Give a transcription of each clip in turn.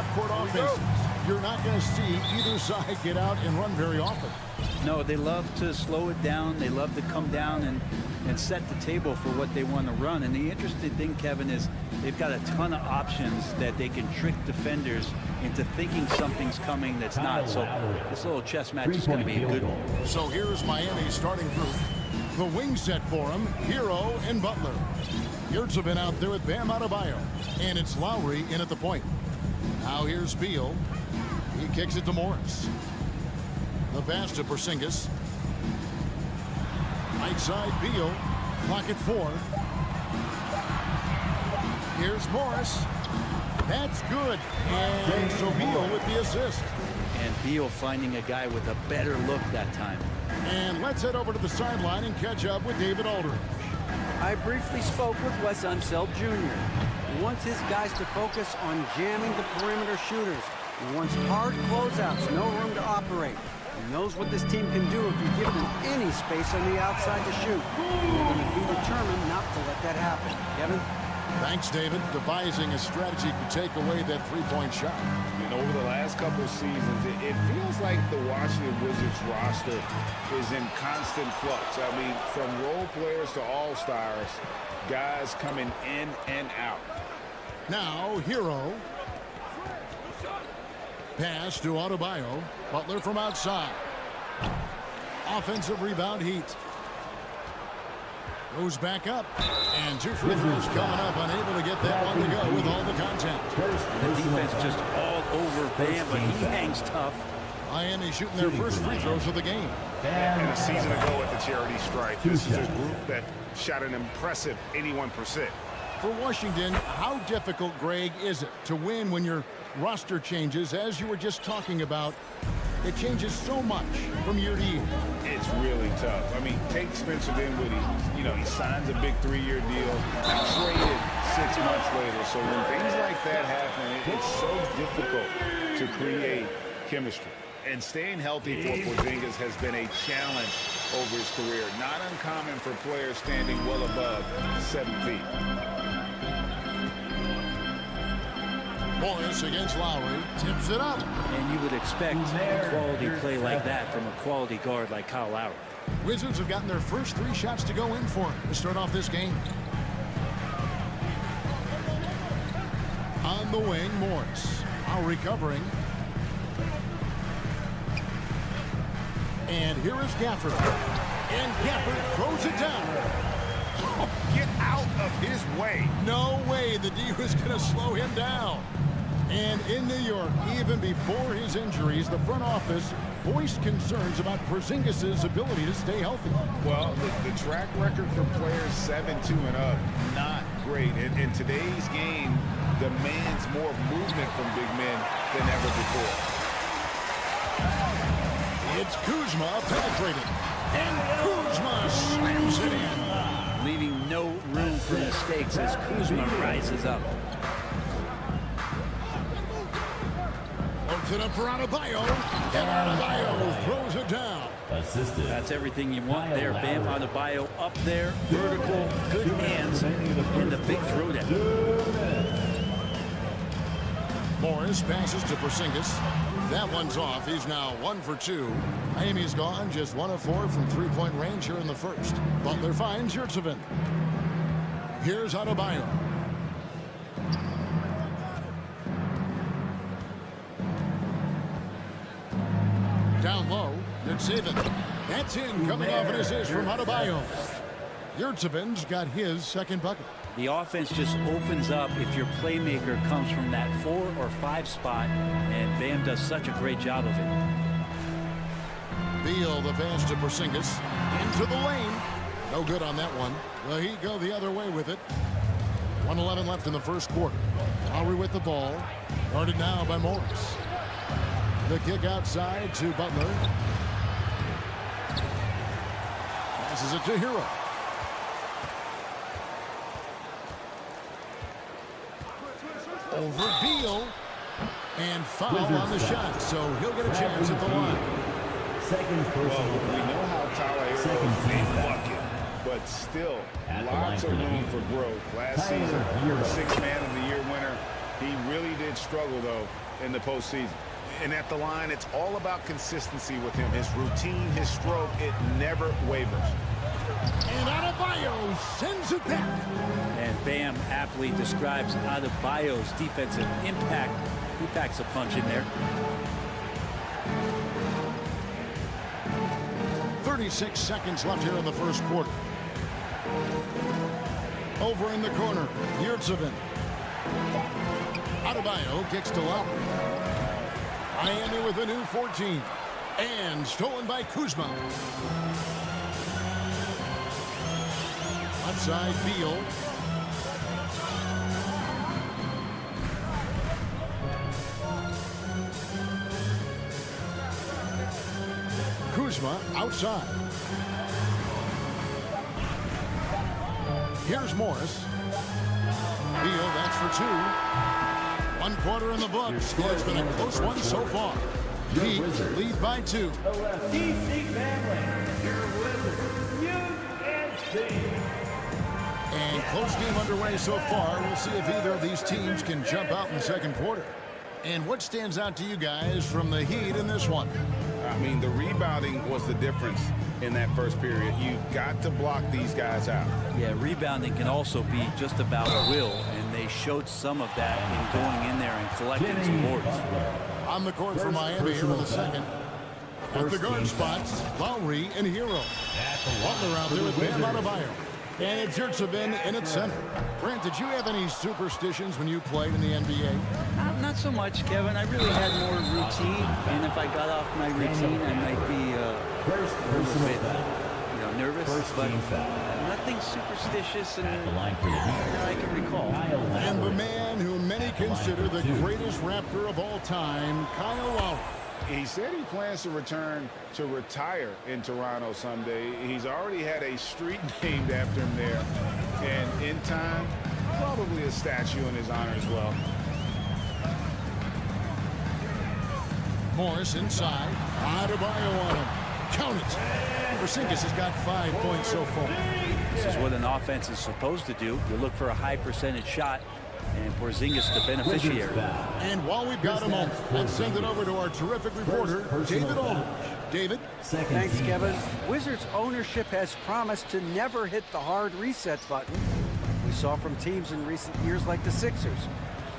half-court offenses. You're not going to see either side get out and run very often. No, they love to slow it down. They love to come down and set the table for what they want to run. And the interesting thing, Kevin, is they've got a ton of options that they can trick defenders into thinking something's coming that's not. So this little chess match is going to be a good one. So here's Miami's starting group. The wing set for him, Hero and Butler. Yurts have been out there with Bam Adebayo. And it's Lowry in at the point. Now here's Beal. He kicks it to Morris. The pass to Porzingis. Right side, Beal. Clock at 4. Here's Morris. That's good. And so Beal with the assist. And Beal finding a guy with a better look that time. And let's head over to the sideline and catch up with David Aldridge. I briefly spoke with Wes Unseld Jr. He wants his guys to focus on jamming the perimeter shooters. He wants hard closeouts, no room to operate. He knows what this team can do if you give them any space on the outside to shoot. They're going to be determined not to let that happen. Kevin? Thanks, David. Devising a strategy to take away that three-point shot. And over the last couple of seasons, it feels like the Washington Wizards roster is in constant flux. I mean, from role players to all-stars, guys coming in and out. Now, Hero. Pass to Adebayo. Butler from outside. Offensive rebound, Heat. Goes back up. And 2 free throws coming up. Unable to get that one to go with all the contact. The defense just all over Bam, but he hangs tough. Miami shooting their first free throws of the game. And a season ago at the charity stripe, this is a group that shot an impressive 81%. For Washington, how difficult, Greg, is it to win when your roster changes, as you were just talking about? It changes so much from year to year. It's really tough. I mean, take Spencer Dinwiddie. You know, he signs a big 3-year deal, traded 6 months later. So when things like that happen, it's so difficult to create chemistry. And staying healthy for Porzingis has been a challenge over his career. Not uncommon for players standing well above 7 feet. Morris against Lowry, tips it up. And you would expect a quality play like that from a quality guard like Kyle Lowry. Wizards have gotten their first 3 shots to go in for him to start off this game. On the wing, Morris. Lowry covering. And here is Gafford. And Gafford throws it down. Get out of his way. No way the D was going to slow him down. And in New York, even before his injuries, the front office voiced concerns about Porzingis' ability to stay healthy. Well, the track record for players 7-2 and up, not great. And today's game demands more movement from big men than ever before. It's Kuzma penetrating. And Kuzma slams it in. Leaving no room for mistakes as Kuzma rises up. Opens it up for Adebayo. And Adebayo throws it down. Assisted. That's everything you want there. Bam Adebayo up there, vertical, good hands, and the big throwdown. Morris passes to Porzingis. That one's off. He's now 1 for 2. Miami's gone just 1 of 4 from 3-point range here in the first. Butler finds Yurtsevin. Here's Adebayo. Down low, Yurtsevin. That's in, coming off an assist from Adebayo. Yurtsevin's got his second bucket. The offense just opens up if your playmaker comes from that 4 or 5 spot, and Bam does such a great job of it. Beal, the pass to Porzingis. Into the lane. No good on that one. Well, he go the other way with it. 1:11 left in the first quarter. Lowry with the ball. Guarded now by Morris. The kick outside to Butler. Passes it to Hero. Over Beal. And foul on the shot, so he'll get a chance at the line. Second personal. Well, we know how Tyler is a bucket, but still lots of room for growth. Last season, 6th Man of the Year winner, He really did struggle, though, in the postseason. And at the line, it's all about consistency with him. His routine, his stroke, it never wavers. And Adebayo sends it back. And Bam aptly describes Adebayo's defensive impact. He packs a punch in there. 36 seconds left here in the first quarter. Over in the corner, Yurtsevin. Adebayo kicks to Lowry. Miami with a new 14. And stolen by Kuzma. Outside Beal. Kuzma outside. Here's Morris. Beal, that's for 2. 1 quarter in the books. It's been a close one so far. Heat lead by 2. DC family, your Wizzards, And close game underway so far. We'll see if either of these teams can jump out in the second quarter. And what stands out to you guys from the Heat in this one? I mean, the rebounding was the difference in that first period. You've got to block these guys out. Yeah, rebounding can also be just about will, and they showed some of that in going in there and collecting some boards. On the court for Miami here in the second. At the guard spots, Lowry and Hero. Butler out there with Bam Adebayo. And it's Yurtsevin in its center. Grant, did you have any superstitions when you played in the NBA? Not so much, Kevin. I really had more routine, and if I got off my routine, I might be a little bit, nervous, but nothing superstitious and that I can recall. And the man who many consider the greatest Raptor of all time, Kyle Lowry. He said he plans to return to retire in Toronto someday. He's already had a street named after him there. And in time, probably a statue in his honor as well. Morris inside. Adebayo on him. Count it. Porzingis has got 5 points so far. This is what an offense is supposed to do. You look for a high percentage shot, and Porzingis the beneficiary. And while we've got a moment, let's send it over to our terrific reporter, David Aldridge. David? Thanks, Kevin. Wizards ownership has promised to never hit the hard reset button we saw from teams in recent years like the Sixers.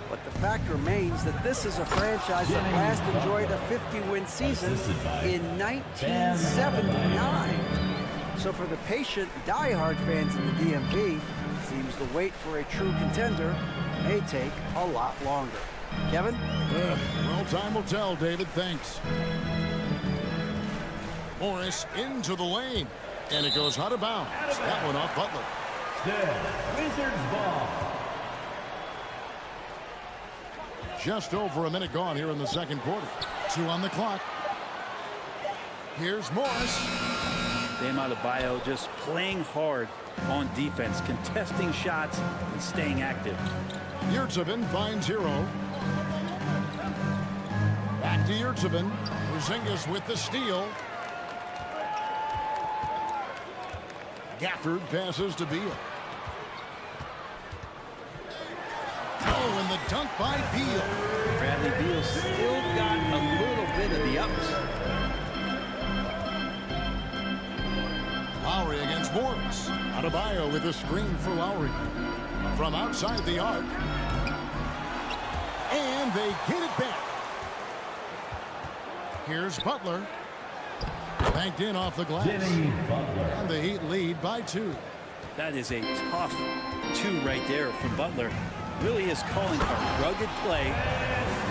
But the fact remains that this is a franchise that last enjoyed a 50-win season in 1979. So for the patient, diehard fans in the DMV, seems the wait for a true contender may take a lot longer. Kevin? Well, time will tell, David. Thanks. Morris into the lane. And it goes out of bounds. That one off Butler. Wizards ball. Just over a minute gone here in the second quarter. 2 on the clock. Here's Morris. Bam Adebayo just playing hard on defense, contesting shots and staying active. Yurtsevin finds Hero. Back to Yurtsevin. Porzingis with the steal. Gafford passes to Beal. Oh, and the dunk by Beal. Bradley Beal still got a little bit of the ups. Lowry against Morris. Adebayo with a screen for Lowry. From outside the arc. And they get it back. Here's Butler. Banked in off the glass. And the Heat lead by 2. That is a tough 2 right there from Butler. Really is calling for rugged play,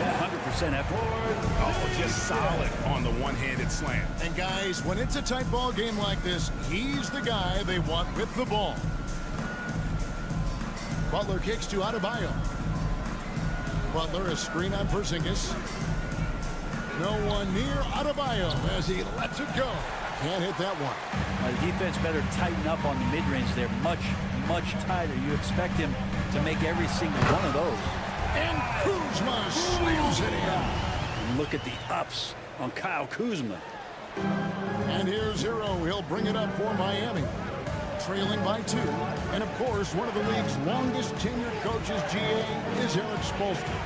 100% effort. Oh, just solid on the one-handed slam. And guys, when it's a tight ball game like this, he's the guy they want with the ball. Butler kicks to Adebayo. Butler a screen on Porzingis. No one near Adebayo as he lets it go. Can't hit that one. The defense better tighten up on the mid-range there. Much tighter. You expect him to make every single one of those. And Kuzma slams it in. And look at the ups on Kyle Kuzma. And here's Hero. He'll bring it up for Miami. trailing by 2. And, of course, one of the league's longest tenured coaches, GA, is Eric Spoelstra.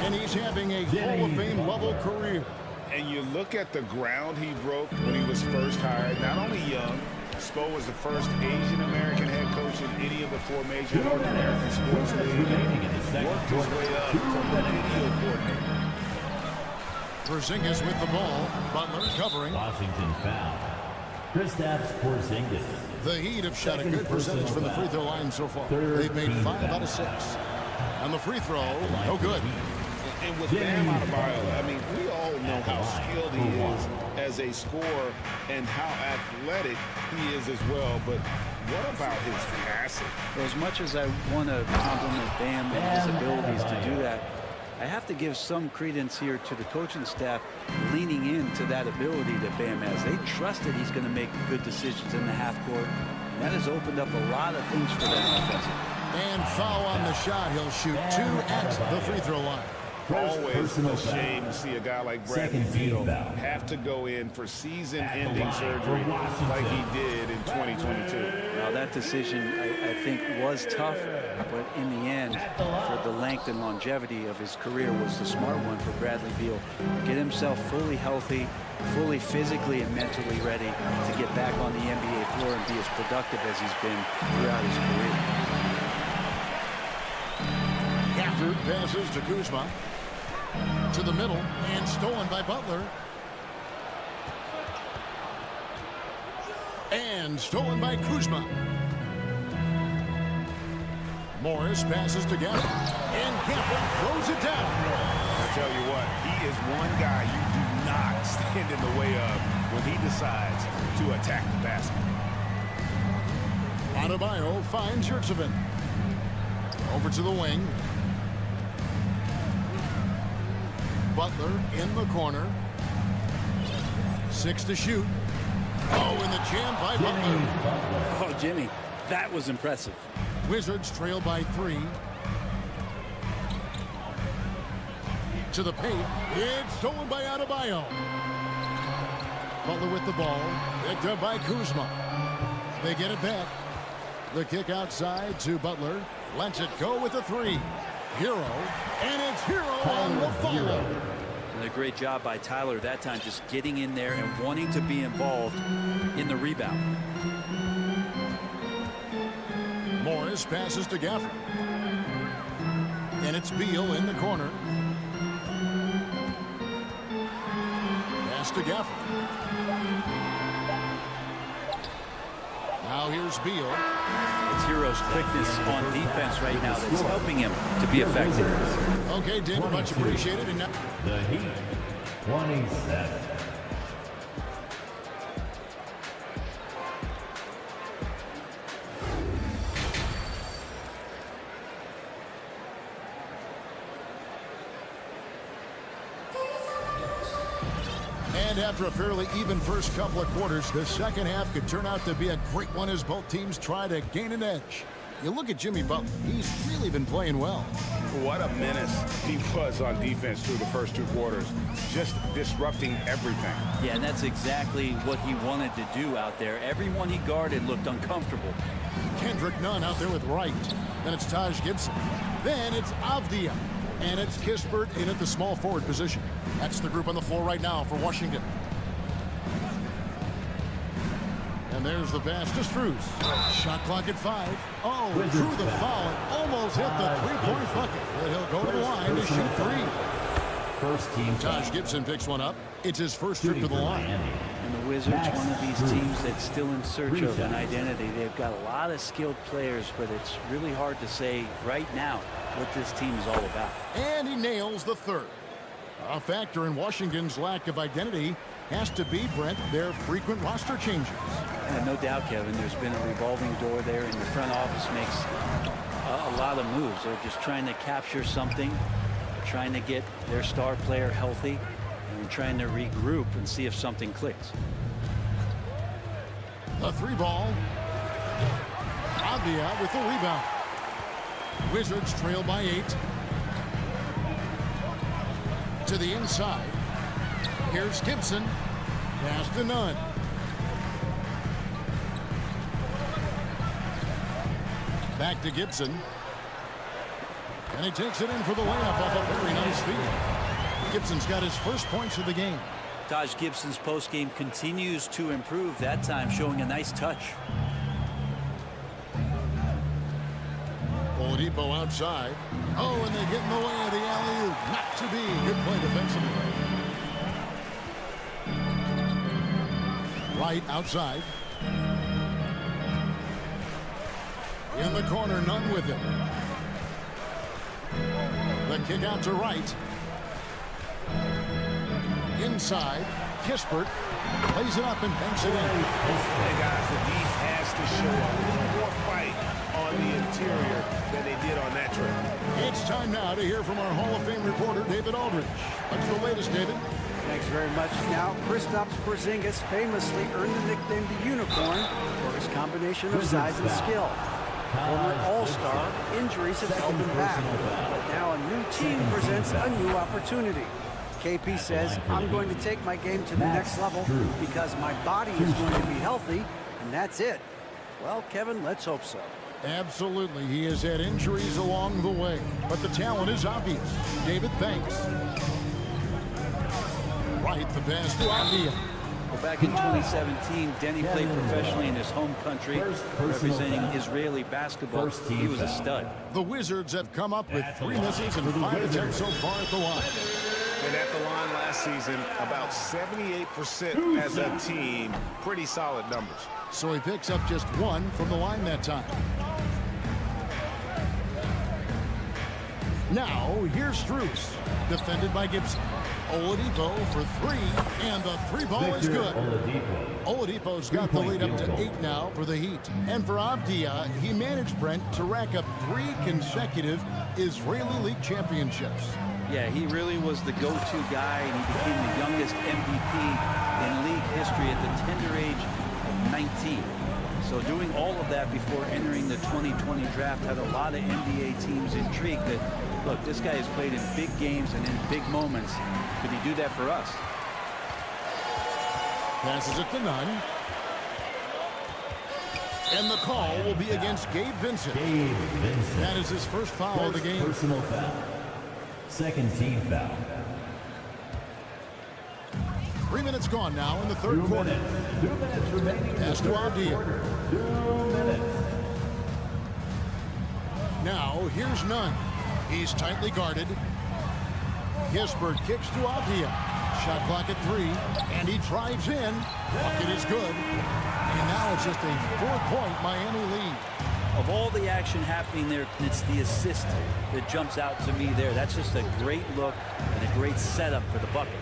And he's having a Hall of Fame level career. And you look at the ground he broke when he was first hired. Not only young, Spo was the first Asian-American head coach in any of the 4 major North American sports leagues. Worked his way up from a video coordinator. Porzingis with the ball. Butler covering. Washington foul. Kristaps Porzingis. The Heat have shot a good percentage from the free throw line so far. They've made 5 out of 6. And the free throw, no good. And with Bam Adebayo, I mean, we all know how skilled he is as a scorer and how athletic he is as well. But what about his passing? Well, as much as I want to compliment Bam and his abilities to do that, I have to give some credence here to the coaching staff leaning into that ability that Bam has. They trust that he's going to make good decisions in the half court. And that has opened up a lot of things for them offensively. And foul on the shot. He'll shoot 2 at the free throw line. Always a shame to see a guy like Bradley Beal have to go in for season-ending surgery like he did in 2022. Now, that decision, I think, was tough, but in the end, for the length and longevity of his career, was the smart one for Bradley Beal. Get himself fully healthy, fully physically and mentally ready to get back on the NBA floor and be as productive as he's been throughout his career. Gafford passes to Kuzma. To the middle, and stolen by Butler. And stolen by Kuzma. Morris passes to Gafford, and Gafford throws it down. I tell you what, he is one guy you do not stand in the way of when he decides to attack the basket. Adebayo finds Yurtseven. Over to the wing. Butler in the corner. 6 to shoot. Oh, and the jam by Butler. Oh, Jimmy, that was impressive. Wizards trail by 3. To the paint. It's stolen by Adebayo. Butler with the ball. Picked up by Kuzma. They get it back. The kick outside to Butler. Lets it go with a 3. Hero, and it's Hero on the follow. And a great job by Tyler that time, just getting in there and wanting to be involved in the rebound. Morris passes to Gafford. And it's Beal in the corner. Pass to Gafford. Now here's Beal. It's Hero's quickness on defense right now that's helping him to be effective. Okay, David, much appreciated. And now The Heat, 27. And after a fairly even first couple of quarters, the second half could turn out to be a great one as both teams try to gain an edge. You look at Jimmy Butler. He's really been playing well. What a menace he was on defense through the first 2 quarters. Just disrupting everything. Yeah, and that's exactly what he wanted to do out there. Everyone he guarded looked uncomfortable. Kendrick Nunn out there with Wright. Then it's Taj Gibson. Then it's Avdia. And it's Kispert in at the small forward position. That's the group on the floor right now for Washington. And there's the pass to Strus. Shot clock at 5. Oh, drew the foul and almost hit the 3-point bucket. But he'll go to the line to shoot 3. First team. Taj Gibson picks one up. It's his first trip to the line. And the Wizards, one of these teams that's still in search of an identity. They've got a lot of skilled players, but it's really hard to say right now what this team is all about. And he nails the 3rd. A factor in Washington's lack of identity has to be, Brent, their frequent roster changes. Yeah, no doubt, Kevin. There's been a revolving door there, and the front office makes a lot of moves. They're just trying to capture something, trying to get their star player healthy, and trying to regroup and see if something clicks. A 3-ball. Avdia with the rebound. Wizards trail by 8. To the inside. Here's Gibson. Pass to Nunn. Back to Gibson. And he takes it in for the layup off a very nice feed. Gibson's got his first points of the game. Taj Gibson's postgame continues to improve, that time showing a nice touch. Oladipo outside. Oh, and they get in the way of the alley-oop. Not to be. Good play defensively. Right outside. In the corner, none with him. The kick out to Wright. Inside, Kispert plays it up and banks it in. Hey guys, the D has to show a little more fight on the interior than they did on that trip. It's time now to hear from our Hall of Fame reporter, David Aldridge. What's the latest, David? Thanks very much. Now, Kristaps Porzingis famously earned the nickname the Unicorn for his combination of size and skill. Former All-Star, injuries have held him back, but now a new team presents a new opportunity. KP says, I'm going to take my game to the next level because my body is going to be healthy, and that's it. Well, Kevin, let's hope so. Absolutely. He has had injuries along the way, but the talent is obvious. David, thanks. Right, the pass to Avdia. Well, back in 2017, Denny played professionally in his home country, representing Israeli basketball. He was a stud. The Wizards have come up with 3 misses and 5 attempts so far at the line. And at the line last season, about 78% as a team. Pretty solid numbers. So he picks up just 1 from the line that time. Now, here's Strus, defended by Gibson. Oladipo for 3, and the 3-ball is good. Oladipo's got the lead up to 8 now for the Heat. And for Avdia, he managed, Brent, to rack up 3 consecutive Israeli League championships. Yeah, he really was the go-to guy, and he became the youngest MVP in league history at the tender age of 19. So doing all of that before entering the 2020 draft had a lot of NBA teams intrigued that, look, this guy has played in big games and in big moments. Could he do that for us? Passes it to Nunn. And the call will be against Gabe Vincent. That is his first foul of the game. Personal foul. Second team foul. 3 minutes gone now in the third quarter. 2 minutes remaining. Pass to Avdia. 2 minutes. Now, here's Nunn. He's tightly guarded. Kispert kicks to Avdia. Shot clock at 3, and he drives in. Bucket is good. And now it's just a 4-point Miami lead. Of all the action happening there, it's the assist that jumps out to me there. That's just a great look and a great setup for the bucket.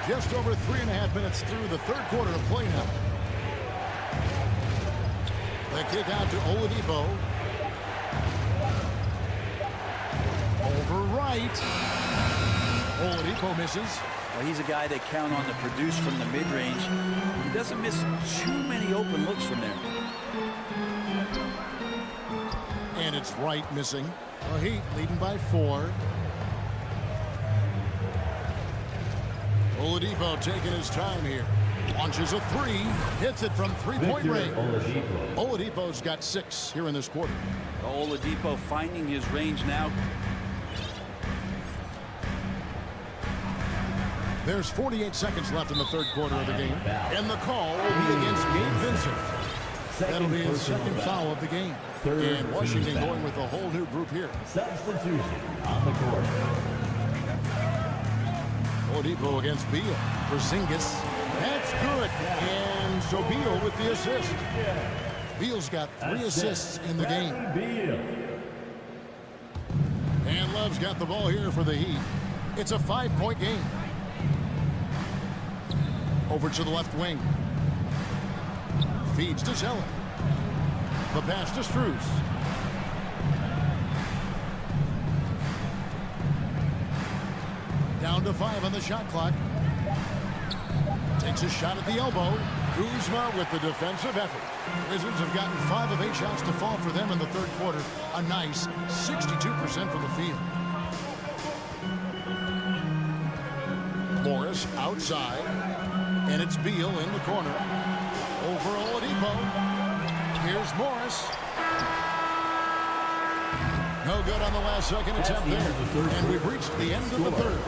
Just over 3.5 minutes through the third quarter of play now. The kick out to Oladipo. Over right. Oladipo misses. Well, he's a guy they count on to produce from the mid-range. He doesn't miss too many open looks from there. And it's Wright missing. The Heat leading by 4. Oladipo taking his time here. Launches a 3. Hits it from 3-point range. Oladipo's got 6 here in this quarter. Oladipo finding his range now. There's 48 seconds left in the third quarter of the game. And the call will be against Gabe Vincent. That'll be his second foul of the game. And Washington going with a whole new group here. Substitution on the court. Oladipo against Beal. Porzingis. That's good. And so Beal with the assist. Beal's got 3 assists in the game. And Love's got the ball here for the Heat. It's a 5-point game. Over to the left wing. Feeds to Zeller. The pass to Strus. Down to 5 on the shot clock. Takes a shot at the elbow. Kuzma with the defensive effort. Wizards have gotten 5 of 8 shots to fall for them in the third quarter. A nice 62% from the field. Morris outside. And it's Beal in the corner. Over Oladipo. Here's Morris. No good on the last second attempt there. And we've reached the end of the third.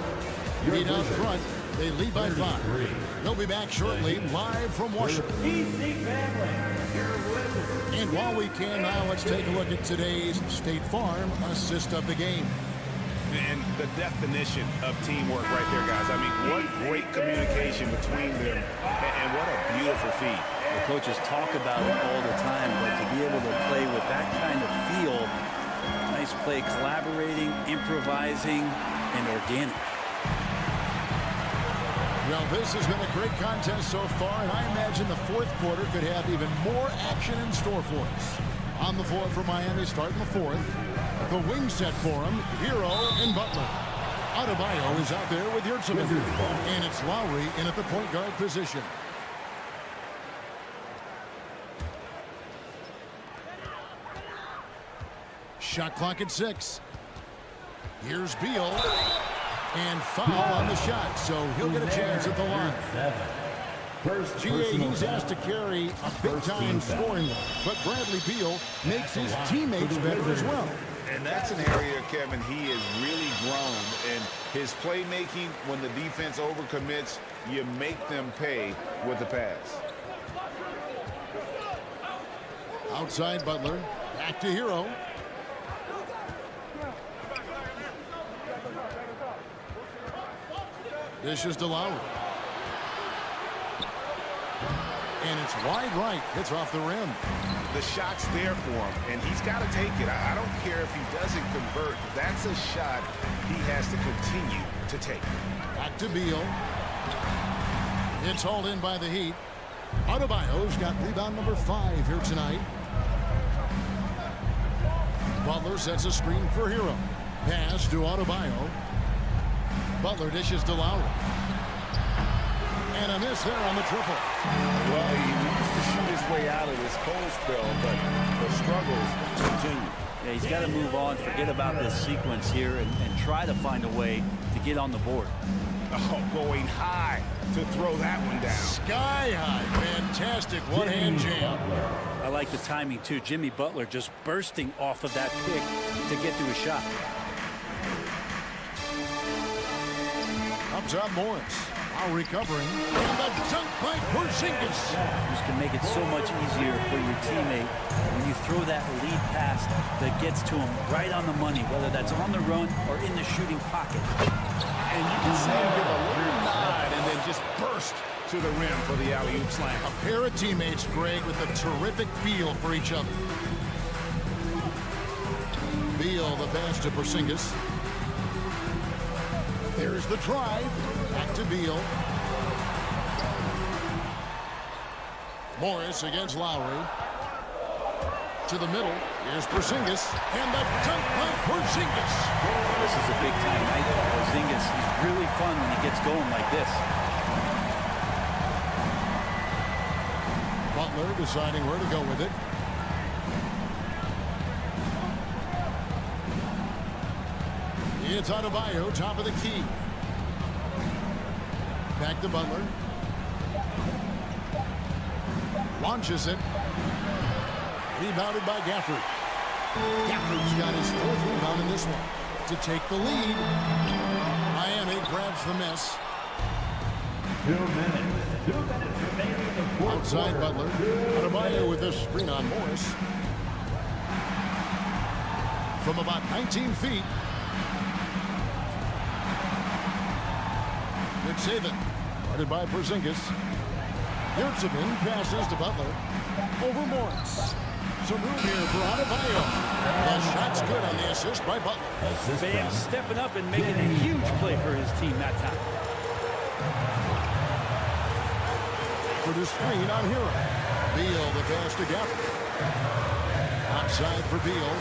Lead out front. They lead by 5. They'll be back shortly, live from Washington. And while we can now, let's take a look at today's State Farm assist of the game. And the definition of teamwork right there, guys. I mean, what great communication between them, and what a beautiful feed. The coaches talk about it all the time, but to be able to play with that kind of feel, nice play, collaborating, improvising, and organic. Well, this has been a great contest so far, and I imagine the fourth quarter could have even more action in store for us. On the floor for Miami, starting the fourth, the wing set for him, Hero and Butler. Adebayo is out there with Yurtseven, and it's Lowry in at the point guard position. Shot clock at 6. Here's Beal. And foul on the shot, so he'll get a chance at the line. He's asked to carry a big-time scoring one, but Bradley Beal makes his teammates better as well. And that's an area, Kevin, he has really grown. And his playmaking, when the defense overcommits, you make them pay with the pass. Outside Butler, back to Hero. Dishes to Lowry. And it's wide right. Hits off the rim. The shot's there for him, and he's got to take it. I don't care if he doesn't convert. That's a shot he has to continue to take. Back to Beal. It's hauled in by the Heat. Adebayo's got rebound number 5 here tonight. Butler sets a screen for Hero. Pass to Adebayo. Butler dishes to Lowry. And a miss there on the triple. Well, he needs to shoot his way out of this cold spell, but the struggles continue. Yeah, he's got to move on, forget about this sequence here, and try to find a way to get on the board. Oh, going high to throw that one down. Sky high. Fantastic one-hand jam. I like the timing, too. Jimmy Butler just bursting off of that pick to get to a shot. Up top, Morris. Now recovering. And the dunk by Porzingis. Just can make it so much easier for your teammate when you throw that lead pass that gets to him right on the money, whether that's on the run or in the shooting pocket. And you can see him give a little nod and then just burst to the rim for the alley-oop slam. A pair of teammates, Greg, with a terrific feel for each other. Beal, the pass to Porzingis. There's the drive. Back to Beal. Morris against Lowry. To the middle. Here's Porzingis. And the dunk by Porzingis. This is a big-time night for Porzingis. He's really fun when he gets going like this. Butler deciding where to go with it. It's Adebayo, top of the key. Back to Butler. Launches it. Rebounded by Gafford. Gafford's got his 4th rebound in this one to take the lead. Miami grabs the miss. 2 minutes. 2 minutes remaining in the fourth Outside quarter. Butler. Adebayo with this screen on Morris. From about 19 feet. Good save it. Guarded by Porzingis. Yurtseven passes to Butler. Over Morris. Some room here for Adebayo. The shot's good on the assist by Butler. Bam stepping up and making a huge play for his team that time. For the screen on Hero. Beal, the pass to Gafford. Outside for Beal.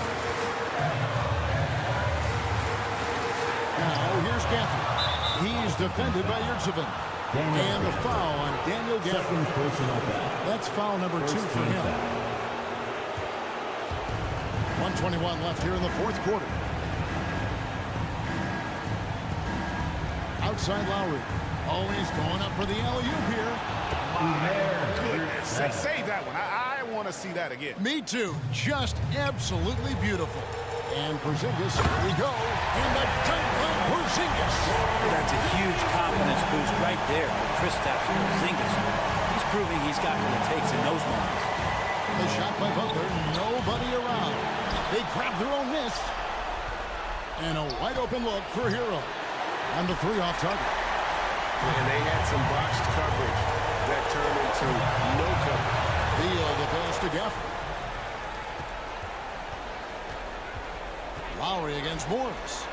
Now here's Gafford. He's defended by Yurtseven. And the foul on Daniel Gafford. That's foul number 2 for him. 1:21 left here in the fourth quarter. Outside Lowry. Always going up for the alley-oop here. Goodness, save that one. I want to see that again. Me too. Just absolutely beautiful. And Porzingis, here we go. And the dunk by Porzingis. That's a huge confidence boost right there for Kristaps Porzingis. He's proving he's got what it takes in those moments. The shot by Butler, nobody around. They grab their own miss. And a wide open look for Hero. And the three off target. And they had some botched coverage that turned into no coverage. Beal the pass to Gafford. Lowry against Morris.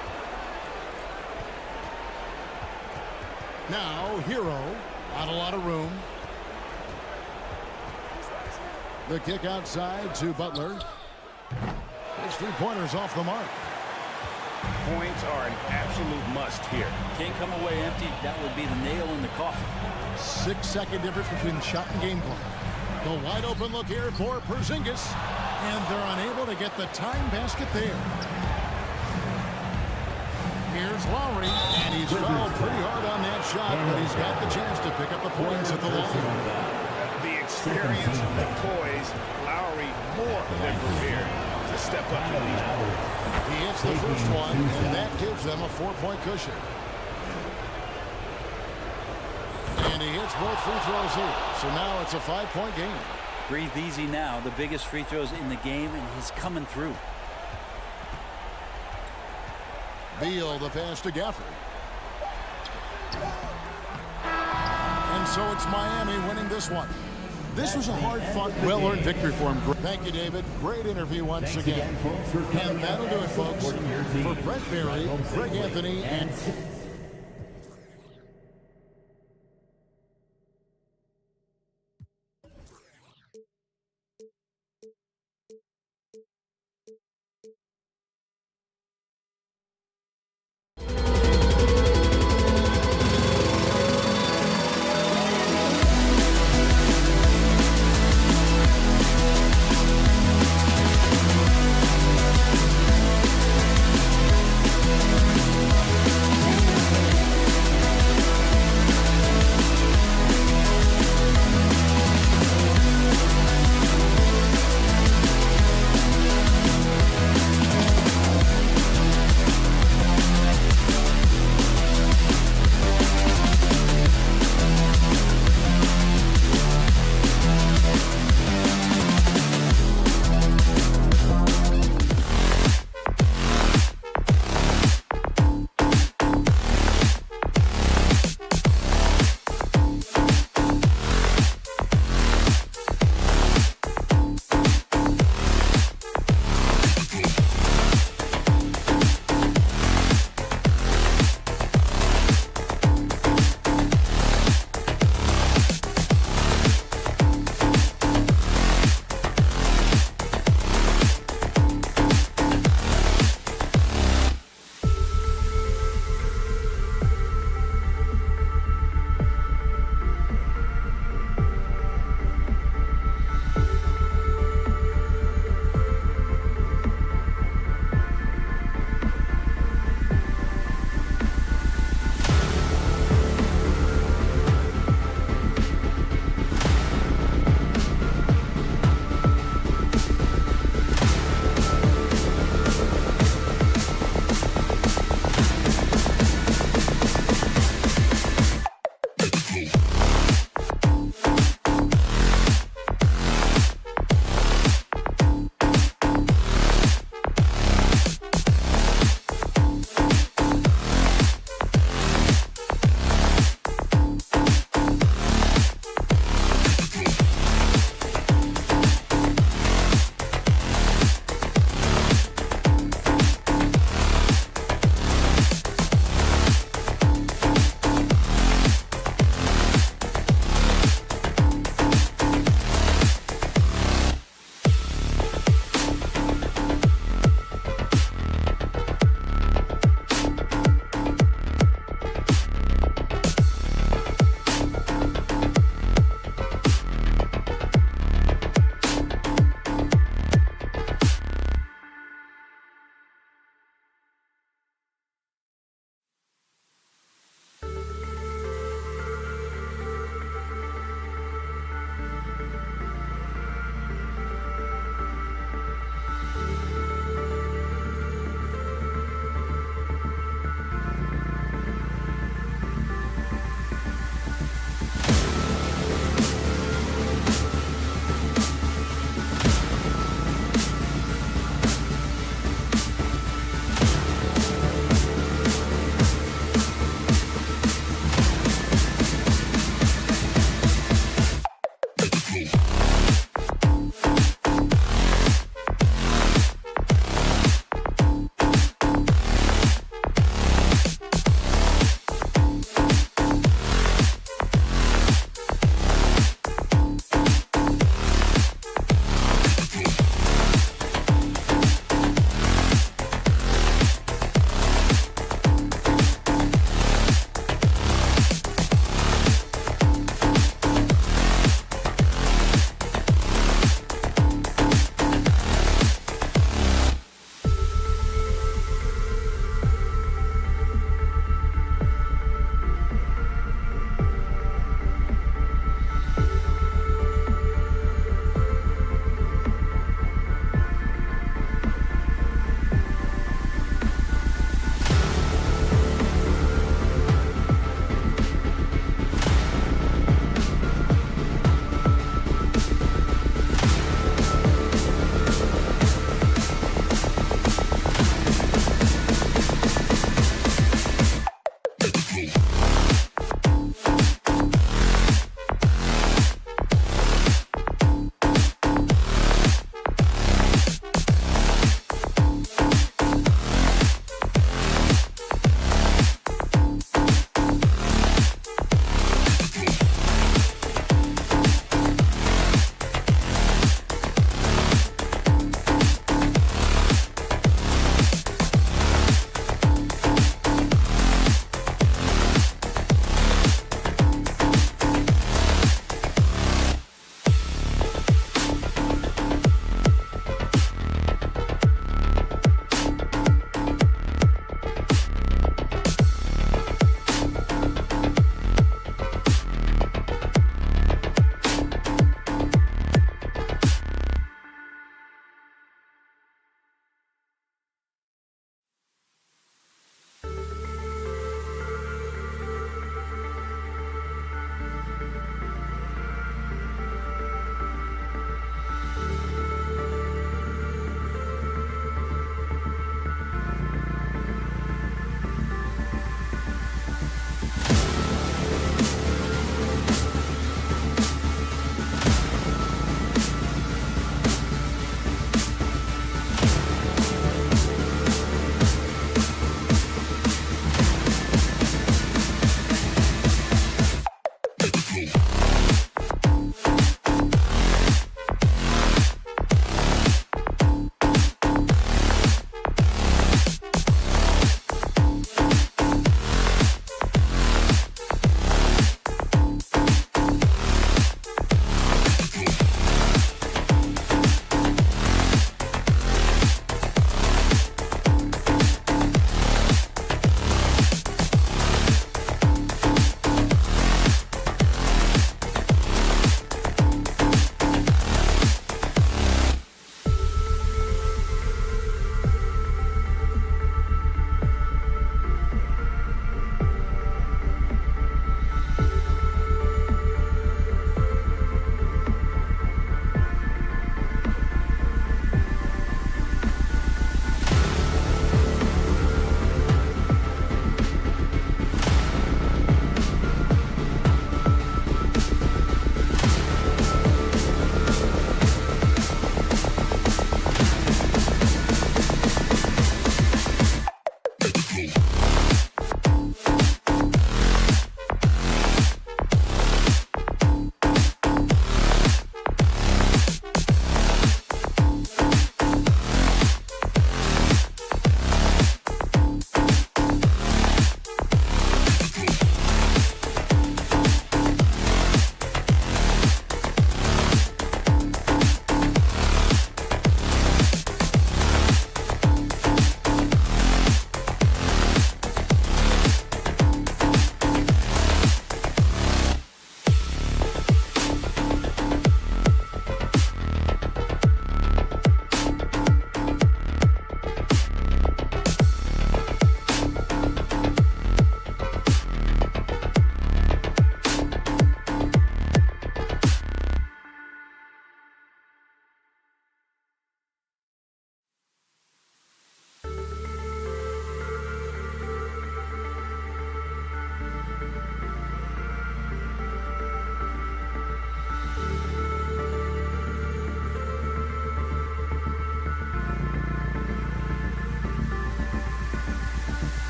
Now Hero. Not a lot of room. The kick outside to Butler. His three-pointers off the mark. Points are an absolute must here. Can't come away empty. That would be the nail in the coffin. 6-second difference between the shot and game clock. The wide open look here for Porzingis. And they're unable to get the time basket there. Here's Lowry. And he's fouled pretty hard on that shot, but he's got the chance to pick up the points at the line. The experience, the poise, Lowry more than prepared to step up in these moments. He hits the first one, and that gives them a 4-point cushion. And he hits both free throws here. So now it's a 5-point game. Breathe easy now. The biggest free throws in the game, and he's coming through. Beal the pass to Gafford. And so it's Miami winning this one. This was a hard-fought, well-earned victory for him. Thank you, David. Great interview once again. And that'll do it, folks. For Brett Berry, Greg Anthony, and...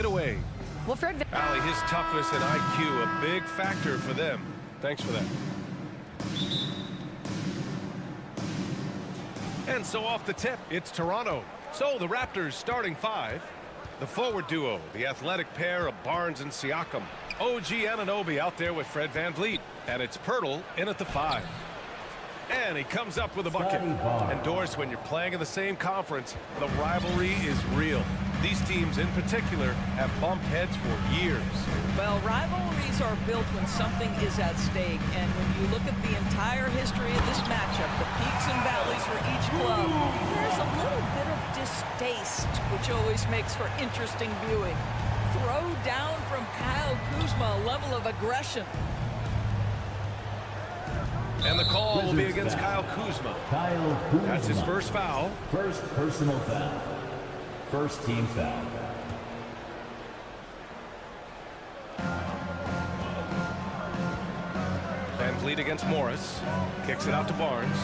it away. Well, Fred... Allie, his toughness and IQ, a big factor for them. Thanks for that. And so off the tip, it's Toronto. So the Raptors starting 5. The forward duo, the athletic pair of Barnes and Siakam. OG Anunoby out there with Fred VanVleet. And it's Pirtle in at the 5. And he comes up with a bucket. And Doris, when you're playing in the same conference, the rivalry is real. These teams in particular have bumped heads for years. Well, rivalries are built when something is at stake. And when you look at the entire history of this matchup, the peaks and valleys for each club, there's a little bit of distaste, which always makes for interesting viewing. Throw down from Kyle Kuzma, a level of aggression. And the call will be against Kyle Kuzma. That's his first foul. First personal foul. First team foul. VanVleet against Morris. Kicks it out to Barnes.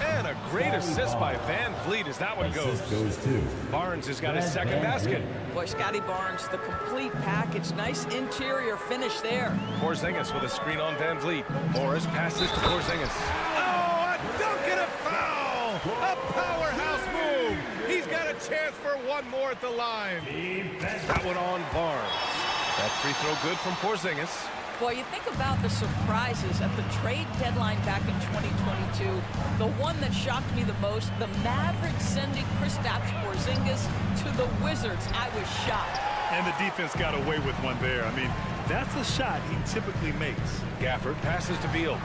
And a great assist by VanVleet as that one goes. Barnes has got his second basket. Boy, Scotty Barnes, the complete package. Nice interior finish there. Porzingis with a screen on VanVleet. Morris passes to Porzingis. Oh, a dunk and a foul! A powerhouse move! He's got a chance for one more at the line. That one on Barnes. That free throw good from Porzingis. Boy, you think about the surprises at the trade deadline back in 2022. The one that shocked me the most, the Mavericks sending Kristaps Porzingis to the Wizards. I was shocked. And the defense got away with one there. I mean, that's a shot he typically makes. Gafford passes to Beal.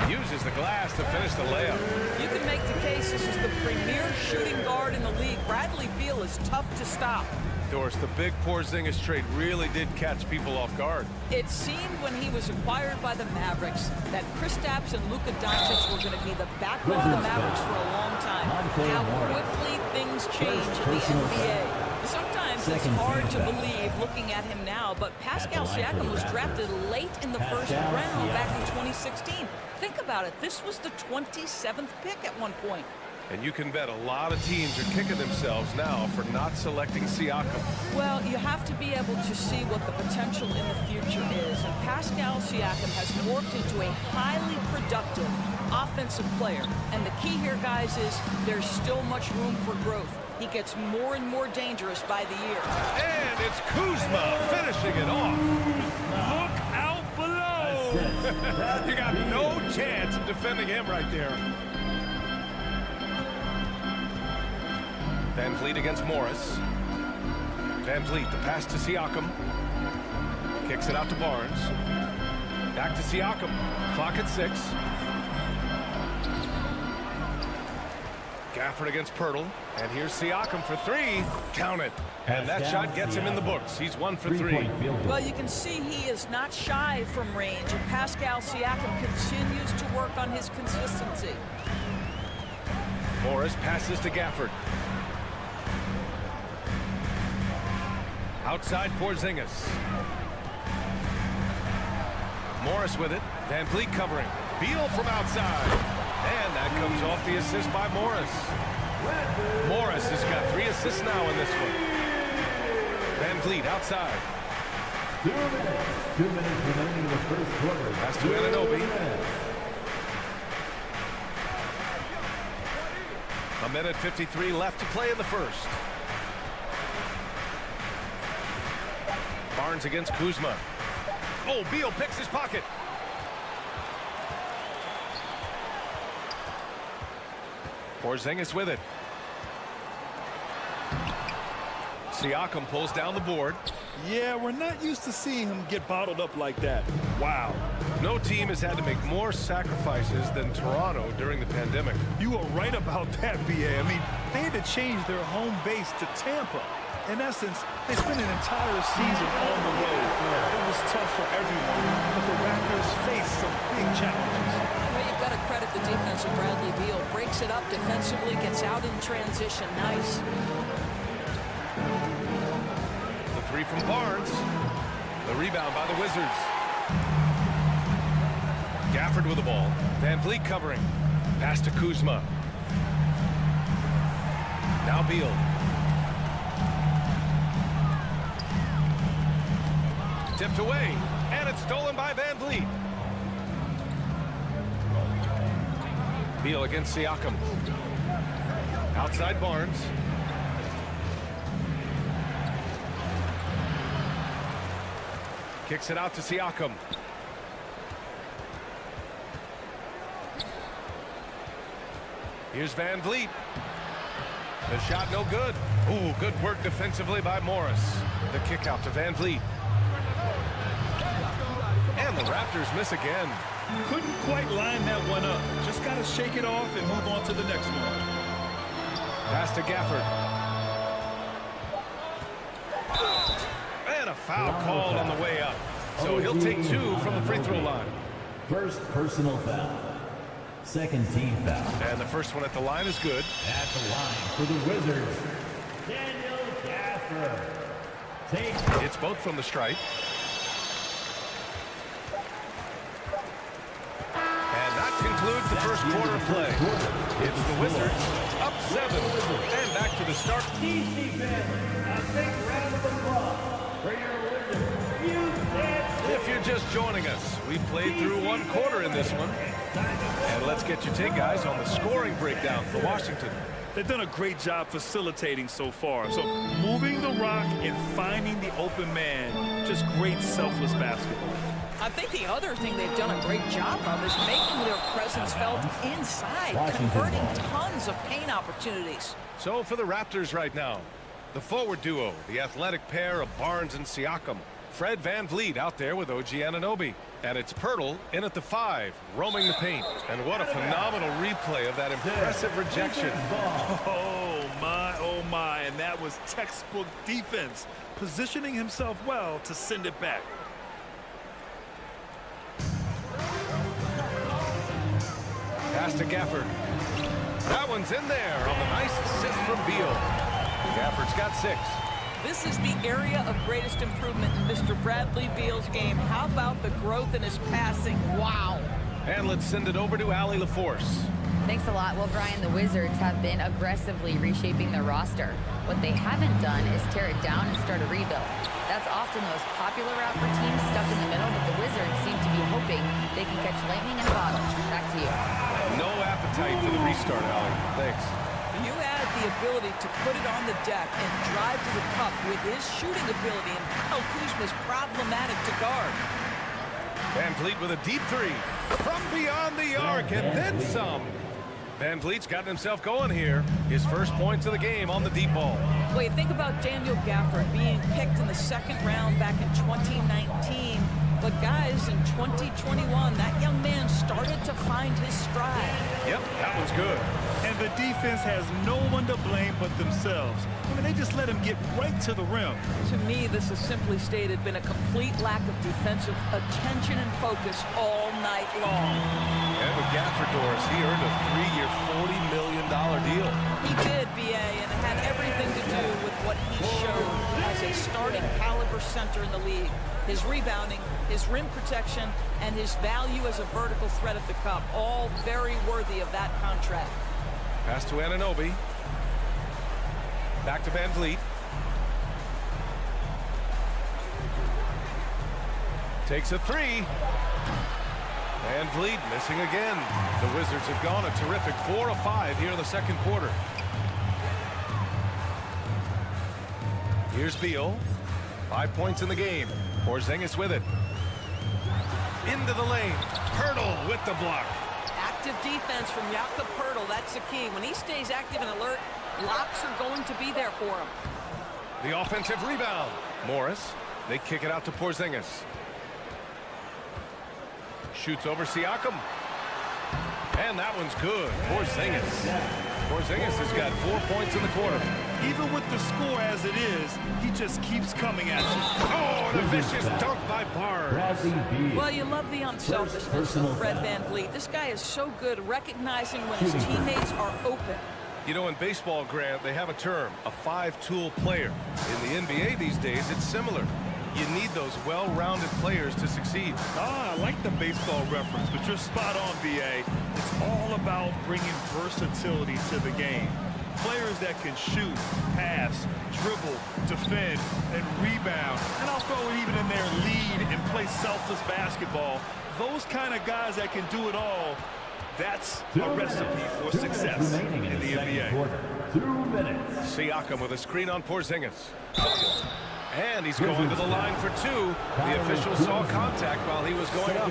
Uses the glass to finish the layup. You can make the case this is the premier shooting guard in the league. Bradley Beal is tough to stop. Doris, the big Porzingis trade really did catch people off guard. It seemed when he was acquired by the Mavericks that Kristaps and Luka Doncic were going to be the backbone of the Mavericks for a long time. How quickly things change in the NBA. Sometimes it's hard to believe looking at him now, but Pascal Siakam was drafted late in the first round back in 2016. Think about it. This was the 27th pick at one point. And you can bet a lot of teams are kicking themselves now for not selecting Siakam. Well, you have to be able to see what the potential in the future is. And Pascal Siakam has morphed into a highly productive offensive player. And the key here, guys, is there's still much room for growth. He gets more and more dangerous by the year. And it's Kuzma finishing it off. Look out below! You got no chance of defending him right there. VanVleet against Morris. VanVleet, the pass to Siakam. Kicks it out to Barnes. Back to Siakam. Clock at 6. Gafford against Pirtle. And here's Siakam for 3. Count it. And that shot gets him in the books. He's 1 for 3. Well, you can see he is not shy from range. And Pascal Siakam continues to work on his consistency. Morris passes to Gafford. Outside Porzingis. Morris with it. VanVleet covering. Beal from outside. And that comes off the assist by Morris. Morris has got 3 assists now in this one. VanVleet outside. 2 minutes. 2 minutes remaining in the first quarter. Pass to Anunoby. A minute 53 left to play in the first. Barnes against Kuzma. Oh, Beal picks his pocket. Porzingis with it. Siakam pulls down the board. Yeah, we're not used to seeing him get bottled up like that. Wow. No team has had to make more sacrifices than Toronto during the pandemic. You are right about that, BA. I mean, they had to change their home base to Tampa. In essence, they spent an entire season on the road. It was tough for everyone, but the Raptors faced some big challenges. Well, you've got to credit the defense of Bradley Beal. Breaks it up defensively, gets out in transition. Nice. The 3 from Barnes. The rebound by the Wizzards. Gafford with the ball. VanVleet covering. Pass to Kuzma. Now Beal. Tipped away, and it's stolen by Van Vliet. Beal against Siakam. Outside Barnes. Kicks it out to Siakam. Here's Van Vliet. The shot no good. Ooh, good work defensively by Morris. The kick out to Van Vliet. And the Raptors miss again. Couldn't quite line that one up. Just got to shake it off and move on to the next one. Pass to Gafford. And a foul called on the way up. So he'll take 2 from the free throw line. First personal foul. Second team foul. And the first one at the line is good. At the line for the Wizards, Daniel Gafford. It's both from the stripe. And that concludes the first quarter of play. It's the Wizards up 7 and back to the start. DC family, a big round of applause for your Wizards. If you're just joining us, we played through 1 quarter in this one. And let's get your take, guys, on the scoring breakdown for Washington. They've done a great job facilitating so far. So moving the rock and finding the open man, just great selfless basketball. I think the other thing they've done a great job of is making their presence felt inside, converting tons of paint opportunities. So for the Raptors right now, the forward duo, the athletic pair of Barnes and Siakam. Fred Van Vliet out there with OG Anunoby. And it's Pirtle in at the 5, roaming the paint. And what a phenomenal replay of that impressive rejection. Oh, my. And that was textbook defense, positioning himself well to send it back. Pass to Gafford. That one's in there on the nice assist from Beal. Gafford's got 6. This is the area of greatest improvement in Mr. Bradley Beal's game. How about the growth in his passing? Wow. And let's send it over to Allie LaForce. Thanks a lot. Well, Brian, the Wizards have been aggressively reshaping their roster. What they haven't done is tear it down and start a rebuild. That's often the most popular route for teams stuck in the middle, but the Wizards seem to be hoping they can catch lightning in a bottle. Back to you. No appetite for the restart, Allie. Thanks. You add the ability to put it on the deck and drive to the cup with his shooting ability, and Kyle Kuzma's problematic to guard. Van Vliet with a deep 3 from beyond the arc and then some. Van Vliet's gotten himself going here. His first points of the game on the deep ball. Well, you think about Daniel Gafford being picked in the 2nd round back in 2019. But guys, in 2021, that young man started to find his stride. Yep, that one's good. And the defense has no one to blame but themselves. I mean, they just let him get right to the rim. To me, this has simply stated been a complete lack of defensive attention and focus all night long. And with Gafford, Doris, he earned a 3-year, $40 million deal. He did, BA, and it had everything to do with what he showed as a starting caliber center in the league. His rebounding, his rim protection, and his value as a vertical threat at the cup, all very worthy of that contract. Pass to Anunoby. Back to Van Vliet. Takes a 3. Van Vliet missing again. The Wizards have gone a terrific 4 of 5 here in the 2nd quarter. Here's Beal. 5 points in the game. Porzingis with it. Into the lane. Pirtle with the block. Active defense from Jakob Pirtle, that's the key. When he stays active and alert, blocks are going to be there for him. The offensive rebound. Morris. They kick it out to Porzingis. Shoots over Siakam. And that one's good. Porzingis has got 4 points in the quarter. Even with the score as it is, he just keeps coming at you. Oh, and a vicious dunk by Barnes. Well, you love the unselfishness of Fred Van Vliet. This guy is so good recognizing when his teammates are open. You know, in baseball, Grant, they have a term, a 5-tool player. In the NBA these days, it's similar. You need those well-rounded players to succeed. I like the baseball reference, but you're spot on, BA. It's all about bringing versatility to the game. Players that can shoot, pass, dribble, defend, and rebound. And I'll throw it even in there, lead and play selfless basketball. Those kind of guys that can do it all, that's a recipe for success in the NBA. 2 minutes. Siakam with a screen on Porzingis. And he's going to the line for 2. The official saw contact while he was going up.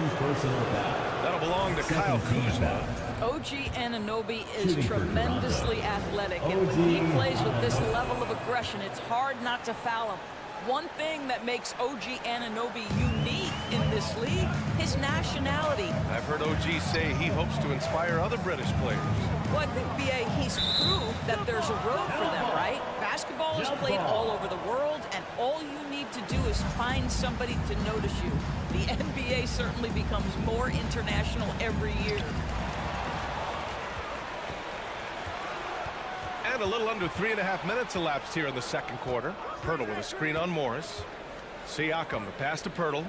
That'll belong to Kyle Kuzma. OG Anunoby is tremendously athletic, and when he plays with this level of aggression, it's hard not to foul him. One thing that makes OG Anunoby unique in this league, his nationality. I've heard OG say he hopes to inspire other British players. Well, I think, B.A., he's proved that there's a road for them, right? Basketball is played all over the world, and all you need to do is find somebody to notice you. The NBA certainly becomes more international every year. And a little under 3.5 minutes elapsed here in the second quarter. Pirtle with a screen on Morris. Siakam, the pass to Pirtle.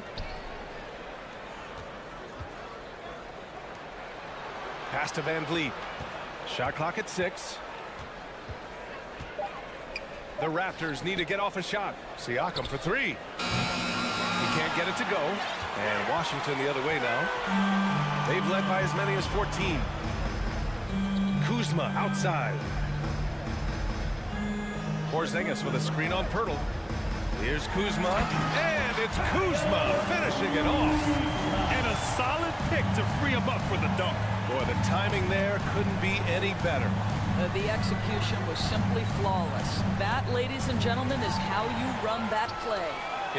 Pass to Van Vliet. Shot clock at 6. The Raptors need to get off a shot. Siakam for 3. He can't get it to go. And Washington the other way now. They've led by as many as 14. Kuzma outside. Porzingis with a screen on Pirtle. Here's Kuzma, and it's Kuzma finishing it off. And a solid pick to free him up for the dunk. Boy, the timing there couldn't be any better. The execution was simply flawless. That, ladies and gentlemen, is how you run that play.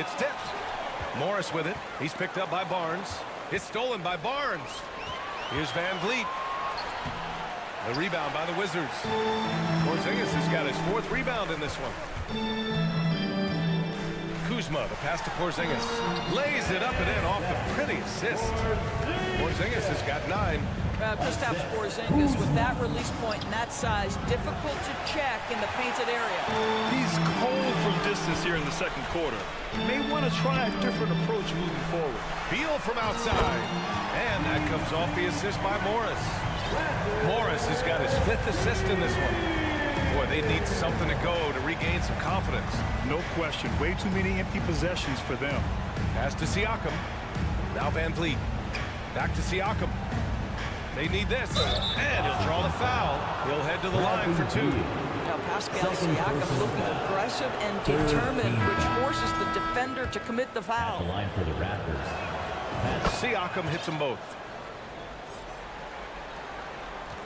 It's tipped. Morris with it. He's picked up by Barnes. It's stolen by Barnes. Here's Van Vliet. The rebound by the Wizards. Porzingis has got his 4th rebound in this one. Kuzma, the pass to Porzingis. Lays it up and in off the pretty assist. Porzingis has got 9. Kristaps Porzingis with that release point and that size, difficult to check in the painted area. He's cold from distance here in the second quarter. May want to try a different approach moving forward. Beal from outside. And that comes off the assist by Morris. Morris has got his 5th assist in this one. Boy, they need something to go to regain some confidence. No question. Way too many empty possessions for them. Pass to Siakam. Now Van Vliet. Back to Siakam. They need this. And he'll draw the foul. He'll head to the line for 2. Now Pascal Siakam looking aggressive and determined, which forces the defender to commit the foul. The line for the Raptors. Siakam hits them both.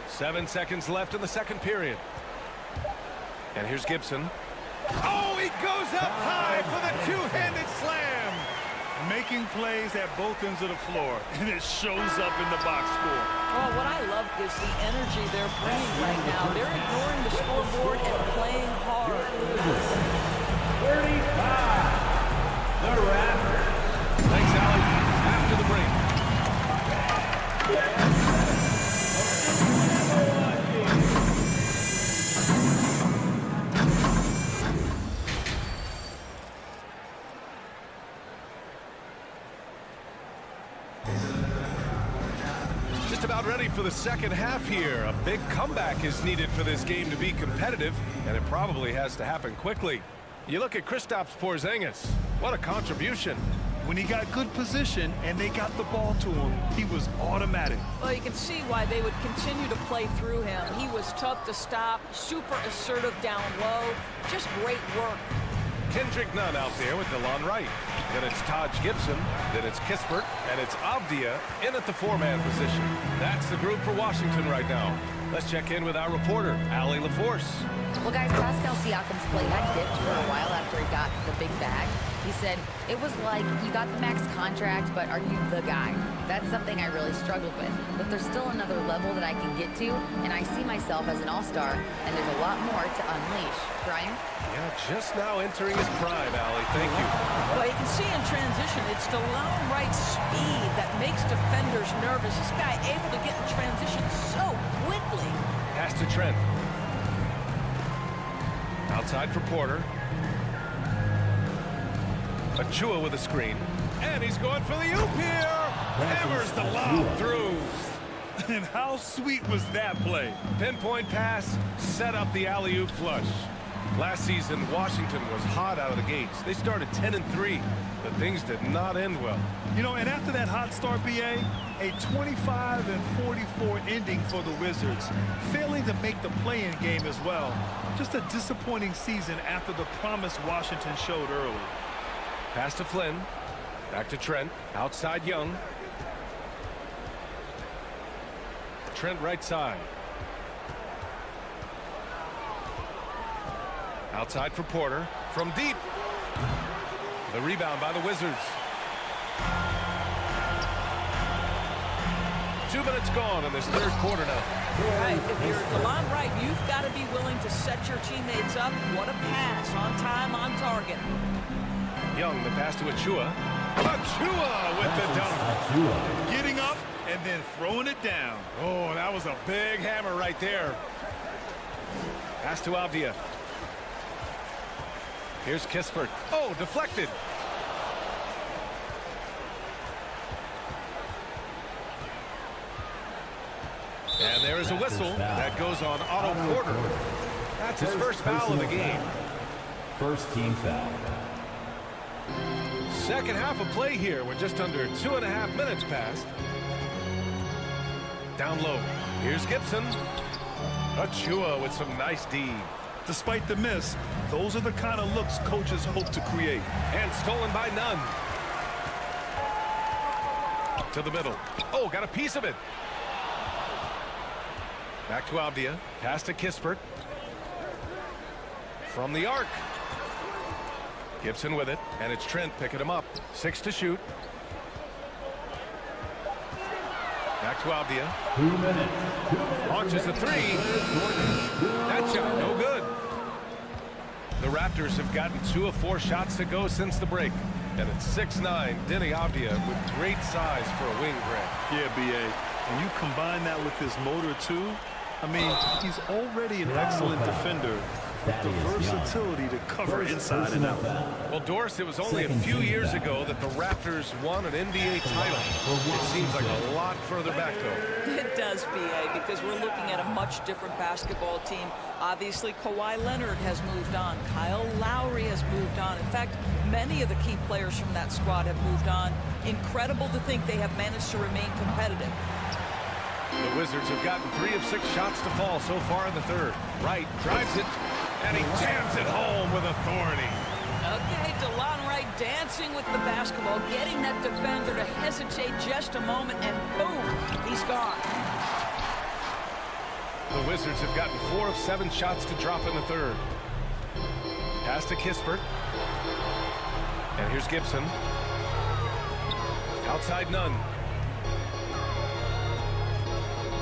7 seconds left in the second period. And here's Gibson. Oh, he goes up high for the 2-handed slam. Making plays at both ends of the floor, and it shows up in the box score. Oh, what I love is the energy they're bringing right now. They're ignoring the scoreboard and playing hard. 35. The Raptors. Thanks, Allie. After the break. Just about ready for the second half here. A big comeback is needed for this game to be competitive, and it probably has to happen quickly. You look at Kristaps Porzingis. What a contribution. When he got good position and they got the ball to him, he was automatic. Well, you can see why they would continue to play through him. He was tough to stop, super assertive down low. Just great work. Kendrick Nunn out there with DeLon Wright. Then it's Taj Gibson. Then it's Kispert. And it's Avdia in at the 4-man position. That's the group for Washington right now. Let's check in with our reporter, Allie LaForce. Well, guys, Pascal Siakam's play had dipped for a while after he got the big bag. He said, it was like, you got the max contract, but are you the guy? That's something I really struggled with. But there's still another level that I can get to, and I see myself as an all-star, and there's a lot more to unleash. Brian? Yeah, just now entering his prime, Allie. Thank you. Well, you can see in transition, it's DeLon Wright's speed that makes defenders nervous. This guy able to get in transition so quickly. Pass to Trent. Outside for Porter. Achua with a screen. And he's going for the oop here. Hammers the lob through. And how sweet was that play? Pinpoint pass, set up the alley-oop flush. Last season, Washington was hot out of the gates. They started 10-3, but things did not end well. You know, and after that hot start, BA, a 25-44 ending for the Wizards, failing to make the play-in game as well. Just a disappointing season after the promise Washington showed early. Pass to Flynn, back to Trent, outside Young. Trent right side. Outside for Porter, from deep. The rebound by the Wizards. 2 minutes gone in this third quarter now. Right, if you're DeLon Wright, you've got to be willing to set your teammates up. What a pass, on time, on target. Young, the pass to Achua. Achua with the dunk. Getting up and then throwing it down. Oh, that was a big hammer right there. Pass to Avdia. Here's Kispert. Oh, deflected. And there is a whistle that goes on Otto Porter. That's his first foul of the game. First team foul. Second half of play here. We're just under 2.5 minutes past. Down low. Here's Gibson. Achua with some nice D. Despite the miss, those are the kind of looks coaches hope to create. And stolen by Nunn. To the middle. Oh, got a piece of it. Back to Avdia. Pass to Kispert. From the arc. Gibson with it. And it's Trent picking him up. 6 to shoot. Back to Avdia. 2 minutes. Launches a three. That shot no good. The Raptors have gotten 2 of 4 shots to go since the break. And it's 6'9", Denny Avdia with great size for a wing grab. Yeah, BA. And you combine that with his motor, too. I mean, he's already an excellent defender with the versatility to cover inside and out. Well, Doris, it was only a few years ago that the Raptors won an NBA title. It seems like a lot further back, though. It does, BA, because we're looking at a much different basketball team. Obviously, Kawhi Leonard has moved on. Kyle Lowry has moved on. In fact, many of the key players from that squad have moved on. Incredible to think they have managed to remain competitive. The Wizards have gotten 3 of 6 shots to fall so far in the third. Wright drives it, and he jams it home with authority. Okay, DeLon Wright dancing with the basketball, getting that defender to hesitate just a moment, and boom, he's gone. The Wizards have gotten 4 of 7 shots to drop in the third. Pass to Kispert. And here's Gibson. Outside Nunn.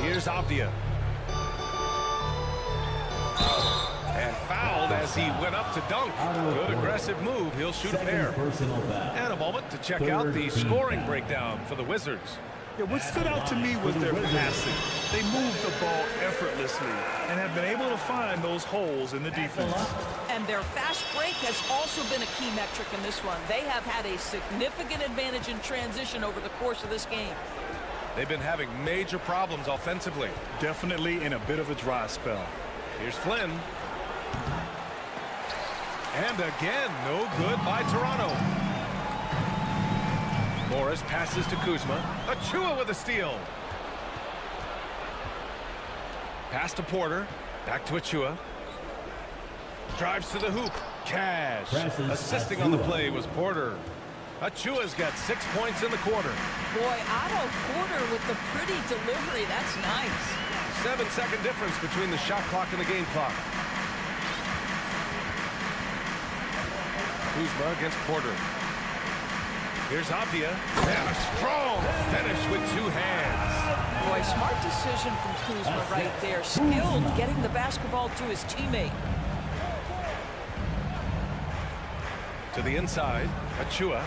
Here's Avdia. And fouled as he went up to dunk. Good aggressive move. He'll shoot a pair. And a moment to check out the scoring breakdown for the Wizards. Yeah, what stood out to me was their passing. They moved the ball effortlessly and have been able to find those holes in the defense. And their fast break has also been a key metric in this one. They have had a significant advantage in transition over the course of this game. They've been having major problems offensively. Definitely in a bit of a dry spell. Here's Flynn. And again, no good by Toronto. Morris passes to Kuzma. Achua with a steal. Pass to Porter. Back to Achua. Drives to the hoop. Cash. Assisting on the play was Porter. Achua's got 6 points in the quarter. Boy, Otto Porter with the pretty delivery. That's nice. 7-second difference between the shot clock and the game clock. Kuzma against Porter. Here's Avdia. And a strong finish with 2 hands. Boy, smart decision from Kuzma right there. Skilled getting the basketball to his teammate. To the inside, Achua.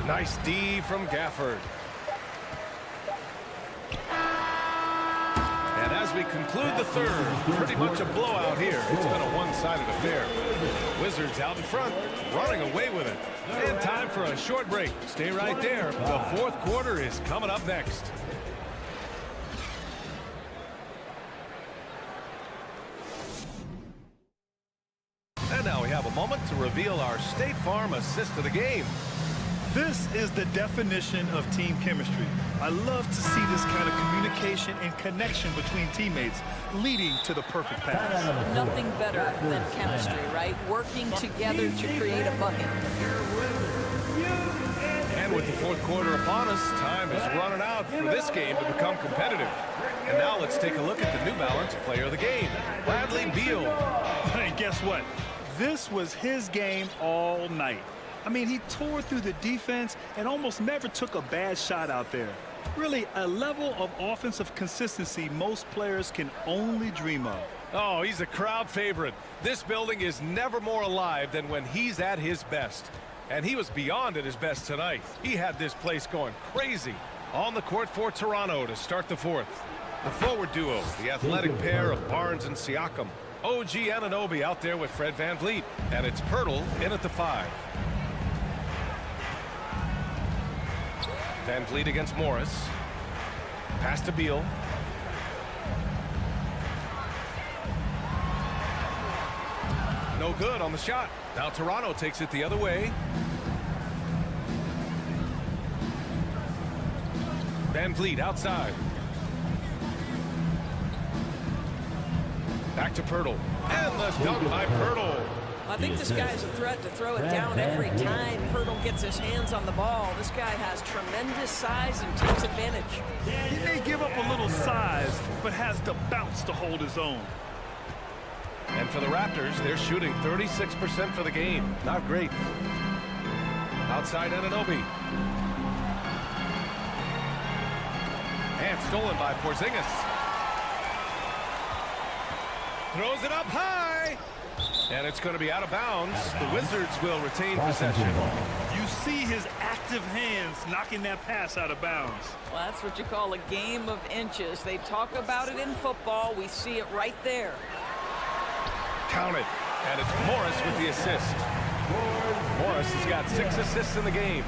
Nice D from Gafford. And as we conclude the third, pretty much a blowout here. It's been a one-sided affair. Wizards out in front, running away with it. And time for a short break. Stay right there. The fourth quarter is coming up next. to reveal our State Farm assist of the game. This is the definition of team chemistry. I love to see this kind of communication and connection between teammates leading to the perfect pass. Nothing better than chemistry, right? Working together to create a bucket. And with the fourth quarter upon us, time is running out for this game to become competitive. And now let's take a look at the New Balance player of the game, Bradley Beal. Hey, guess what? This was his game all night. I mean, he tore through the defense and almost never took a bad shot out there. Really, a level of offensive consistency most players can only dream of. Oh, he's a crowd favorite. This building is never more alive than when he's at his best. And he was beyond at his best tonight. He had this place going crazy. On the court for Toronto to start the fourth. The forward duo, the athletic pair of Barnes and Siakam. OG Anunoby out there with Fred VanVleet. And it's Pirtle in at the 5. VanVleet against Morris. Pass to Beal. No good on the shot. Now Toronto takes it the other way. VanVleet outside. Back to Pirtle. And the dunk by Pirtle. I think this guy's a threat to throw it down every time Pirtle gets his hands on the ball. This guy has tremendous size and takes advantage. He may give up a little size, but has the bounce to hold his own. And for the Raptors, they're shooting 36% for the game. Not great. Outside Anunoby. And stolen by Porzingis. Throws it up high. And it's going to be out of bounds. The Wizards will retain possession. You see his active hands knocking that pass out of bounds. Well, that's what you call a game of inches. They talk about it in football. We see it right there. Count it. And it's Morris with the assist. Morris has got 6 assists in the game.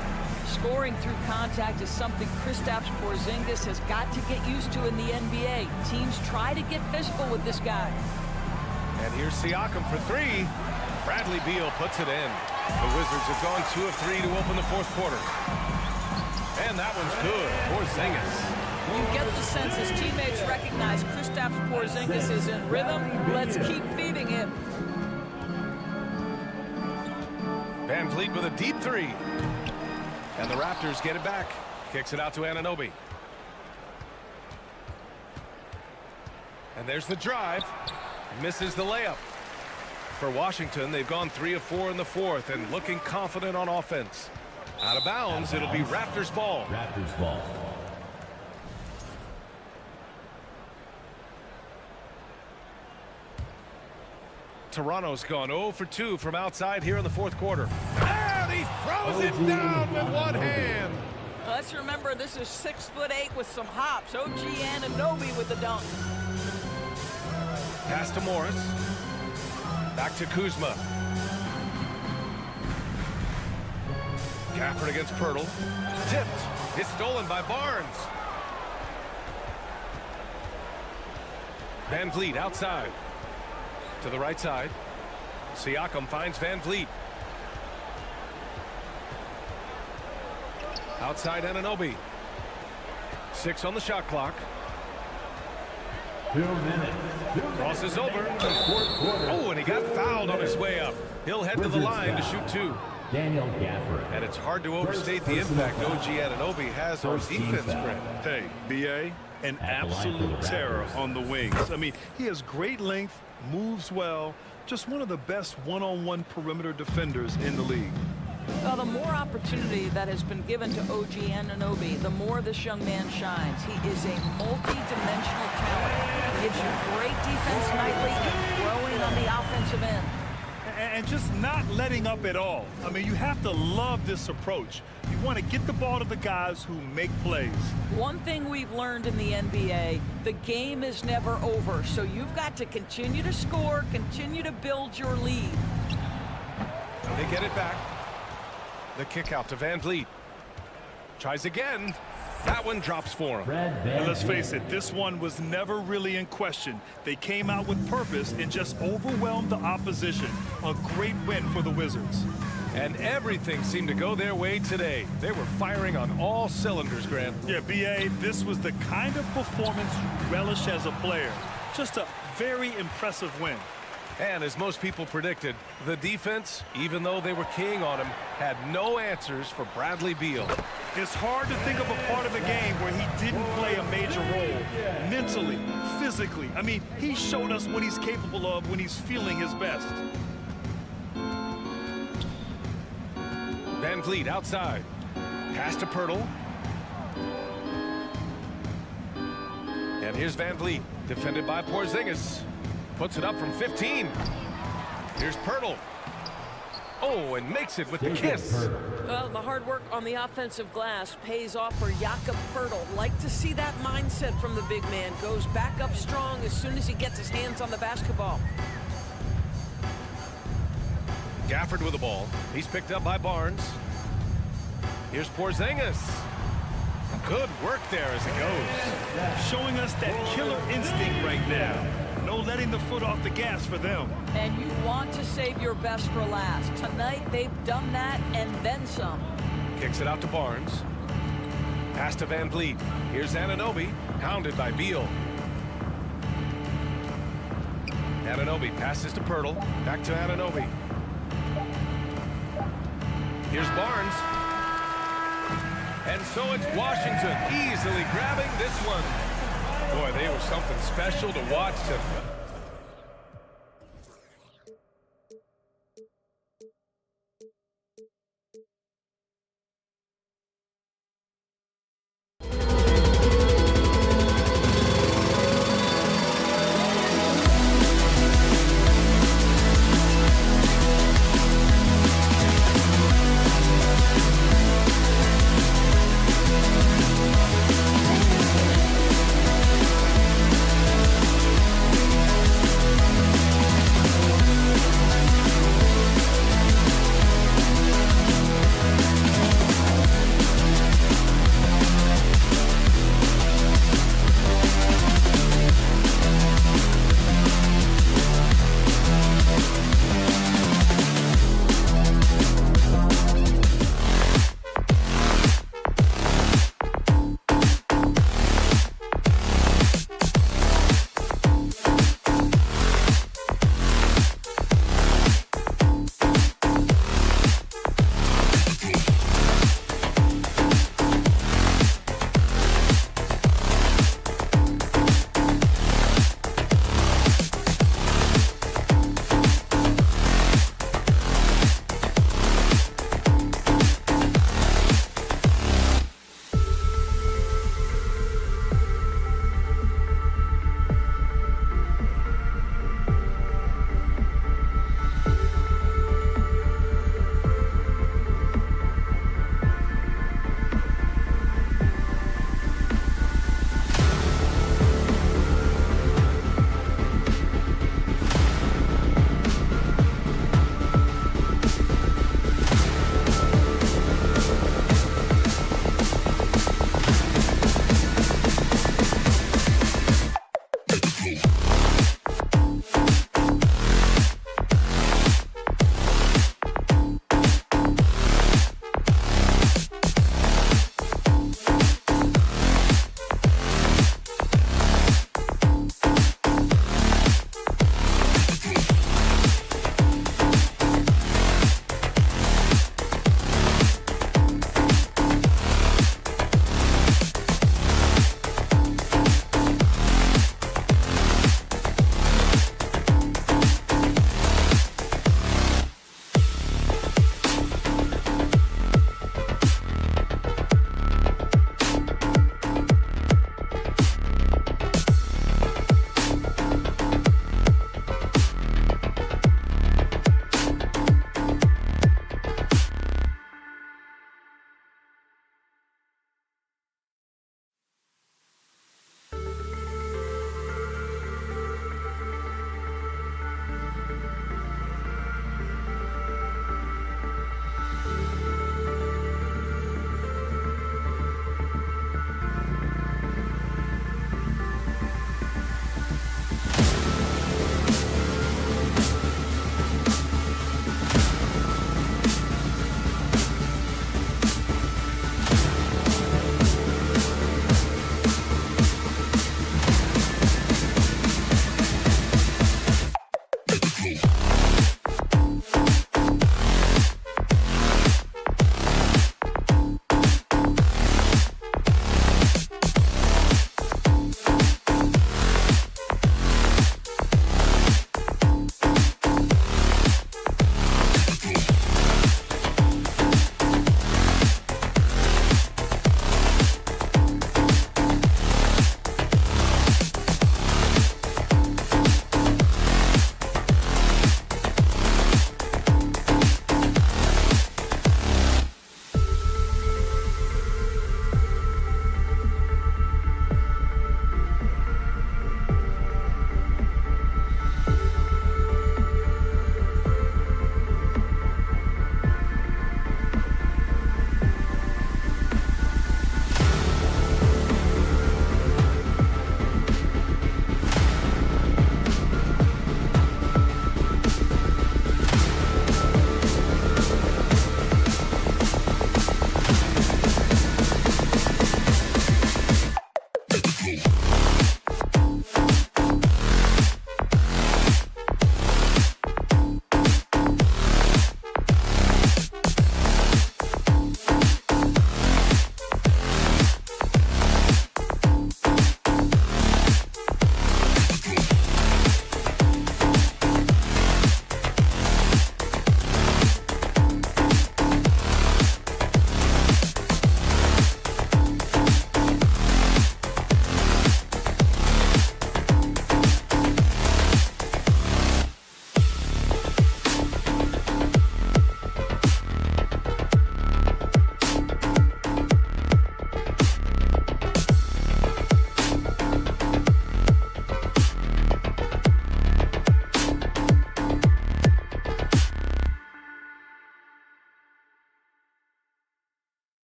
Scoring through contact is something Kristaps Porzingis has got to get used to in the NBA. Teams try to get physical with this guy. And here's Siakam for 3. Bradley Beal puts it in. The Wizards have gone 2 of 3 to open the fourth quarter. And that one's good. Porzingis. You get the sense his teammates recognize Kristaps Porzingis is in rhythm. Let's keep feeding him. VanVleet with a deep 3. And the Raptors get it back. Kicks it out to Anunoby. And there's the drive. Misses the layup. For Washington, they've gone 3 of 4 in the fourth and looking confident on offense. Out of bounds, it'll be Raptors ball. Raptors ball. Toronto's gone 0 for 2 from outside here in the fourth quarter. And he throws it down with one hand. Let's remember this is 6'8" with some hops. OG Anunoby with the dunk. Pass to Morris. Back to Kuzma. Gafford against Pirtle. Tipped. It's stolen by Barnes. VanVleet outside. To the right side. Siakam finds VanVleet. Outside Anunoby. 6 on the shot clock. 2 minutes. Crosses over. Oh, and he got fouled on his way up. He'll head to the line to shoot 2. Daniel Gafford. And it's hard to overstate the impact OG Anunoby has on defense, Brent. Hey, BA, an absolute terror on the wings. I mean, he has great length, moves well, just one of the best one-on-one perimeter defenders in the league. Well, the more opportunity that has been given to OG Anunoby, the more this young man shines. He is a multi-dimensional talent. He gives you great defense nightly and growing on the offensive end. And just not letting up at all. I mean, you have to love this approach. You want to get the ball to the guys who make plays. One thing we've learned in the NBA, the game is never over. So you've got to continue to score, continue to build your lead. They get it back. The kick out to VanVleet. Tries again. That one drops for him. And let's face it, this one was never really in question. They came out with purpose and just overwhelmed the opposition. A great win for the Wizards. And everything seemed to go their way today. They were firing on all cylinders, Grant. Yeah, B.A., this was the kind of performance you relish as a player. Just a very impressive win. And as most people predicted, the defense, even though they were keying on him, had no answers for Bradley Beal. It's hard to think of a part of the game where he didn't play a major role. Mentally, physically. I mean, he showed us what he's capable of when he's feeling his best. Van Vliet outside. Pass to Pirtle. And here's Van Vliet, defended by Porzingis. Puts it up from 15. Here's Pirtle. Oh, and makes it with the kiss. Well, the hard work on the offensive glass pays off for Jakob Pirtle. Like to see that mindset from the big man. Goes back up strong as soon as he gets his hands on the basketball. Gafford with the ball. He's picked up by Barnes. Here's Porzingis. Good work there as it goes. Showing us that killer instinct right now. No letting the foot off the gas for them. And you want to save your best for last. Tonight, they've done that and then some. Kicks it out to Barnes. Pass to Van Vliet. Here's Anunoby, hounded by Beal. Anunoby passes to Pirtle. Back to Anunoby. Here's Barnes. And so it's Washington easily grabbing this one. Boy, they were something special to watch tonight.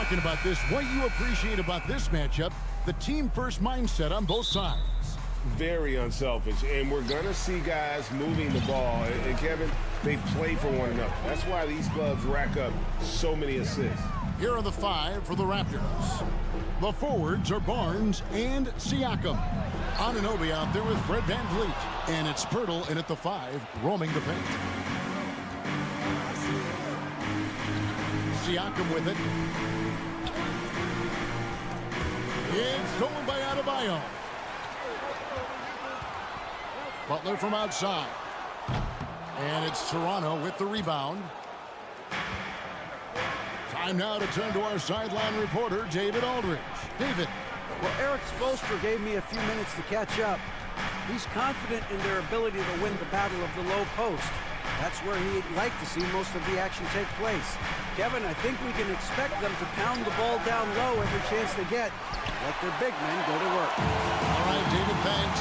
talking about this. What you appreciate about this matchup, the team-first mindset on both sides. Very unselfish, and we're going to see guys moving the ball. And Kevin, they play for one another. That's why these clubs rack up so many assists. Here are the 5 for the Raptors. The forwards are Barnes and Siakam. Anunoby out there with Fred VanVleet. And it's Pirtle in at the 5, roaming the paint. Siakam with it. It's stolen by Adebayo. Butler from outside. And it's Toronto with the rebound. Time now to turn to our sideline reporter, David Aldridge. David. Well, Eric Spoelstra gave me a few minutes to catch up. He's confident in their ability to win the battle of the low post. That's where he'd like to see most of the action take place. Kevin, I think we can expect them to pound the ball down low every chance they get. Let their big men go to work. All right, David, thanks.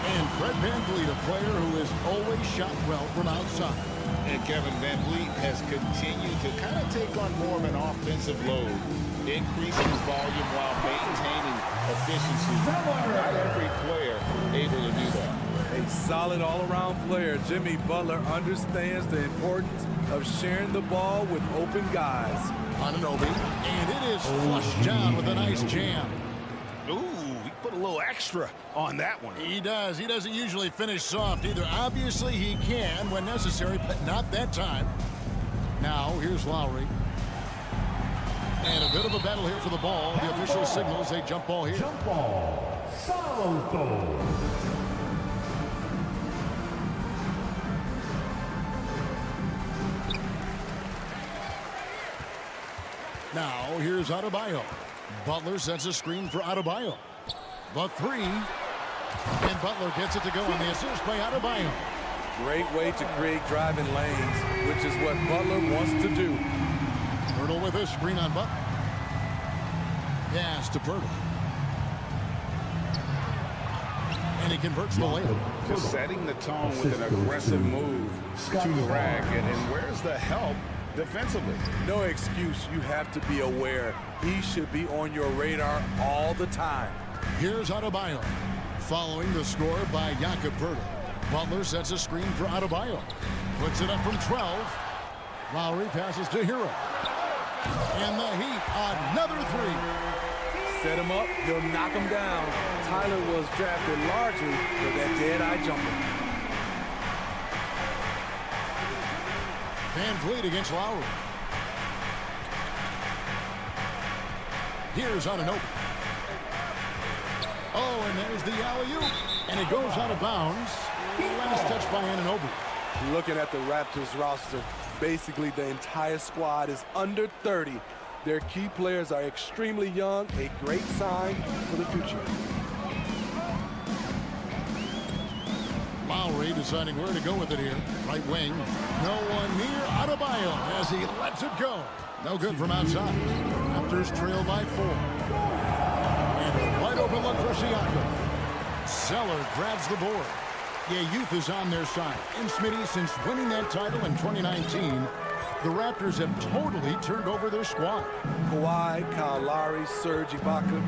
And Fred VanVleet, a player who has always shot well from outside. And Kevin VanVleet has continued to kind of take on more of an offensive load, increasing his volume while maintaining efficiency. Not every player able to do that. A solid all-around player, Jimmy Butler understands the importance of sharing the ball with open guys. Anunoby, and it is flushed down with a nice jam. Ooh, he put a little extra on that one. He does. He doesn't usually finish soft either. Obviously, he can when necessary, but not that time. Now, here's Lowry. And a bit of a battle here for the ball. The official signals a jump ball here. Jump ball. Salto. Now, here's Adebayo. Butler sets a screen for Adebayo. The 3. And Butler gets it to go on the assist by Adebayo. Great way to create driving lanes, which is what Butler wants to do. Pirtle with a screen on Butler. Pass to Pirtle. And he converts the layup. Just setting the tone with an aggressive move to the rack. And where's the help defensively? No excuse. You have to be aware. He should be on your radar all the time. Here's Adebayo. Following the score by Jakob Pirtle. Butler sets a screen for Adebayo. Puts it up from 12. Lowry passes to Hero. And the Heat, another 3. Set him up, he'll knock him down. Tyler was drafted largely for that dead-eye jumper. VanVleet against Lowry. Here's Anunoby. Oh, and there's the alley-oop. And it goes out of bounds. Last touch by Anunoby. Looking at the Raptors roster, basically the entire squad is under 30. Their key players are extremely young, a great sign for the future. Lowry deciding where to go with it here. Right wing. No one near Adebayo as he lets it go. No good from outside. Raptors trail by 4. And a wide open look for Siakam. Zeller grabs the board. Yeah, youth is on their side. And Smitty, since winning that title in 2019, the Raptors have totally turned over their squad. Kawhi, Kyle Lowry, Serge Ibaka,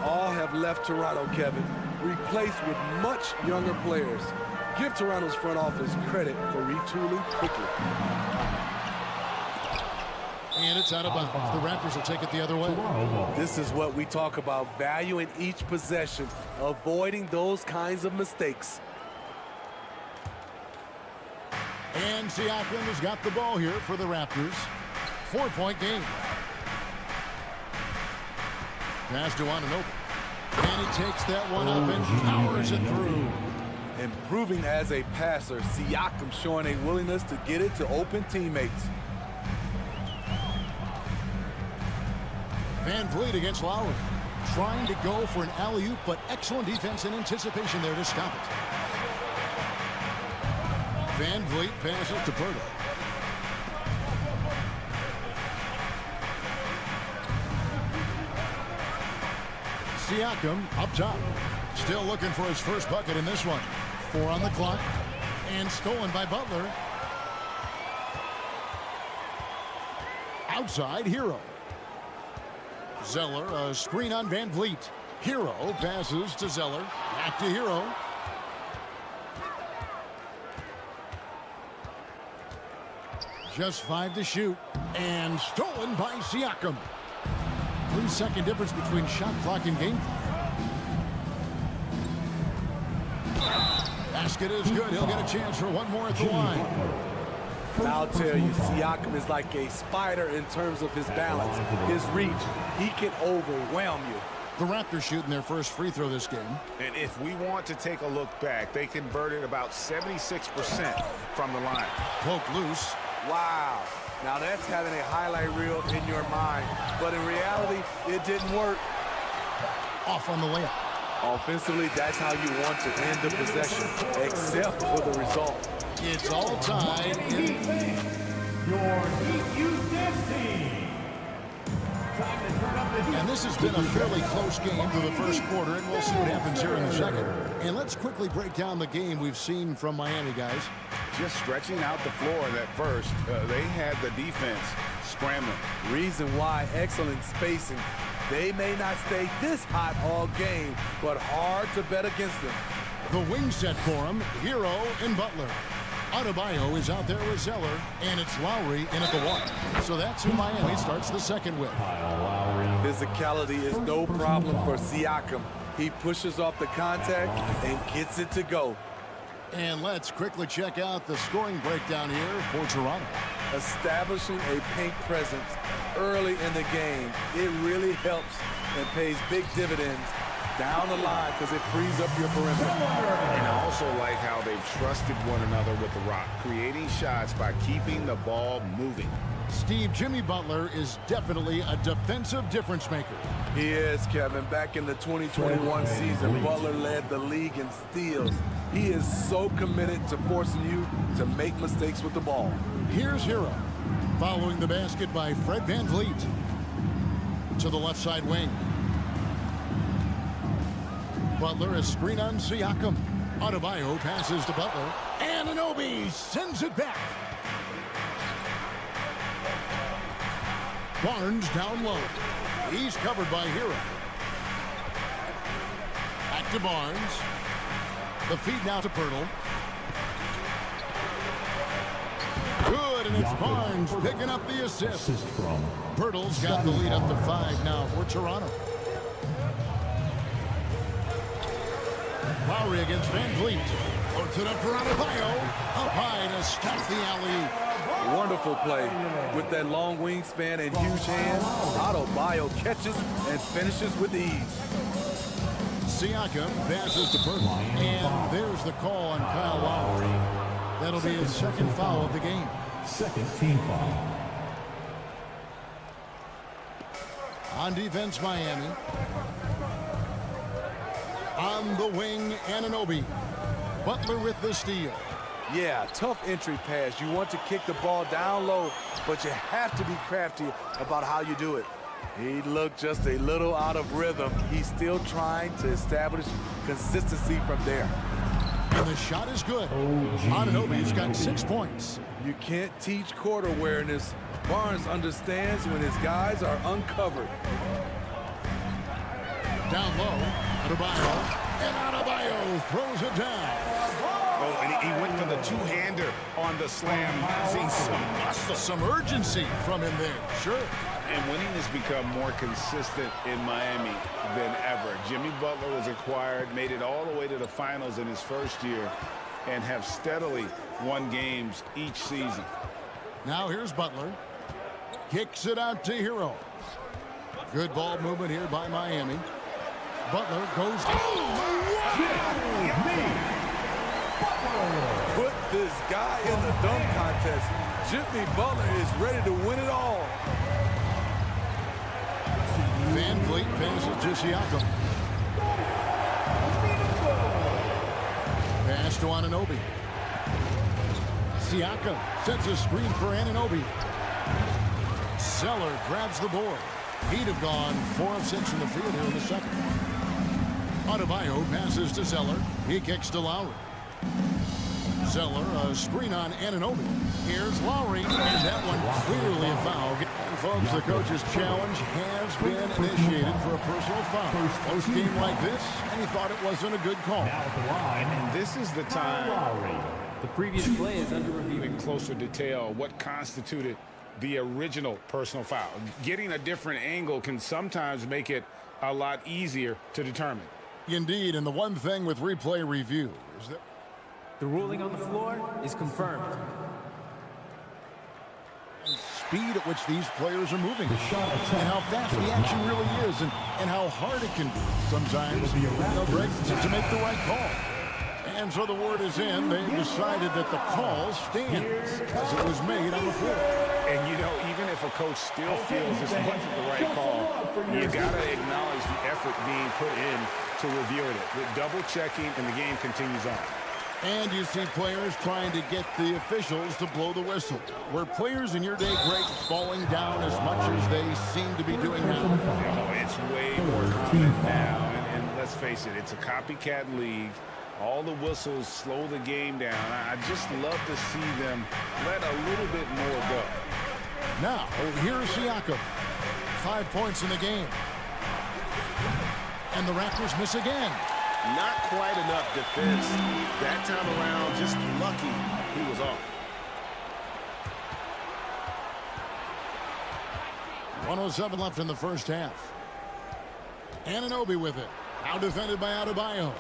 all have left Toronto, Kevin, replaced with much younger players. Give Toronto's front office credit for retooling quickly. And it's out of bounds. The Raptors will take it the other way. This is what we talk about, valuing each possession, avoiding those kinds of mistakes. And Siakam has got the ball here for the Raptors. 4-point game. Pass to Anunoby. And he takes that one up and powers it through. Improving as a passer, Siakam showing a willingness to get it to open teammates. VanVleet against Lowry. Trying to go for an alley-oop, but excellent defense and anticipation there to stop it. VanVleet passes to Pirtle. Siakam up top. Still looking for his first bucket in this one. 4 on the clock. And stolen by Butler. Outside, Hero. Zeller, a screen on Van Vliet. Hero passes to Zeller. Back to Hero. Just 5 to shoot. And stolen by Siakam. 3-second difference between shot clock and game clock. Basket is good. He'll get a chance for one more at the line. I'll tell you, Siakam is like a spider in terms of his balance, his reach. He can overwhelm you. The Raptors shooting their first free throw this game. And if we want to take a look back, they converted about 76% from the line. Poke loose. Wow. Now that's having a highlight reel in your mind. But in reality, it didn't work. Off on the layup. Offensively, that's how you want to end the possession, except for the result. It's all tied. Your Heat team. And this has been a fairly close game to the first quarter, and we'll see what happens here in the second. And let's quickly break down the game we've seen from Miami, guys. Just stretching out the floor at first, they had the defense scrambling. Reason why, excellent spacing. They may not stay this hot all game, but hard to bet against them. The wing set for him, Hero and Butler. Adebayo is out there with Zeller, and it's Lowry in at the one. So that's who Miami starts the second with. Physicality is no problem for Siakam. He pushes off the contact and gets it to go. And let's quickly check out the scoring breakdown here for Toronto. Establishing a paint presence early in the game, it really helps and pays big dividends down the line because it frees up your perimeter. And I also like how they've trusted one another with the rock, creating shots by keeping the ball moving. Steve, Jimmy Butler is definitely a defensive difference maker. He is, Kevin. Back in the 2021 season, Butler led the league in steals. He is so committed to forcing you to make mistakes with the ball. Here's Hero, following the basket by Fred Van Vliet. To the left side wing. Butler is screen on Siakam. Adebayo passes to Butler. And Anunoby sends it back. Barnes down low. He's covered by Hero. Back to Barnes. The feed now to Pirtle. Good, and it's Barnes picking up the assist. Pirtle's got the lead up to 5 now for Toronto. Lowry against Van Vliet. Puts it up for Adebayo. Up high to stop the alley. Wonderful play. With that long wingspan and huge hands, Adebayo catches and finishes with ease. Siakam passes to Pirtle. And there's the call on Kyle Lowry. That'll be his second foul of the game. Second team foul. On defense, Miami. On the wing, Anunoby. Butler with the steal. Yeah, tough entry pass. You want to kick the ball down low, but you have to be crafty about how you do it. He looked just a little out of rhythm. He's still trying to establish consistency from there. And the shot is good. Anunoby's got 6 points. You can't teach court awareness. Barnes understands when his guys are uncovered. Down low, Adebayo. And Adebayo throws it down. Oh, and he went for the two-hander on the slam. Seeing some muscle. Some urgency from him there, sure. And winning has become more consistent in Miami than ever. Jimmy Butler was acquired, made it all the way to the finals in his first year, and have steadily won games each season. Now here's Butler. Kicks it out to Hero. Good ball movement here by Miami. Butler goes. Put this guy in the dunk contest. Jimmy Butler is ready to win it all. Van Vliet passes to Siakam. Pass to Anunoby. Siakam sets a screen for Anunoby. Zeller grabs the board. He'd have gone 4 of 6 from the field here in the second. Adebayo passes to Zeller. He kicks to Lowry. Zeller, a screen on Anunoby. Here's Lowry, and that one clearly a foul. And folks, the coach's challenge has been initiated for a personal foul. Post-game like this, and he thought it wasn't a good call. Now at the line, And this is the time Lowry. The previous play is under review. in closer detail what constituted the original personal foul. Getting a different angle can sometimes make it a lot easier to determine. Indeed, and the one thing with replay review is that The ruling on the floor is confirmed. speed at which these players are moving and how fast the action really is and how hard it can be sometimes, Greg, to make the right call. And so the word is in. They've decided that the call stands as it was made on the floor. And, you know, even if a coach still feels this wasn't the right call, you got to acknowledge the effort being put in to reviewing it. With double checking, and the game continues on. And you see players trying to get the officials to blow the whistle. Were players in your day, Greg, falling down as much as they seem to be doing now? Oh, it's way more common now. And let's face it, it's a copycat league. All the whistles slow the game down. I just love to see them let a little bit more go. Now, here's Siakam. 5 points in the game. And the Raptors miss again. Not quite enough defense. That time around, just lucky he was off. 1:07 left in the first half. Anunoby with it. Now defended by Adebayo.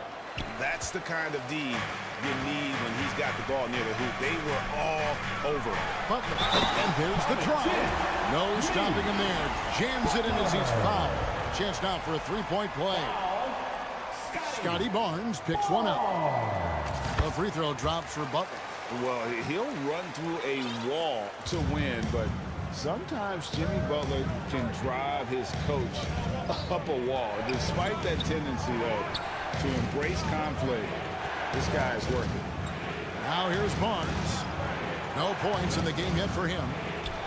That's the kind of D you need when he's got the ball near the hoop. They were all over. Butler. And there's the drive. No stopping him there. Jams it in as he's fouled. Chance now for a three-point play. Scotty Barnes picks one up. The free throw drops for Butler. Well, he'll run through a wall to win, but sometimes Jimmy Butler can drive his coach up a wall. Despite that tendency, though, to embrace conflict, this guy is working. Now here's Barnes. No points in the game yet for him.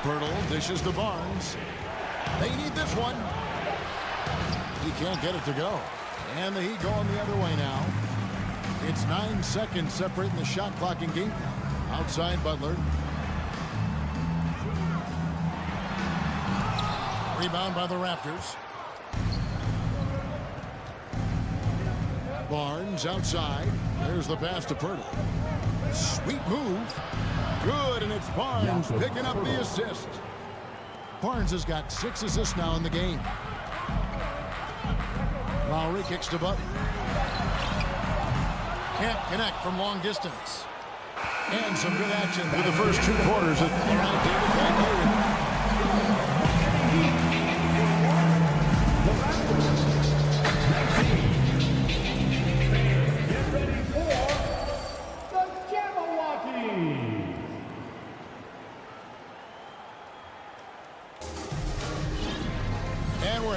Pirtle dishes to Barnes. They need this one. He can't get it to go. And the Heat going the other way now. It's 9 seconds separating the shot clock and game count. Outside Butler. Rebound by the Raptors. Barnes outside. There's the pass to Pirtle. Sweet move. Good, and it's Barnes picking up the assist. Barnes has got 6 assists now in the game. Lowry kicks to Butler. Can't connect from long distance. And some good action through the first 2 quarters. All right, David, thank you.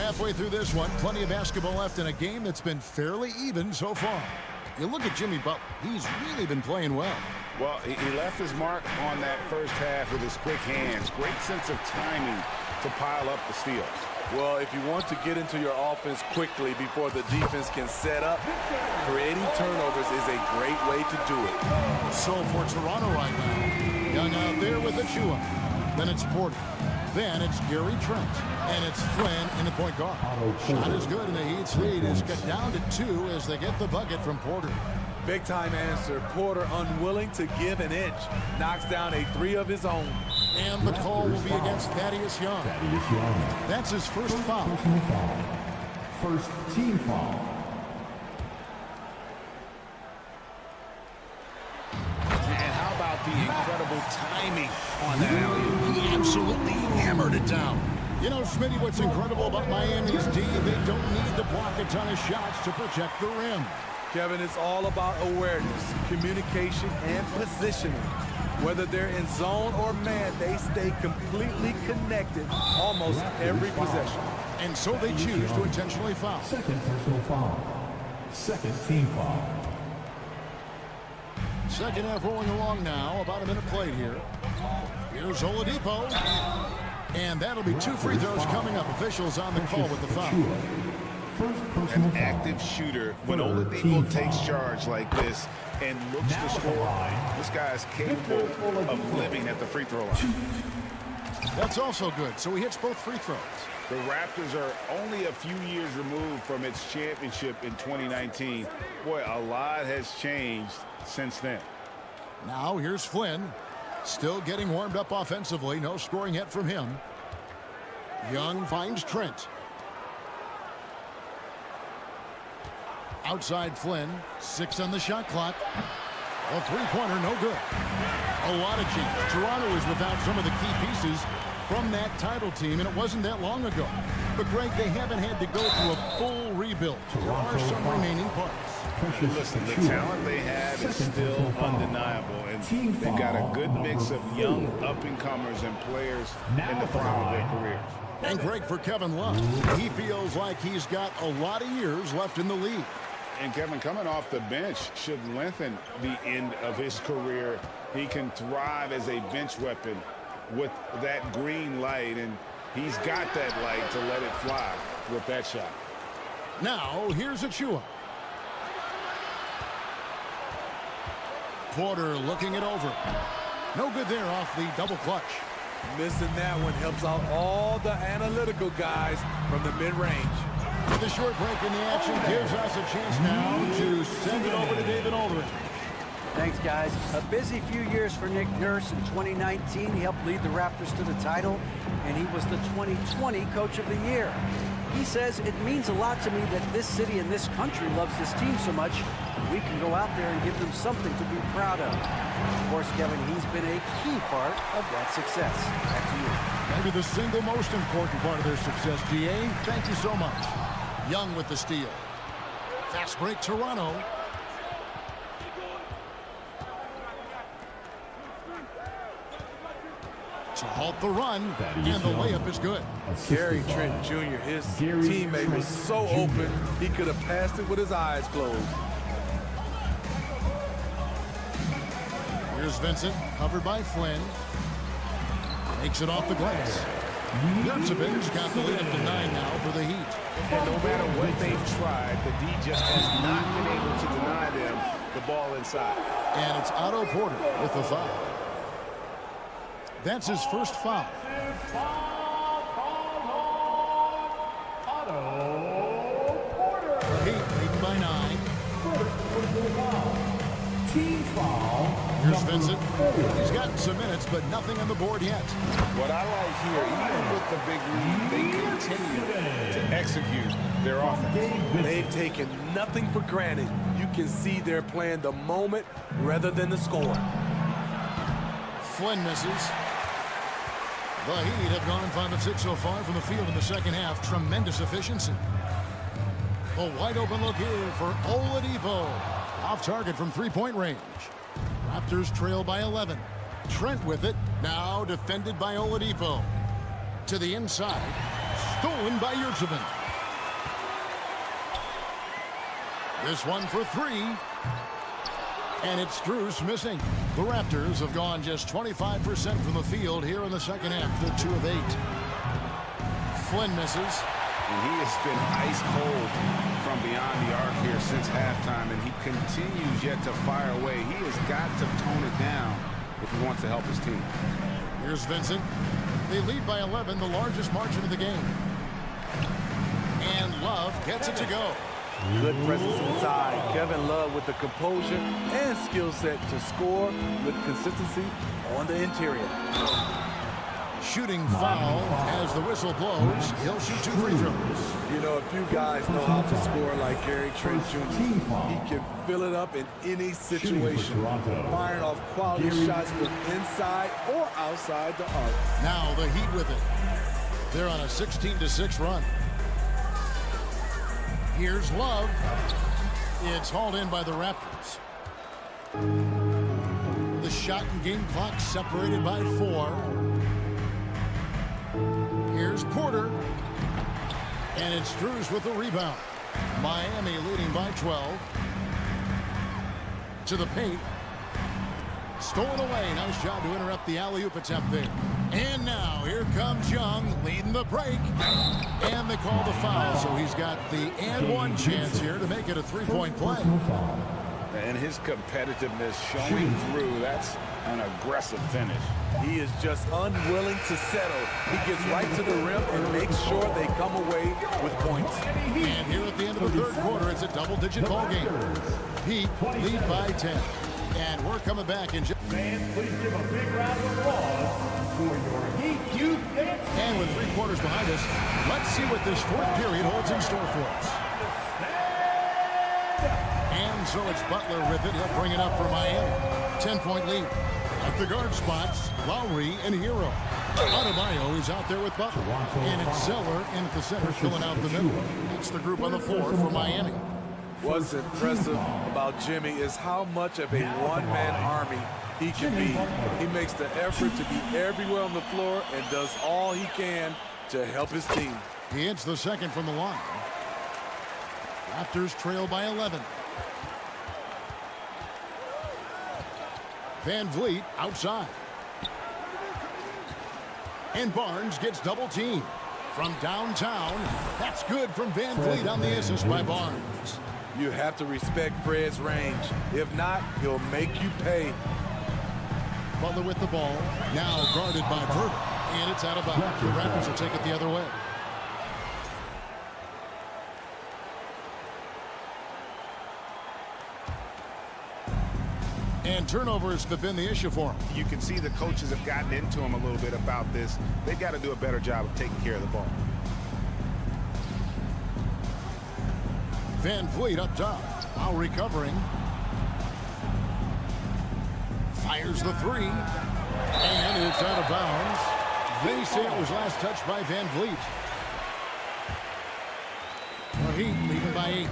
Halfway through this one, plenty of basketball left in a game that's been fairly even so far. You look at Jimmy Butler, he's really been playing well. Well, he left his mark on that first half with his quick hands. Great sense of timing to pile up the steals. Well, if you want to get into your offense quickly before the defense can set up, creating turnovers is a great way to do it. So for Toronto right now, Young out there with Achua. Then it's Porter. Then it's Gary Trent. And it's Flynn in the point guard. Shot is good, and the Heat's lead is cut down to 2 as they get the bucket from Porter. Big time answer. Porter unwilling to give an inch. Knocks down a 3 of his own. And the call will be against Thaddeus Young. That's his first foul. First team foul. And how about the incredible timing on that alley-oop? He absolutely hammered it down. You know, Smitty, what's incredible about Miami's D, they don't need to block a ton of shots to protect the rim. Kevin, it's all about awareness, communication, and positioning. Whether they're in zone or man, they stay completely connected almost every possession. And so they choose to intentionally foul. Second personal foul. Second team foul. Second half rolling along now. About a minute played here. Here's Oladipo. And that'll be 2 free throws coming up. Officials on the call with the foul. an active shooter. When Oladipo takes charge like this and looks to score, this guy is capable of living at the free throw line. That's also good. So he hits both free throws. The Raptors are only a few years removed from its championship in 2019. Boy, a lot has changed since then. Now here's Flynn. Still getting warmed up offensively. No scoring yet from him. Young finds Trent. Outside Flynn. 6 on the shot clock. A three-pointer, no good. A lot of change. Toronto is without some of the key pieces from that title team, and it wasn't that long ago. But, Greg, they haven't had to go through a full rebuild. There are some remaining parts. Listen, the talent they have is still undeniable, and they've got a good mix of young up-and-comers and players in the prime of their careers. And, Greg, for Kevin Love, he feels like he's got a lot of years left in the league. And Kevin, coming off the bench should lengthen the end of his career. He can thrive as a bench weapon with that green light, and he's got that light to let it fly with that shot. Now, here's Achua. Porter looking it over. No good there off the double clutch. Missing that one helps out all the analytical guys from the mid-range. The short break in the action gives us a chance now to send it over to David Aldridge. Thanks, guys. A busy few years for Nick Nurse. In 2019, he helped lead the Raptors to the title, and he was the 2020 Coach of the Year. He says, it means a lot to me that this city and this country loves this team so much, and we can go out there and give them something to be proud of. Of course, Kevin, he's been a key part of that success. Back to you. Maybe the single most important part of their success, GA. Thank you so much. Young with the steal. Fast break, Toronto. To halt the run, and the layup is good. Gary Trent Jr., his teammate was so open, he could have passed it with his eyes closed. Here's Vincent, covered by Flynn. Makes it off the glass. Yurtsevic's got the lead up to 9 now for the Heat. And no matter what they've tried, the D just has not been able to deny them the ball inside. And it's Otto Porter with the foul. That's his first foul. The Heat leading by 9. Team foul. Here's Vincent. He's gotten some minutes, but nothing on the board yet. What I like here, even with the big lead, they continue to execute their offense. They've taken nothing for granted. You can see they're playing the moment rather than the score. Flynn misses. The Heat have gone 5 of 6 so far from the field in the second half. Tremendous efficiency. A wide open look here for Oladipo. Off target from three-point range. Raptors trail by 11. Trent with it. Now defended by Oladipo. To the inside. Stolen by Yurtsevin. This one for 3. And it's Strus missing. The Raptors have gone just 25% from the field here in the second half. They're 2 of 8. Flynn misses. And he has been ice cold from beyond the arc here since halftime, and he continues yet to fire away. He has got to tone it down if he wants to help his team. Here's Vincent. They lead by 11, the largest margin of the game. And Love gets it to go. Good presence inside. Kevin Love with the composure and skill set to score with consistency on the interior. Shooting foul as the whistle blows. He'll shoot 2 free throws. You know, a few guys know how to score like Gary Trent Jr. He can fill it up in any situation, firing off quality shots from inside or outside the arc. Now the Heat with it. They're on a 16-6 run. Here's Love. It's hauled in by the Raptors. The shot and game clock separated by 4. Here's Porter. And it's Strus with the rebound. Miami leading by 12. To the paint. Stolen away. Nice job to interrupt the alley-oop attempt there. And now here comes Young leading the break. And they call the foul, so he's got the and one chance here to make it a three-point play. And his competitiveness showing through. That's an aggressive finish. He is just unwilling to settle. He gets right to the rim and makes sure they come away with points. And here at the end of the third quarter, it's a double-digit ball game. Heat lead by 10. And we're coming back in just... Fans, please give a big round of applause for your Heat Youth Dance. And with 3 quarters behind us, let's see what this fourth period holds in store for us. And so it's Butler with it. He'll bring it up for Miami. 10-point lead. At the guard spots, Lowry and Hero. Adebayo is out there with Butler. And it's Zeller in at the center, filling out the middle. That's the group on the floor for Miami. What's impressive about Jimmy is how much of a one-man army he can be. He makes the effort to be everywhere on the floor and does all he can to help his team. He hits the second from the line. Raptors trail by 11. Van Vliet outside. And Barnes gets double teamed. From downtown, that's good from Van Vliet on the assist by Barnes. You have to respect Fred's range. If not, he'll make you pay. Butler with the ball, now guarded by Purtle. And it's out of bounds. The Raptors will take it the other way. And turnovers have been the issue for him. You can see the coaches have gotten into him a little bit about this. They've got to do a better job of taking care of the ball. Van Vliet up top. Now recovering. Fires the three. And it's out of bounds. They say it was last touched by Van Vliet. The Heat leading by 8.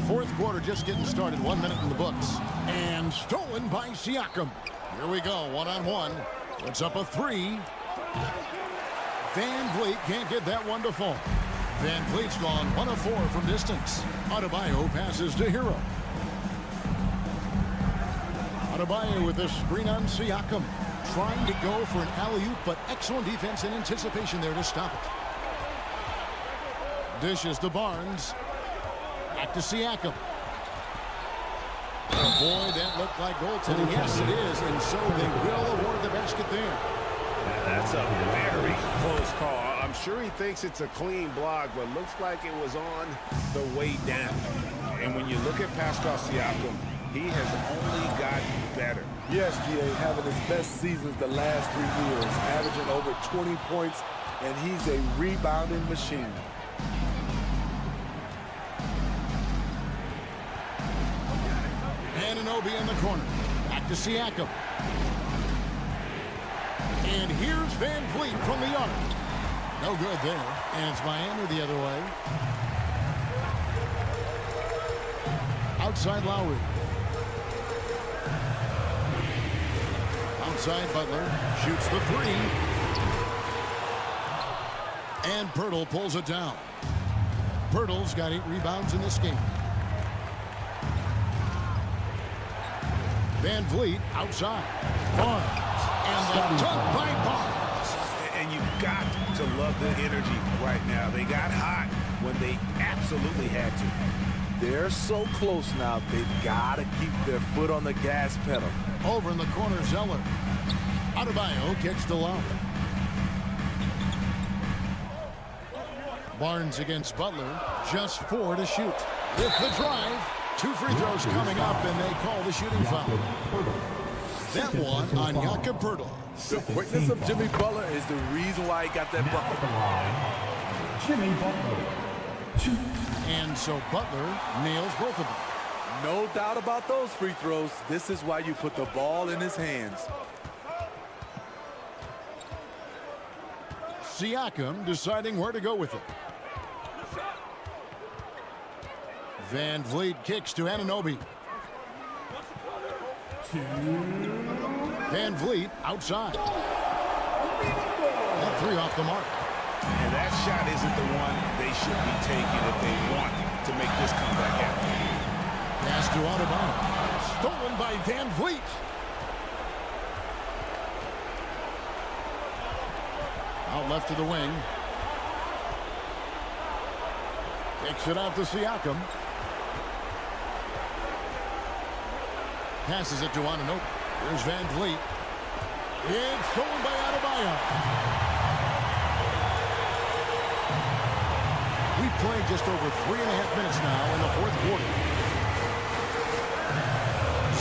Fourth quarter just getting started. 1 minute in the books. And stolen by Siakam. Here we go, one-on-one. Puts up a 3. Van Vliet can't get that one to fall. Van Vliet's gone 1 of 4 from distance. Adebayo passes to Hero. Adebayo with the screen on Siakam. Trying to go for an alley-oop, but excellent defense and anticipation there to stop it. Dishes to Barnes. Back to Siakam. Oh boy, that looked like goaltending. Yes, it is, and so they will award the basket there. That's a very close call. I'm sure he thinks it's a clean block, but looks like it was on the way down. And when you look at Pascal Siakam, he has only gotten better. Yes, GA, having his best seasons the last 3 years, averaging over 20 points, and he's a rebounding machine. Anunoby in the corner. Back to Siakam. And here's Van Vliet from the arc. No good there. And it's Miami the other way. Outside Lowry. Outside Butler. Shoots the 3. And Purtle pulls it down. Purtle's got 8 rebounds in this game. Van Vliet outside. Barnes. And the dunk by Barnes. And you've got to love the energy right now. They got hot when they absolutely had to. They're so close now, they've got to keep their foot on the gas pedal. Over in the corner, Zeller. Adebayo gets the lob. Barnes against Butler. Just 4 to shoot. With the drive. 2 free throws coming up, and they call the shooting foul. That one on Jakob Purtle. The quickness of Jimmy Butler is the reason why he got that bucket. Jimmy Butler. And so Butler nails both of them. No doubt about those free throws. This is why you put the ball in his hands. Siakam deciding where to go with it. Van Vliet kicks to Anunoby. Van Vliet outside. That 3 off the mark. And that shot isn't the one they should be taking if they want to make this comeback happen. Pass to Adebayo. Stolen by Van Vliet. Out left to the wing. Takes it out to Siakam. Passes it to Anunoby. Here's Van Vliet. It's stolen by Adebayo. We've played just over 3.5 minutes now in the fourth quarter.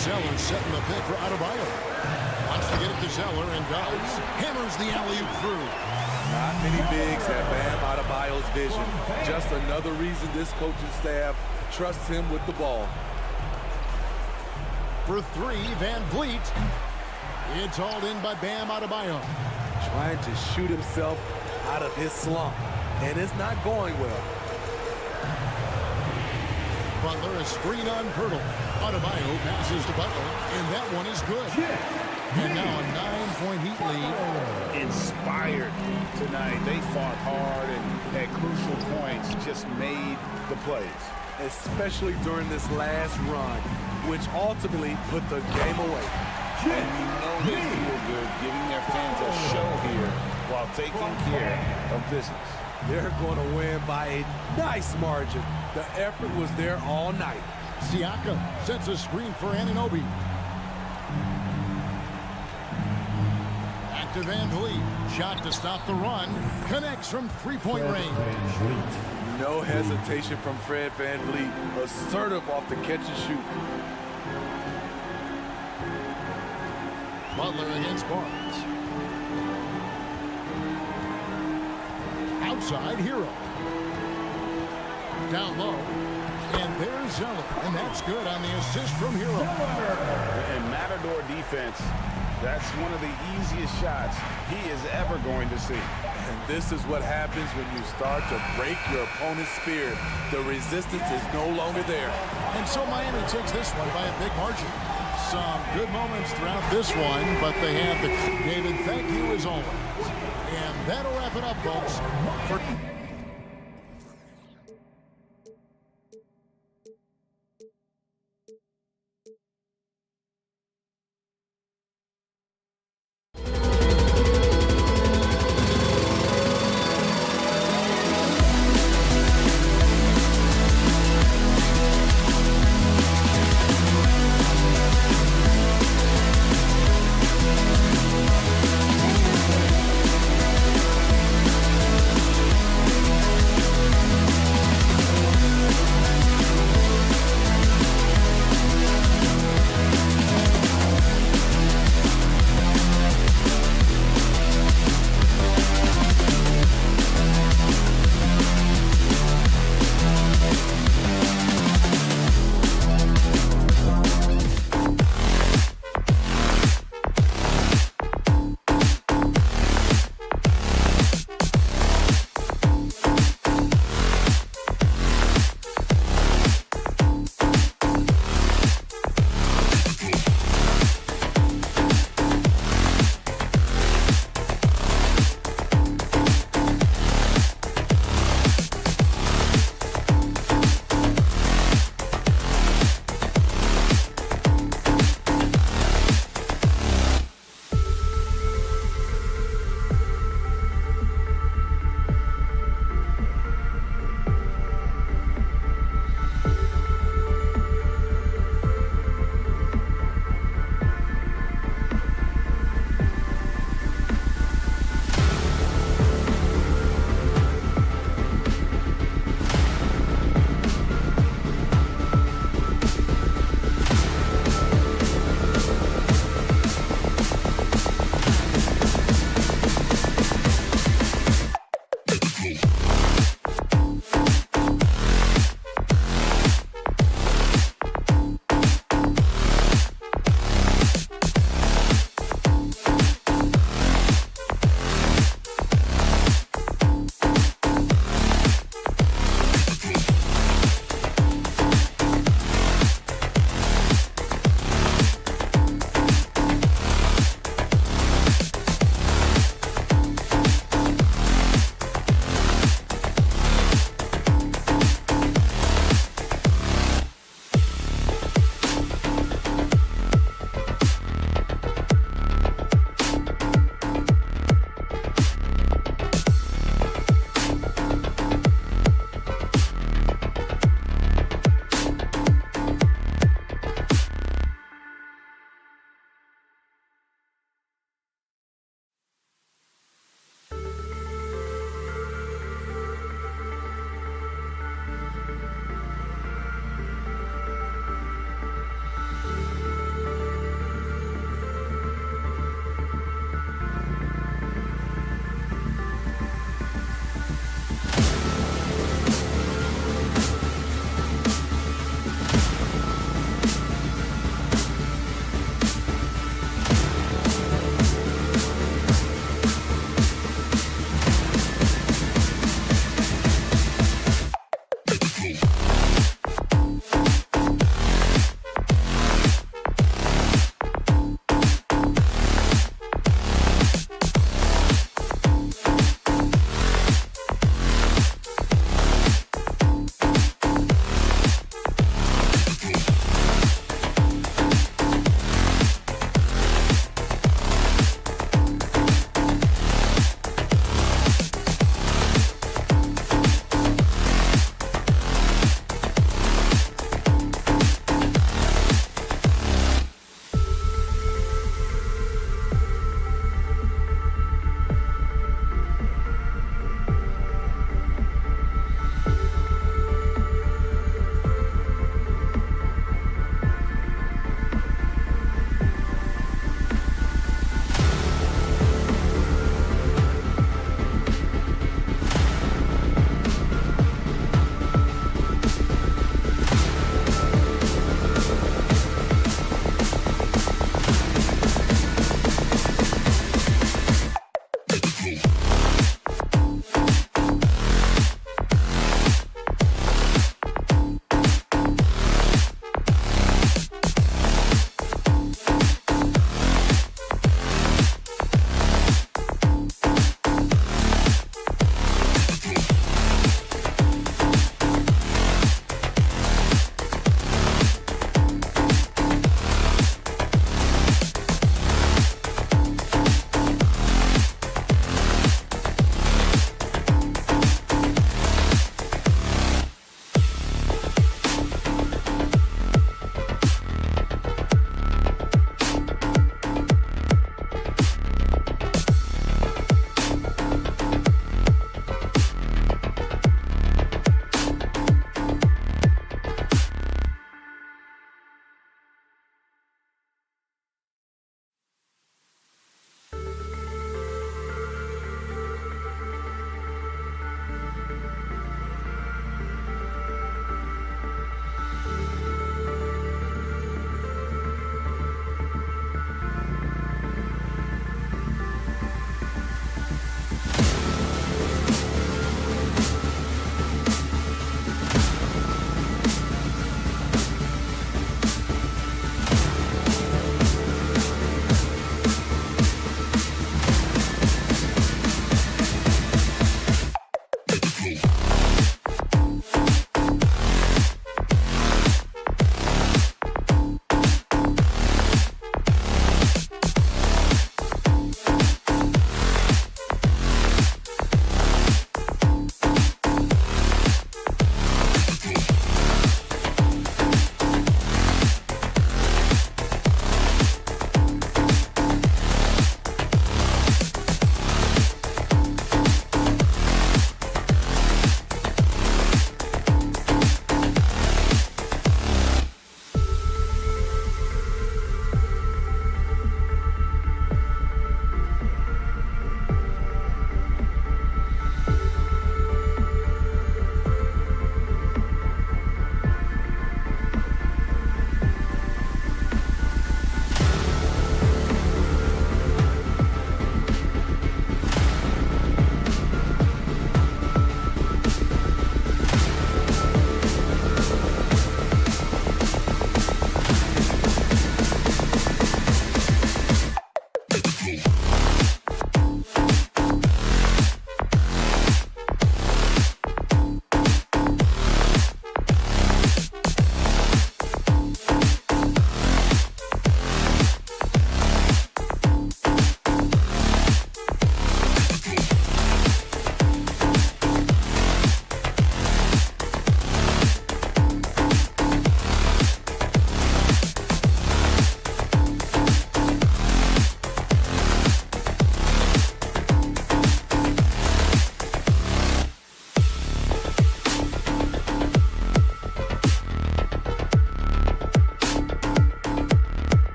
Zeller setting the pick for Adebayo. Wants to get it to Zeller and does. Hammers the alley-oop through. Not many bigs have Bam Adebayo's vision. Just another reason this coaching staff trusts him with the ball. For three, Van Vliet. It's hauled in by Bam Adebayo. Trying to shoot himself out of his slump, and it's not going well. Butler, a screen on Pirtle. Adebayo passes to Butler, and that one is good. And now a 9-point Heat lead. Inspired tonight. They fought hard and at crucial points just made the plays. Especially during this last run, which ultimately put the game away. And you know they feel good giving their fans a show here while taking care of business. They're going to win by a nice margin. The effort was there all night. Siakam sets a screen for Anunoby. Back to Van Vliet. Shot to stop the run. Connects from three-point range. No hesitation from Fred Van Vliet. Assertive off the catch and shoot. Butler against Barnes. Outside, Hero. Down low. And there's Zeller. And that's good on the assist from Hero. And Matador defense, that's one of the easiest shots he is ever going to see. And this is what happens when you start to break your opponent's spirit. The resistance is no longer there. And so Miami takes this one by a big margin. Some good moments throughout this one, but they have the... David, thank you as always. And that'll wrap it up, folks. For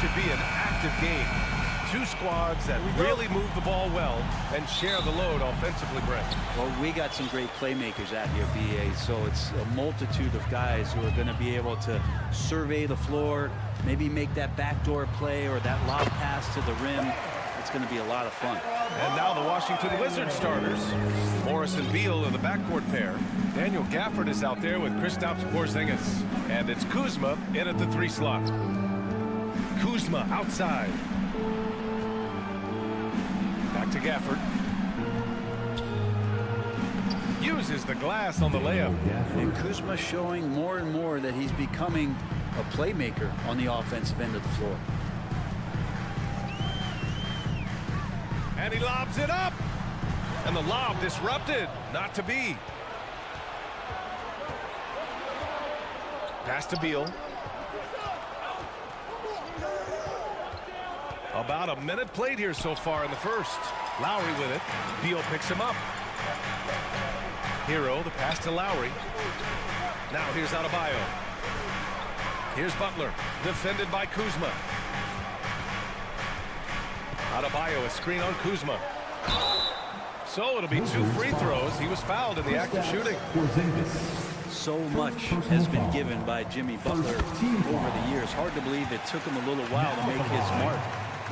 should be an active game. Two squads that really move the ball well and share the load offensively, Brent. Well, we got some great playmakers out here, VA, so it's a multitude of guys who are going to be able to survey the floor, maybe make that backdoor play or that lob pass to the rim. It's going to be a lot of fun. And now the Washington Wizards starters. Morris and Beal in the backcourt pair. Daniel Gafford is out there with Kristaps Porzingis. And it's Kuzma in at the 3 slot. Kuzma outside. Back to Gafford. Uses the glass on the layup. And Kuzma showing more and more that he's becoming a playmaker on the offensive end of the floor. And he lobs it up. And the lob disrupted. Not to be. Pass to Beal. About a minute played here so far in the first. Lowry with it. Beal picks him up. Hero, the pass to Lowry. Now here's Adebayo. Here's Butler. Defended by Kuzma. Adebayo, a screen on Kuzma. So it'll be 2 free throws. He was fouled in the act of shooting. So much has been given by Jimmy Butler over the years. Hard to believe it took him a little while to make his mark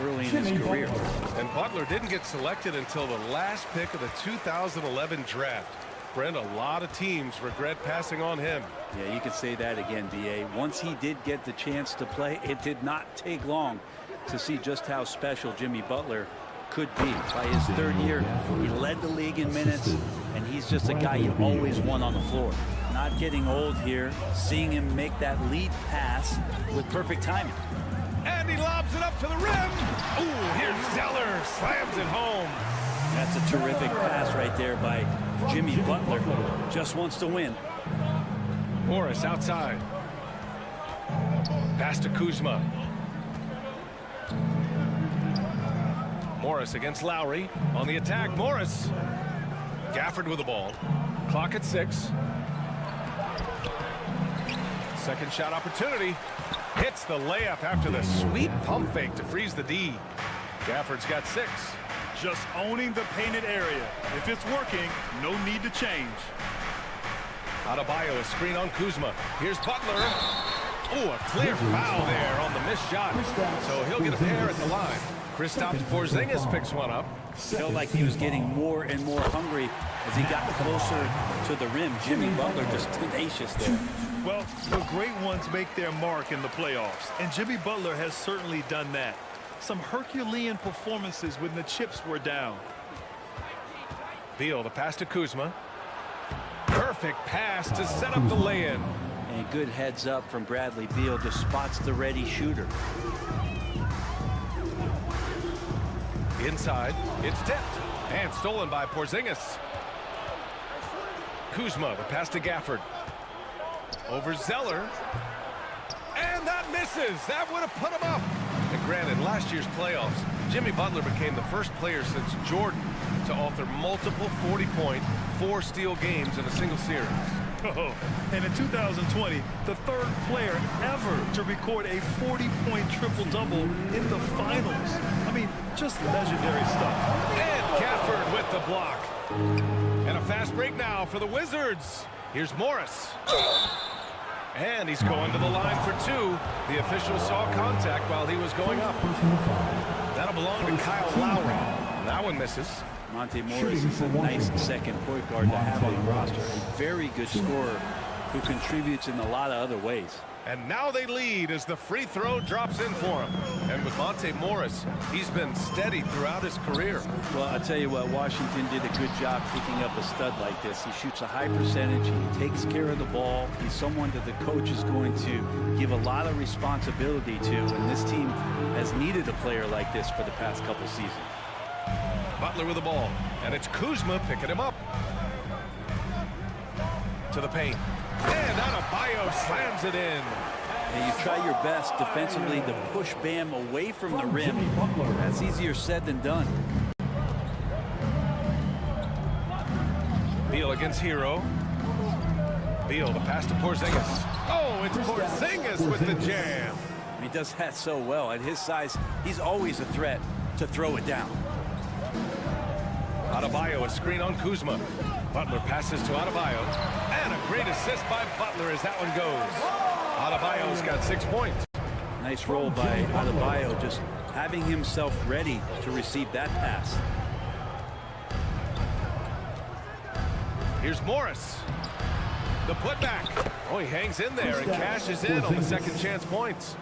early in his career. And Butler didn't get selected until the last pick of the 2011 draft. Brent, a lot of teams regret passing on him. Yeah, you could say that again, B.A. Once he did get the chance to play, it did not take long to see just how special Jimmy Butler could be. By his 3rd year, he led the league in minutes, and he's just a guy you always want on the floor. Not getting old here, seeing him make that lead pass with perfect timing. And he lobs it up to the rim. Ooh, here's Zeller, slams it home. That's a terrific pass right there by Jimmy Butler. Just wants to win. Morris outside. Pass to Kuzma. Morris against Lowry. On the attack, Morris. Gafford with the ball. Clock at 6. Second shot opportunity. Hits the layup after the sweet pump fake to freeze the D. Gafford's got 6. Just owning the painted area. If it's working, no need to change. Adebayo, a screen on Kuzma. Here's Butler. Oh, a clear foul there on the missed shot. So he'll get a pair at the line. Kristaps Porzingis picks one up. Felt like he was getting more and more hungry as he got closer to the rim. Jimmy Butler just tenacious there. Well, the great ones make their mark in the playoffs, and Jimmy Butler has certainly done that. Some Herculean performances when the chips were down. Beal, the pass to Kuzma. Perfect pass to set up the lay-in. And good heads up from Bradley Beal, just spots the ready shooter. Inside, it's tipped and stolen by Porzingis. Kuzma, the pass to Gafford. Over Zeller. And that misses. That would have put him up. And granted, last year's playoffs, Jimmy Butler became the first player since Jordan to author multiple 40-point, 4-steal games in a single series. Oh, and in 2020, the 3rd player ever to record a 40-point triple-double in the finals. I mean, just legendary stuff. And Gafford with the block. And a fast break now for the Wizards. Here's Morris. And he's going to the line for 2. The official saw contact while he was going up. That'll belong to Kyle Lowry. That one misses. Monte Morris is a nice second point guard to have on the roster. A very good scorer who contributes in a lot of other ways. And now they lead as the free throw drops in for him. And with Monte Morris, he's been steady throughout his career. Well, I'll tell you what, Washington did a good job picking up a stud like this. He shoots a high percentage. He takes care of the ball. He's someone that the coach is going to give a lot of responsibility to. And this team has needed a player like this for the past couple seasons. Butler with the ball. And it's Kuzma picking him up. To the paint. And Adebayo slams it in. And you try your best defensively to push Bam away from the rim. That's easier said than done. Beal against Hero. Beal, the pass to Porzingis. Oh, it's Porzingis with the jam. He does that so well. At his size, he's always a threat to throw it down. Adebayo, a screen on Kuzma. Butler passes to Adebayo. And a great assist by Butler as that one goes. Adebayo's got 6 points. Nice roll by Adebayo, just having himself ready to receive that pass. Here's Morris. The putback. Oh, he hangs in there and cashes in on the second chance points.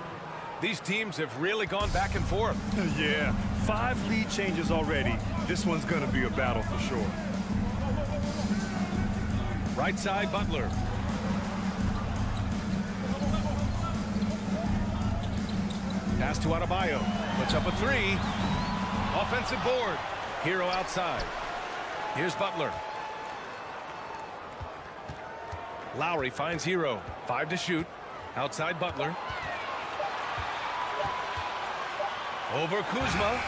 These teams have really gone back and forth. Yeah, 5 lead changes already. This one's going to be a battle for sure. Right side, Butler. Pass to Adebayo. Puts up a 3. Offensive board. Hero outside. Here's Butler. Lowry finds Hero. 5 to shoot. Outside Butler. Over Kuzma.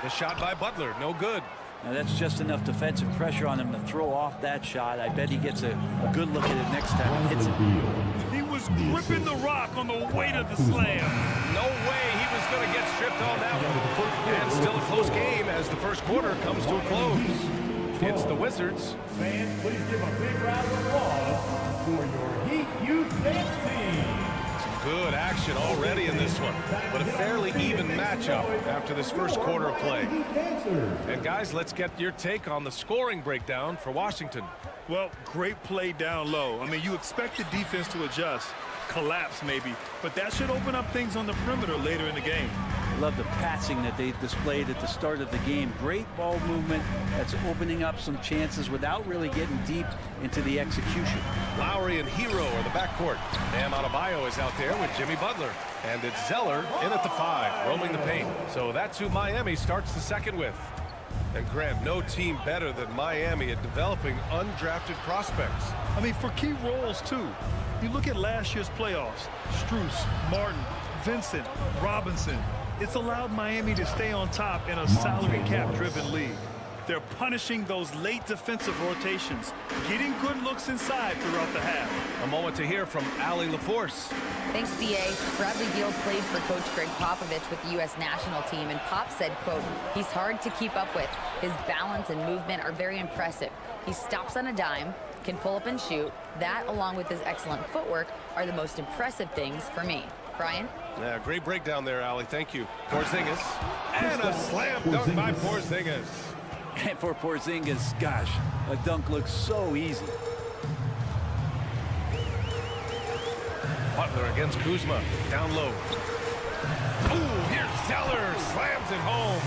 The shot by Butler, no good. Now that's just enough defensive pressure on him to throw off that shot. I bet he gets a good look at it next time and hits it. He was gripping the rock on the weight of the slam. No way he was going to get stripped on that one. And still a close game as the first quarter comes to a close. It's the Wizards. Fans, please give a big round of applause for your Heat Youth Dance team. Good action already in this one, but a fairly even matchup after this first quarter of play. And guys, let's get your take on the scoring breakdown for Washington. Well, great play down low. I mean, you expect the defense to adjust, collapse maybe, but that should open up things on the perimeter later in the game. Love the passing that they displayed at the start of the game. Great ball movement that's opening up some chances without really getting deep into the execution. Lowry and Hero are the backcourt. Bam Adebayo is out there with Jimmy Butler. And it's Zeller in at the 5, roaming the paint. So that's who Miami starts the second with. And Grant, no team better than Miami at developing undrafted prospects. I mean, for key roles, too. You look at last year's playoffs. Strus, Martin, Vincent, Robinson. It's allowed Miami to stay on top in a salary cap-driven league. They're punishing those late defensive rotations, getting good looks inside throughout the half. A moment to hear from Allie LaForce. Thanks, B.A. Bradley Beal played for Coach Greg Popovich with the U.S. national team, and Pop said, quote, he's hard to keep up with. His balance and movement are very impressive. He stops on a dime, can pull up and shoot. That, along with his excellent footwork, are the most impressive things for me. Brian? Yeah, great breakdown there, Allie. Thank you. Porzingis. And a slam dunk by Porzingis. And for Porzingis, gosh, a dunk looks so easy. Butler against Kuzma. Down low. Ooh, here's Zeller. Slams it home.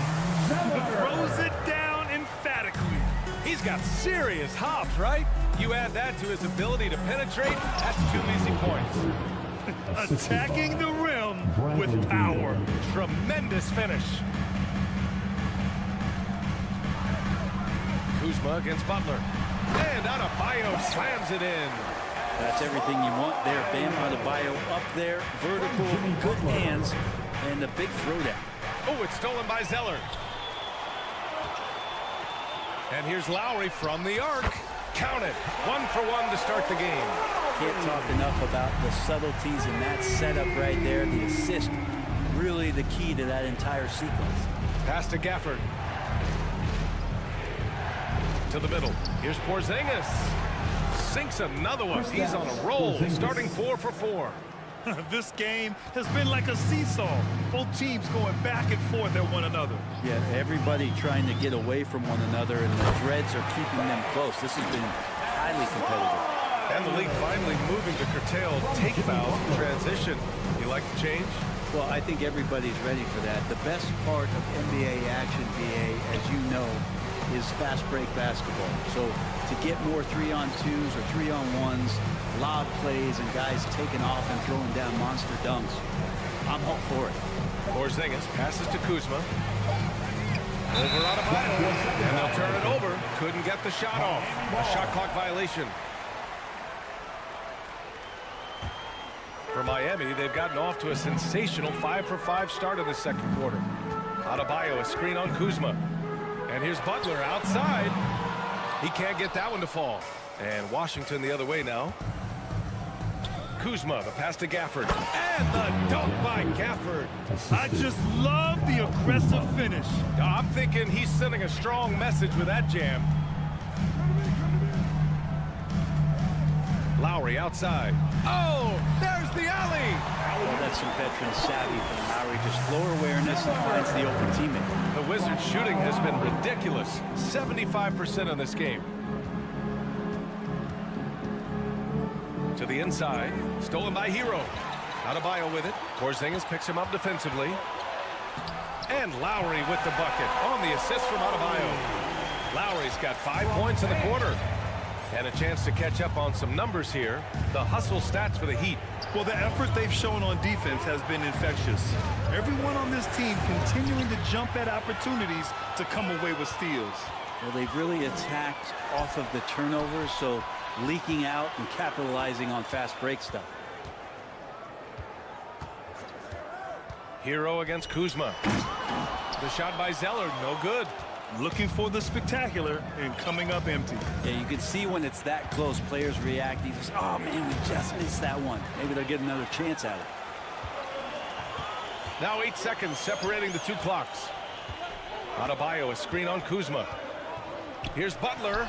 Throws it down emphatically. He's got serious hops, right? You add that to his ability to penetrate, that's 2 easy points. Attacking the rim with power. Tremendous finish. Kuzma against Butler. And Adebayo slams it in. That's everything you want there. Bam Adebayo up there, vertical, good hands, and the big throwdown. Oh, it's stolen by Zeller. And here's Lowry from the arc. Count it. 1 for 1 to start the game. Can't talk enough about the subtleties in that setup right there. The assist, really the key to that entire sequence. Pass to Gafford. To the middle. Here's Porzingis. Sinks another one. He's on a roll, starting 4 for 4. This game has been like a seesaw. Both teams going back and forth at one another. Yeah, everybody trying to get away from one another, and the threads are keeping them close. This has been highly competitive. And the league finally moving to curtail take fouls in transition. You like the change? Well, I think everybody's ready for that. The best part of NBA action, BA, as you know, is fast break basketball. So to get more 3-on-2s or 3-on-1s, lob plays, and guys taking off and throwing down monster dunks, I'm all for it. Porzingis passes to Kuzma. Over Adebayo, and they'll turn it over. Couldn't get the shot off. A shot clock violation. For Miami, they've gotten off to a sensational 5 for 5 start in the second quarter. Adebayo, a screen on Kuzma. And here's Butler outside. He can't get that one to fall. And Washington the other way now. Kuzma, the pass to Gafford. And the dunk by Gafford. I just love the aggressive finish. I'm thinking he's sending a strong message with that jam. Lowry outside. Oh, there's the alley. Well, that's some veteran savvy from Lowry. Just floor awareness and finds the open teammate. The Wizards' shooting has been ridiculous. 75% in this game. To the inside. Stolen by Hero. Adebayo with it. Porzingis picks him up defensively. And Lowry with the bucket on the assist from Adebayo. Lowry's got 5 points in the quarter. And a chance to catch up on some numbers here. The hustle stats for the Heat. Well, the effort they've shown on defense has been infectious. Everyone on this team continuing to jump at opportunities to come away with steals. Well, they've really attacked off of the turnovers, so leaking out and capitalizing on fast break stuff. Hero against Kuzma. The shot by Zeller, no good. Looking for the spectacular and coming up empty. Yeah, you can see when it's that close, players reacting. Oh, man, we just missed that one. Maybe they'll get another chance at it. Now 8 seconds separating the two clocks. Adebayo, a screen on Kuzma. Here's Butler.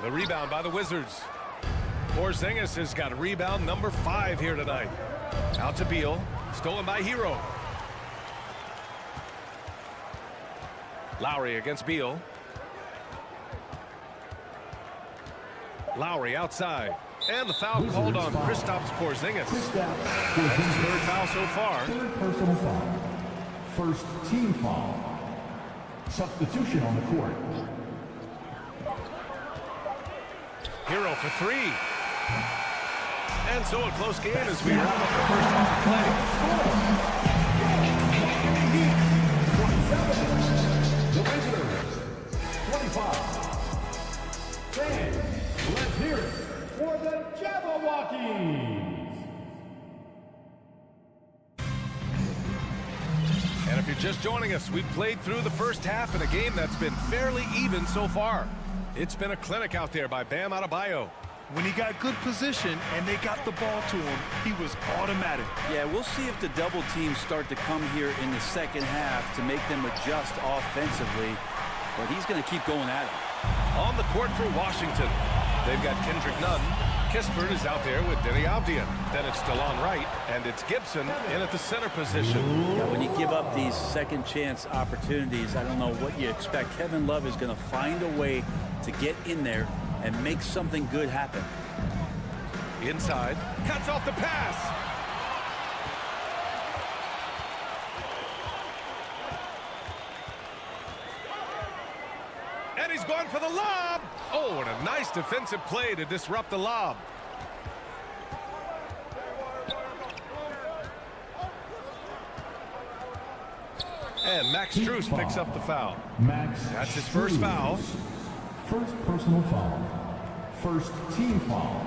The rebound by the Wizards. Porzingis has got rebound number 5 here tonight. Out to Beal. Stolen by Hero. Lowry against Beal. Lowry outside. And the foul called on Kristaps Porzingis. That's his 3rd foul so far. 3rd personal foul. 1st team foul. Substitution on the court. Hero for 3. And so a close game as we wrap up the first half of play. The Wizards, 25. Fans, let's hear it for the Jabberwockies. And if you're just joining us, we've played through the first half in a game that's been fairly even so far. It's been a clinic out there by Bam Adebayo. When he got good position and they got the ball to him, he was automatic. Yeah, we'll see if the double teams start to come here in the second half to make them adjust offensively. But he's going to keep going at it. On the court for Washington, they've got Kendrick Nunn. Kispert is out there with Denny Avdia. Then it's DeLon Wright, and it's Gibson in at the center position. Yeah, when you give up these second chance opportunities, I don't know what you expect. Kevin Love is going to find a way to get in there and make something good happen. Inside, cuts off the pass. And he's going for the lob. Oh, and a nice defensive play to disrupt the lob. And Max Strus picks up the foul. That's his first foul. 1st personal foul. 1st team foul.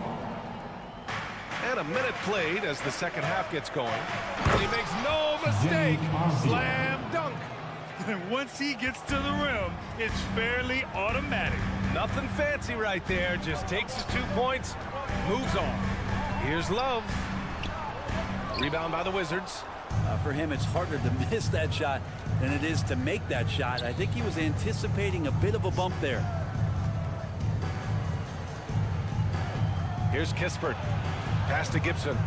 And a minute played as the second half gets going. And he makes no mistake. Slam dunk. And once he gets to the rim, it's fairly automatic. Nothing fancy right there. Just takes his 2 points, moves on. Here's Love. Rebound by the Wizards. For him, it's harder to miss that shot than it is to make that shot. I think he was anticipating a bit of a bump there. Here's Kispert. Pass to Gibson.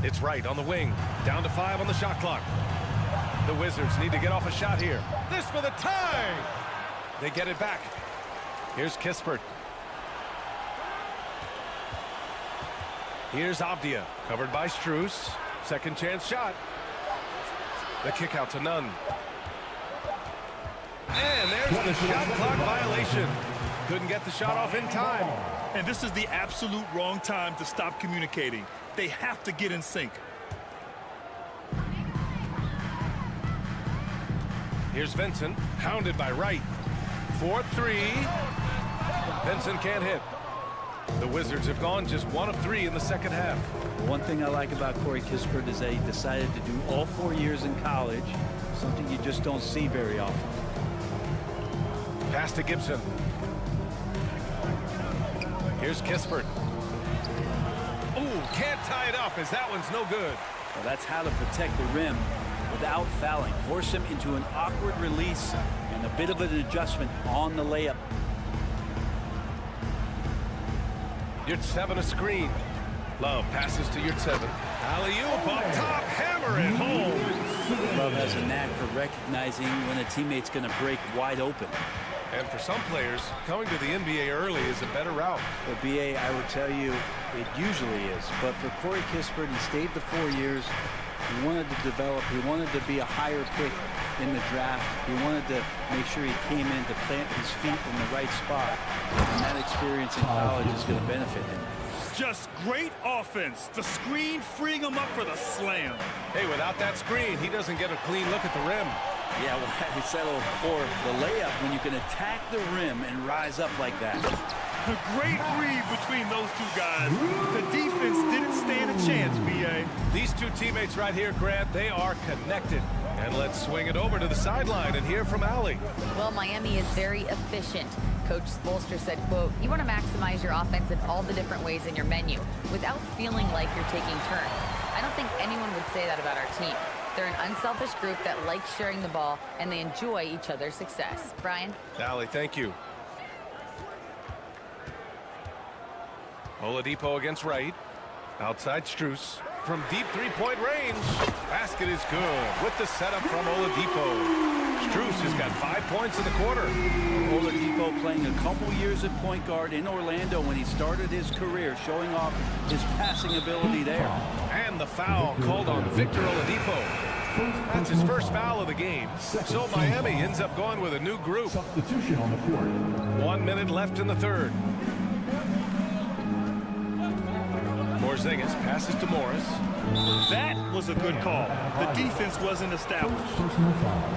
It's Wright on the wing. Down to 5 on the shot clock. The Wizards need to get off a shot here. This for the tie. They get it back. Here's Kispert. Here's Avdia. Covered by Strus. Second chance shot. The kick out to Nunn. And there's the shot clock violation. Couldn't get the shot off in time. And this is the absolute wrong time to stop communicating. They have to get in sync. Here's Vincent, hounded by Wright. 4-3. Vincent can't hit. The Wizards have gone just 1 of 3 in the second half. One thing I like about Corey Kispert is that he decided to do all 4 years in college, something you just don't see very often. Pass to Gibson. Here's Kispert. Ooh, can't tie it up as that one's no good. Well, that's how to protect the rim without fouling. Force him into an awkward release and a bit of an adjustment on the layup. Yurtseven a screen. Love passes to Yurtseven. Alley-oop up top, hammer it home. Love has a knack for recognizing when a teammate's going to break wide open. And for some players, coming to the NBA early is a better route. Well, BA, I would tell you, it usually is. But for Corey Kispert, he stayed the 4 years. He wanted to develop. He wanted to be a higher pick in the draft. He wanted to make sure he came in to plant his feet in the right spot. And that experience in college is going to benefit him. Just great offense. The screen freeing him up for the slam. Hey, without that screen, he doesn't get a clean look at the rim. Yeah, well, he settled for the layup when you can attack the rim and rise up like that. A great read between those two guys. The defense didn't stand a chance, B.A. These two teammates right here, Grant, they are connected. And let's swing it over to the sideline and hear from Allie. Well, Miami is very efficient. Coach Spoelstra said, quote, "You want to maximize your offense in all the different ways in your menu without feeling like you're taking turns." I don't think anyone would say that about our team. They're an unselfish group that likes sharing the ball, and they enjoy each other's success. Brian? Allie, thank you. Oladipo against Wright. Outside Strus. From deep three-point range. Basket is good with the setup from Oladipo. Strus has got 5 points in the quarter. Oladipo playing a couple years at point guard in Orlando when he started his career, showing off his passing ability there. And the foul called on Victor Oladipo. That's his first foul of the game. So Miami ends up going with a new group. Substitution on the court. 1 minute left in the third. Porzingis passes to Morris. That was a good call. The defense wasn't established.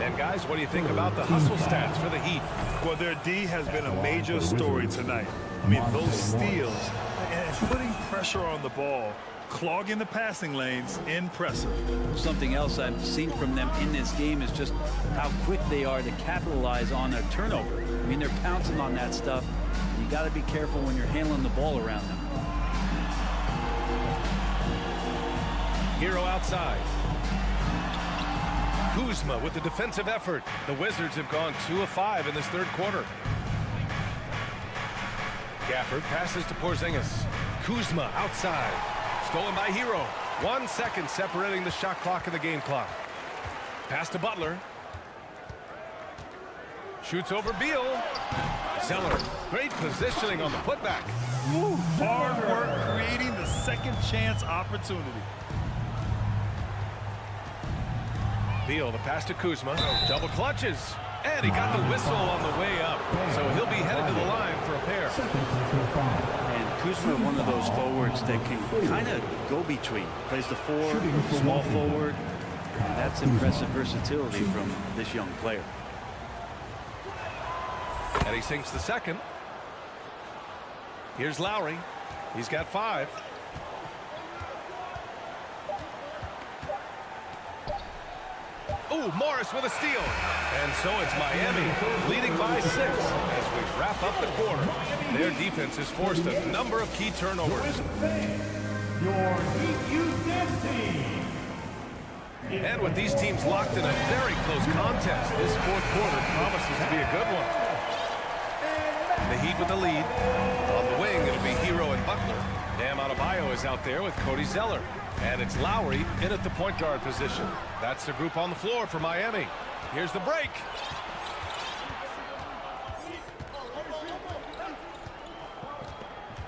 And guys, what do you think about the hustle stats for the Heat? Well, their D has been a major story tonight. I mean, those steals and putting pressure on the ball, clogging the passing lanes, impressive. Something else I've seen from them in this game is just how quick they are to capitalize on a turnover. I mean, they're pouncing on that stuff. You got to be careful when you're handling the ball around them. Hero outside. Kuzma with the defensive effort. The Wizards have gone 2 of 5 in this third quarter. Gafford passes to Porzingis. Kuzma outside. Stolen by Hero. 1 second separating the shot clock and the game clock. Pass to Butler. Shoots over Beal. Zeller. Great positioning on the putback. Ooh, hard work creating the second chance opportunity. Beal, the pass to Kuzma. Double clutches. And he got the whistle on the way up. So he'll be headed to the line for a pair. And Kuzma, one of those forwards that can kind of go between. Plays the 4, small forward. And that's impressive versatility from this young player. And he sinks the second. Here's Lowry. He's got 5. Ooh, Morris with a steal. And so it's Miami leading by 6 as we wrap up the quarter. Their defense has forced a number of key turnovers. Your Heat Youth Dance Team. And with these teams locked in a very close contest, this fourth quarter promises to be a good one. The Heat with the lead. On the wing, it'll be Hero and Butler. Bam Adebayo is out there with Cody Zeller. And it's Lowry in at the point guard position. That's the group on the floor for Miami. Here's the break.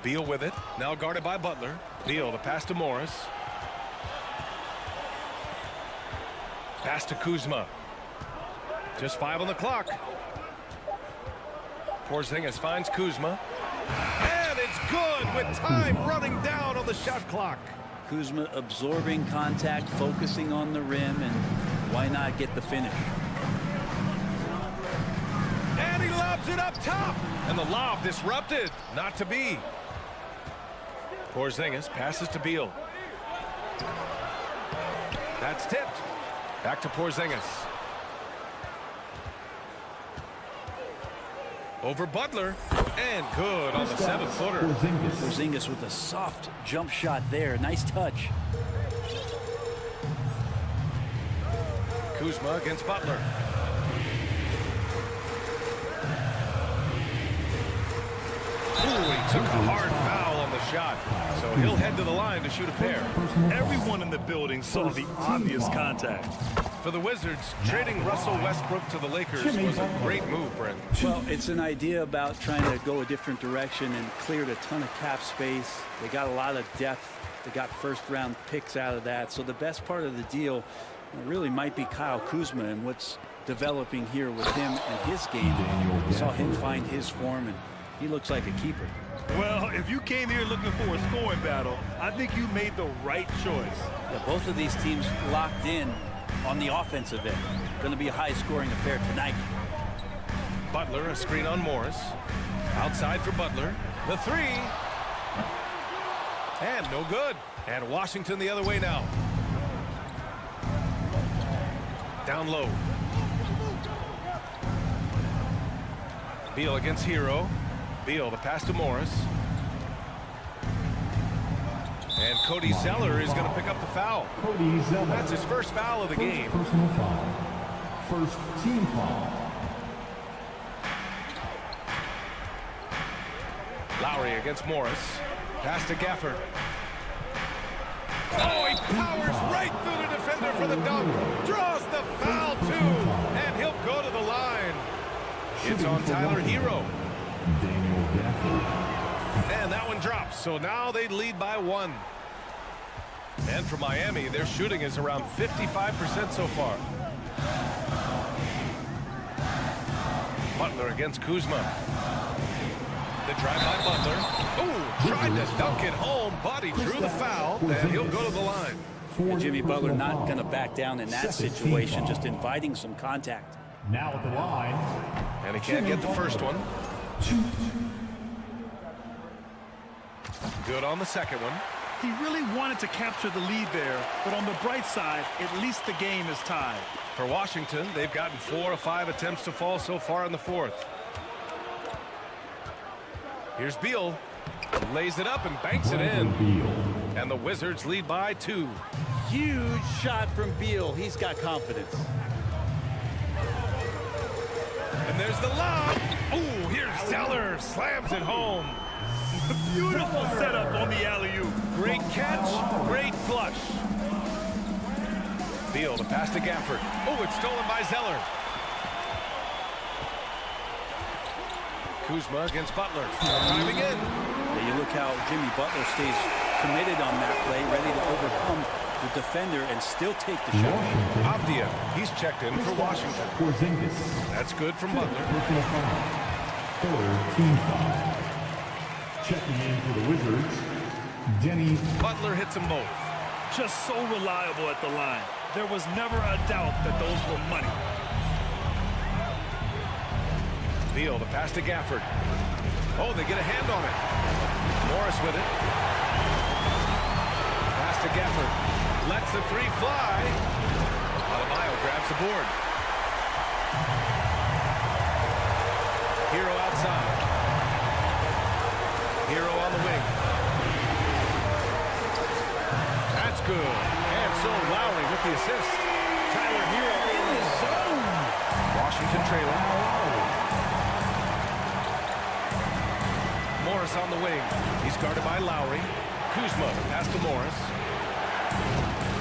Beal with it. Now guarded by Butler. Beal, the pass to Morris. Pass to Kuzma. Just 5 on the clock. Porzingis finds Kuzma. And it's good with time running down on the shot clock. Kuzma absorbing contact, focusing on the rim, and why not get the finish? And he lobs it up top. And the lob disrupted. Not to be. Porzingis passes to Beal. That's tipped. Back to Porzingis. Over Butler. And good on the 7-footer. Porzingis with a soft jump shot there. Nice touch. Kuzma against Butler. Ooh, he took a hard foul on the shot. So he'll head to the line to shoot a pair. Everyone in the building saw the obvious contact. For the Wizards, trading Russell Westbrook to the Lakers was a great move, Brent. Well, it's an idea about trying to go a different direction and cleared a ton of cap space. They got a lot of depth. They got first-round picks out of that. So the best part of the deal really might be Kyle Kuzma and what's developing here with him and his game. We saw him find his form, and he looks like a keeper. Well, if you came here looking for a scoring battle, I think you made the right choice. Yeah, both of these teams locked in on the offensive end. Going to be a high-scoring affair tonight. Butler, a screen on Morris. Outside for Butler. The three. And no good. And Washington the other way now. Down low. Beal against Hero. Beal, the pass to Morris. And Cody Zeller is going to pick up the foul. Cody Zeller. That's his first foul of the game. Personal foul. First team foul. Lowry against Morris. Pass to Gafford. Oh, he powers right through the defender for the dunk. Draws the foul, too. And he'll go to the line. It's on Tyler Hero. Daniel Gafford. And that one drops. So now they lead by 1. And for Miami, their shooting is around 55% so far. Butler against Kuzma. The drive by Butler. Oh, tried to dunk it home, but he drew the foul, and he'll go to the line. And Jimmy Butler not going to back down in that situation, just inviting some contact. Now at the line. And he can't get the first one. Good on the second one. He really wanted to capture the lead there, but on the bright side, at least the game is tied. For Washington, they've gotten 4 of 5 attempts to fall so far in the fourth. Here's Beal. Lays it up and banks it in. And the Wizards lead by 2. Huge shot from Beal. He's got confidence. And there's the lob. Ooh, here's Zeller. Slams it home. Beautiful setup on the alley-oop. Great catch, great flush. Beal, the pass to Gafford. Oh, it's stolen by Zeller. Kuzma against Butler. Driving in. You look how Jimmy Butler stays committed on that play, ready to overcome the defender and still take the shot. Avdia, he's checked in for Washington. That's good from Butler. Personal foul. Third team foul. Checking in for the Wizards, Denny. Butler hits them both. Just so reliable at the line. There was never a doubt that those were money. Beal, the pass to Gafford. Oh, they get a hand on it. Morris with it. Pass to Gafford. Lets the three fly. Adebayo grabs the board. Hero outside. Hero on the wing. That's good. And so Lowry with the assist. Tyler Hero in the zone. Washington trailing. Morris on the wing. He's guarded by Lowry. Kuzma, pass to Morris.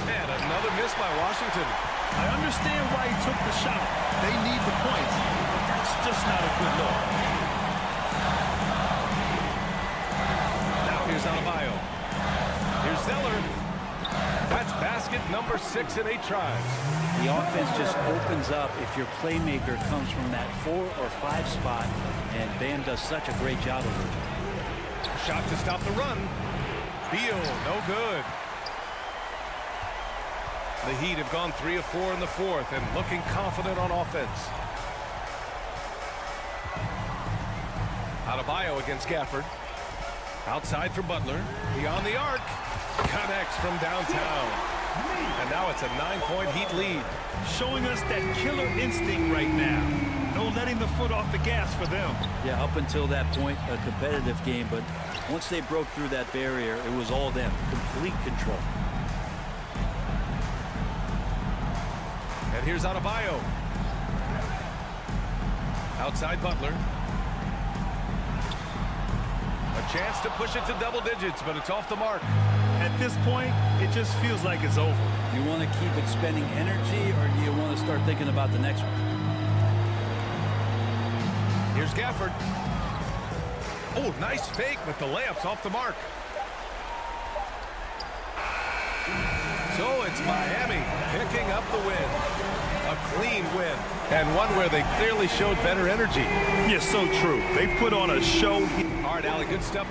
And another miss by Washington. I understand why he took the shot. They need the points. But that's just not a good look. Now here's Adebayo. Here's Zeller. That's basket number 6 in 8 tries. The offense just opens up if your playmaker comes from that 4 or 5 spot, and Bam does such a great job of it. Shot to stop the run. Beal, no good. The Heat have gone 3 of 4 in the fourth and looking confident on offense. Adebayo against Gafford. Outside for Butler. Beyond the arc. Connects from downtown. And now it's a 9-point Heat lead. Showing us that killer instinct right now. No letting the foot off the gas for them. Yeah, up until that point, a competitive game, but once they broke through that barrier, it was all them. Complete control. And here's Adebayo. Outside Butler. A chance to push it to double digits, but it's off the mark. At this point, it just feels like it's over. You want to keep expending energy, or do you want to start thinking about the next one? Here's Gafford. Oh, nice fake, but the layup's off the mark. So it's Miami picking up the win. A clean win, and one where they clearly showed better energy. Yeah, so true. They put on a show. All right, Allie, good stuff.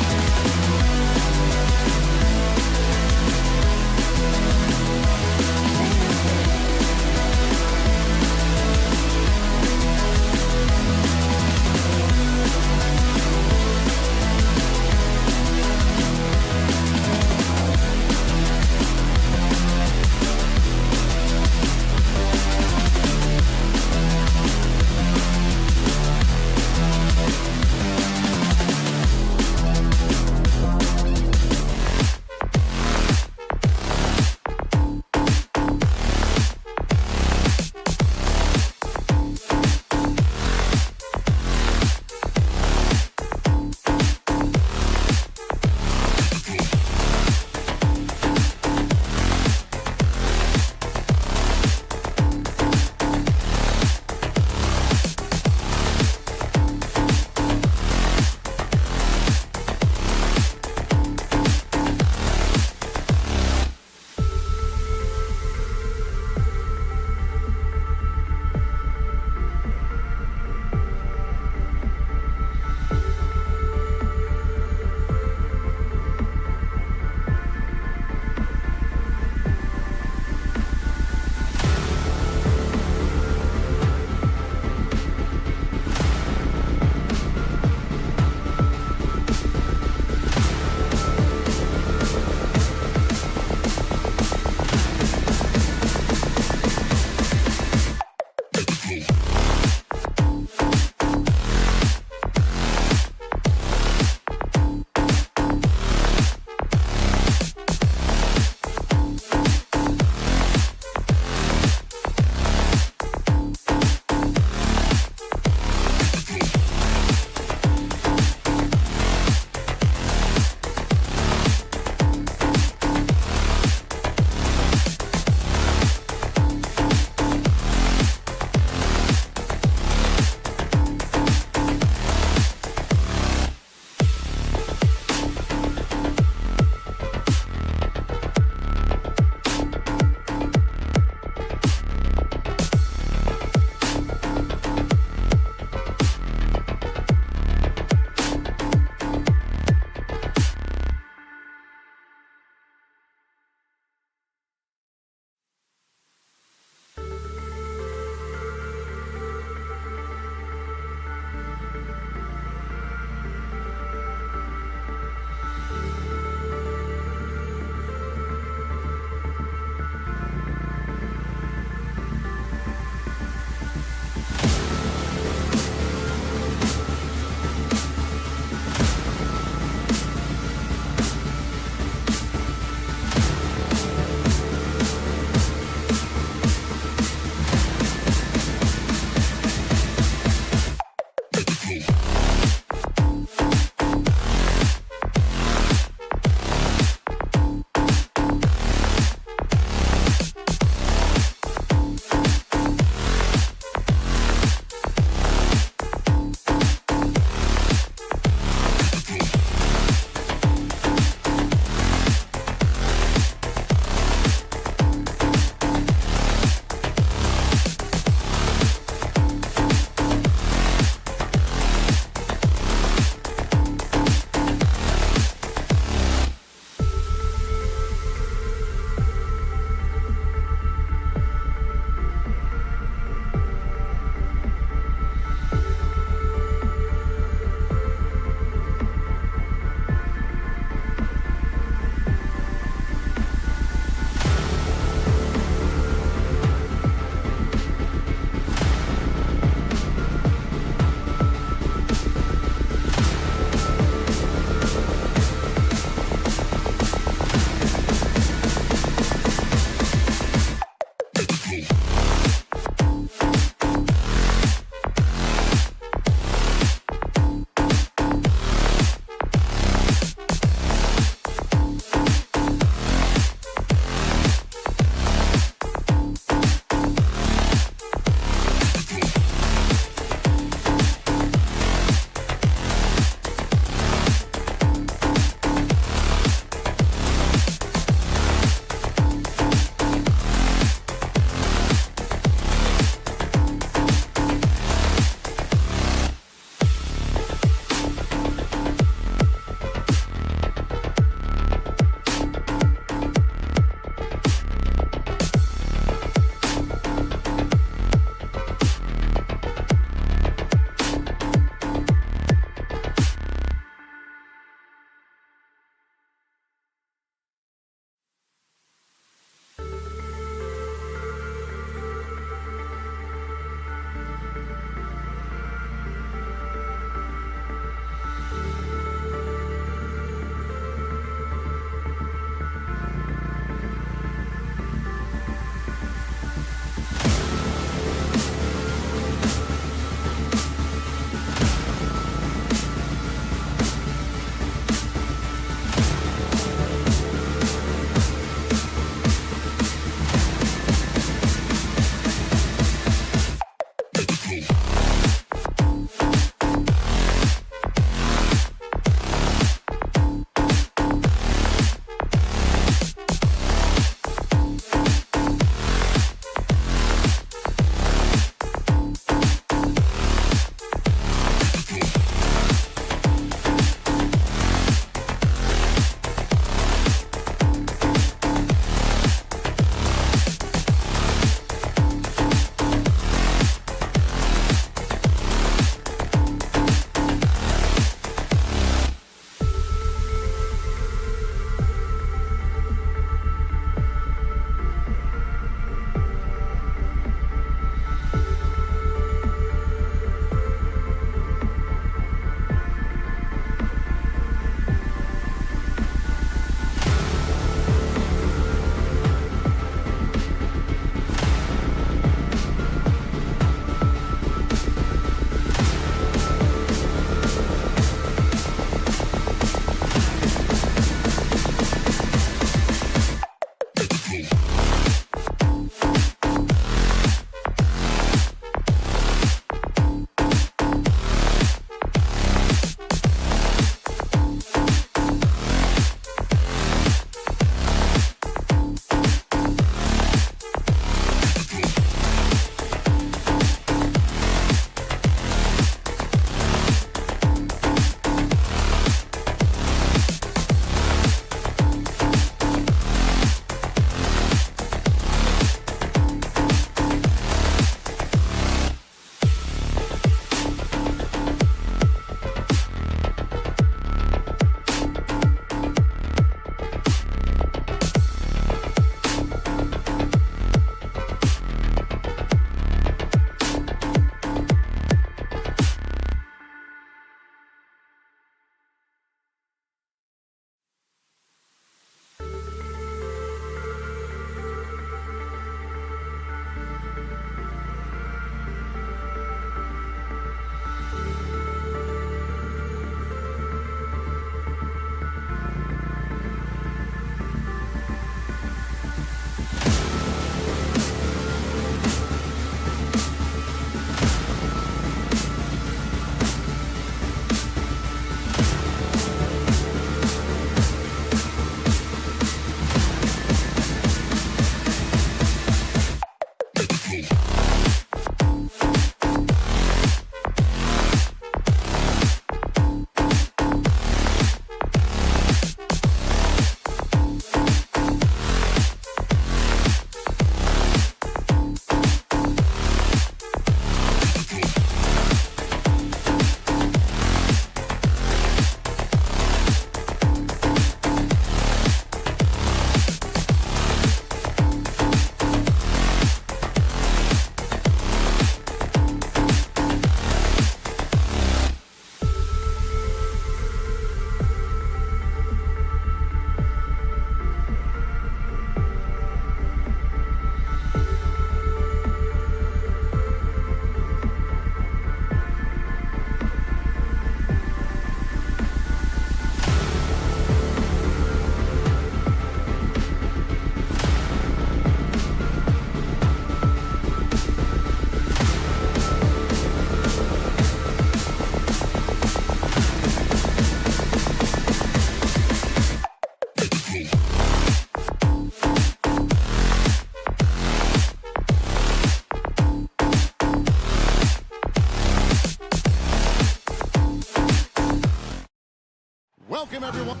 Welcome, everyone.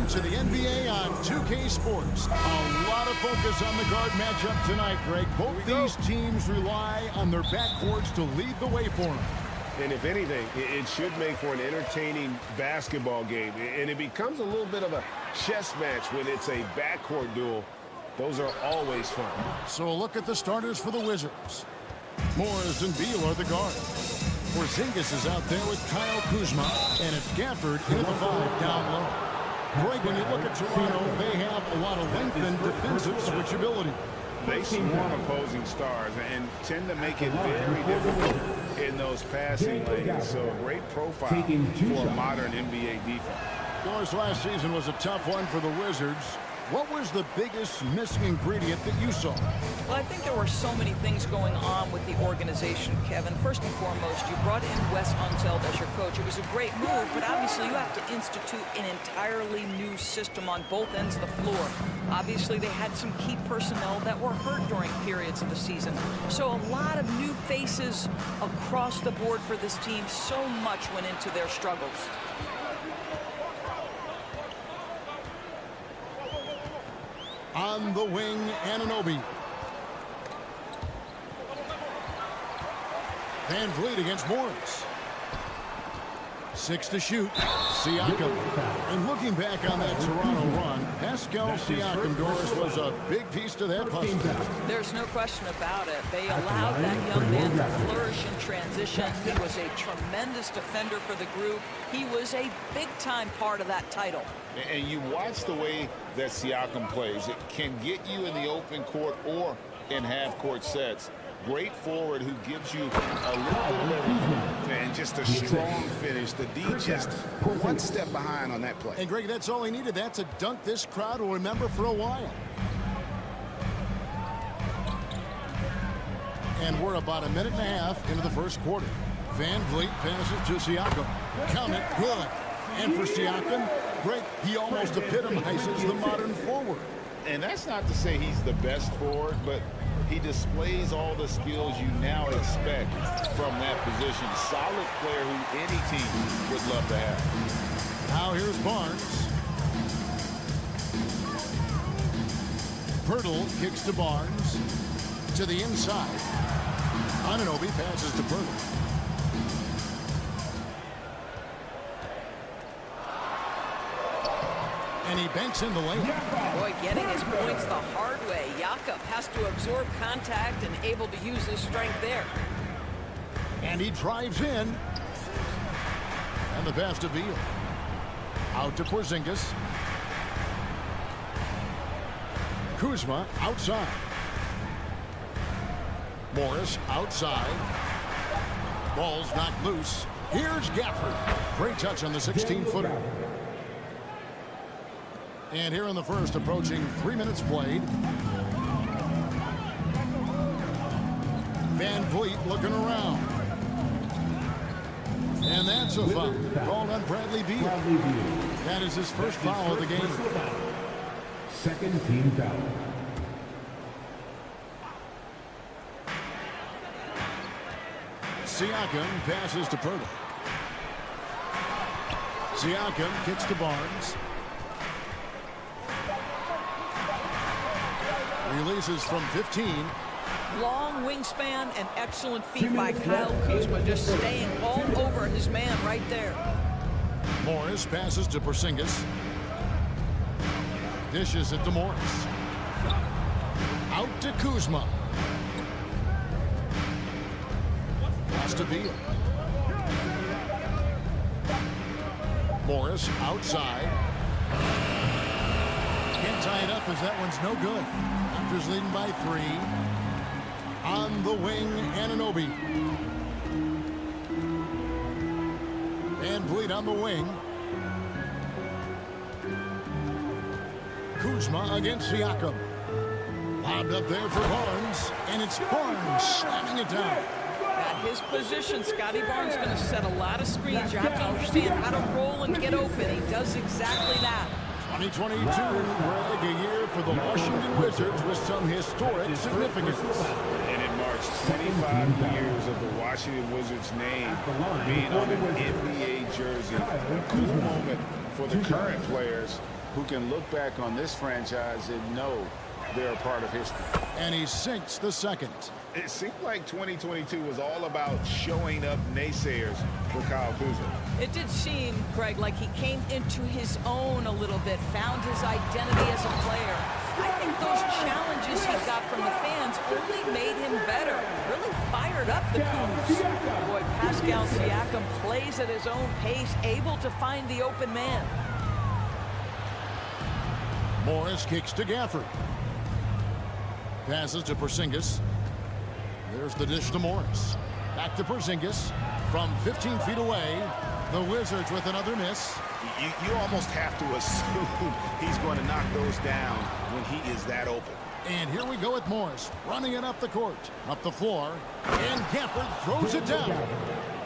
To the NBA on 2K Sports. A lot of focus on the guard matchup tonight, Greg. Both these teams rely on their backcourts to lead the way for them. And if anything, it should make for an entertaining basketball game. And it becomes a little bit of a chess match when it's a backcourt duel. Those are always fun. So a look at the starters for the Wizards. Morris and Beal are the guards. Porzingis is out there with Kyle Kuzma, and it's Gafford in at the 5 down low. Greg, when you look at Toronto, they have a lot of length and defensive switchability. They swarm opposing stars and tend to make it very difficult in those passing lanes. So a great profile for a modern NBA defense. Yours last season was a tough one for the Wizards. What was the biggest missing ingredient that you saw? Well, I think there were so many things going on with the organization, Kevin. First and foremost, you brought in Wes Unseld as your coach. It was a great move, but obviously you have to institute an entirely new system on both ends of the floor. Obviously, they had some key personnel that were hurt during periods of the season. So a lot of new faces across the board for this team. So much went into their struggles. On the wing, Anunoby. Van Vliet against Morris. 6 to shoot. Siakam. And looking back on that Toronto run, Pascal Siakam, Doris, was a big piece to that puzzle. There's no question about it. They allowed that young man to flourish in transition. He was a tremendous defender for the group. He was a big-time part of that title. And you watch the way that Siakam plays. It can get you in the open court or in half-court sets. Great forward who gives you a little bit of everything and just a strong finish. The D just one step behind on that play. And Greg, that's all he needed. That's a dunk this crowd will remember for a while. And we're about a minute and a half into the first quarter. Van Vliet passes to Siakam. Count it, good. And for Siakam, Greg, he almost epitomizes the modern forward. And that's not to say he's the best forward, but he displays all the skills you now expect from that position. Solid player who any team would love to have. Now here's Barnes. Pirtle kicks to Barnes. To the inside. Anunoby passes to Pirtle. And he banks in the lane. Boy, getting his points the hard way. Jakob has to absorb contact and able to use his strength there. And he drives in. And the pass to Beal. Out to Porzingis. Kuzma outside. Morris outside. Ball's knocked loose. Here's Gafford. Great touch on the 16-footer. And here in the first, approaching 3 minutes played. Van Vliet looking around. And that's a foul called on Bradley Beal. That is his first foul of the game. Second team foul. Siakam passes to Pirtle. Siakam kicks to Barnes. Releases from 15. Long wingspan and excellent feet by Kyle Kuzma, just staying all over his man right there. Morris passes to Porzingis. Dishes it to Morris. Out to Kuzma. Pass to Beal. Morris outside. Can't tie it up as that one's no good. Raptors leading by 3. On the wing, Anunoby. Van Vliet on the wing. Kuzma against Siakam. Lobbed up there for Barnes, and it's Barnes slamming it down. At his position, Scotty Barnes is going to set a lot of screens. You have to understand how to roll and get open. He does exactly that. 2022, Greg, a year for the Washington Wizards with some historic significance. And it marks first 25 years of the Washington Wizards name being on an NBA jersey. A cool moment for the current players who can look back on this franchise and know they're a part of history. And he sinks the second. It seemed like 2022 was all about showing up naysayers for Kyle Kuzma. It did seem, Greg, like he came into his own a little bit, found his identity as a player. I think those challenges he got from the fans only made him better, really fired up the Cougs. Boy, Pascal Siakam plays at his own pace, able to find the open man. Morris kicks to Gafford. Passes to Porzingis. There's the dish to Morris. Back to Porzingis. From 15 feet away, the Wizards with another miss. You almost have to assume he's going to knock those down when he is that open. And here we go with Morris, running it up the court, up the floor, and Gafford throws it down.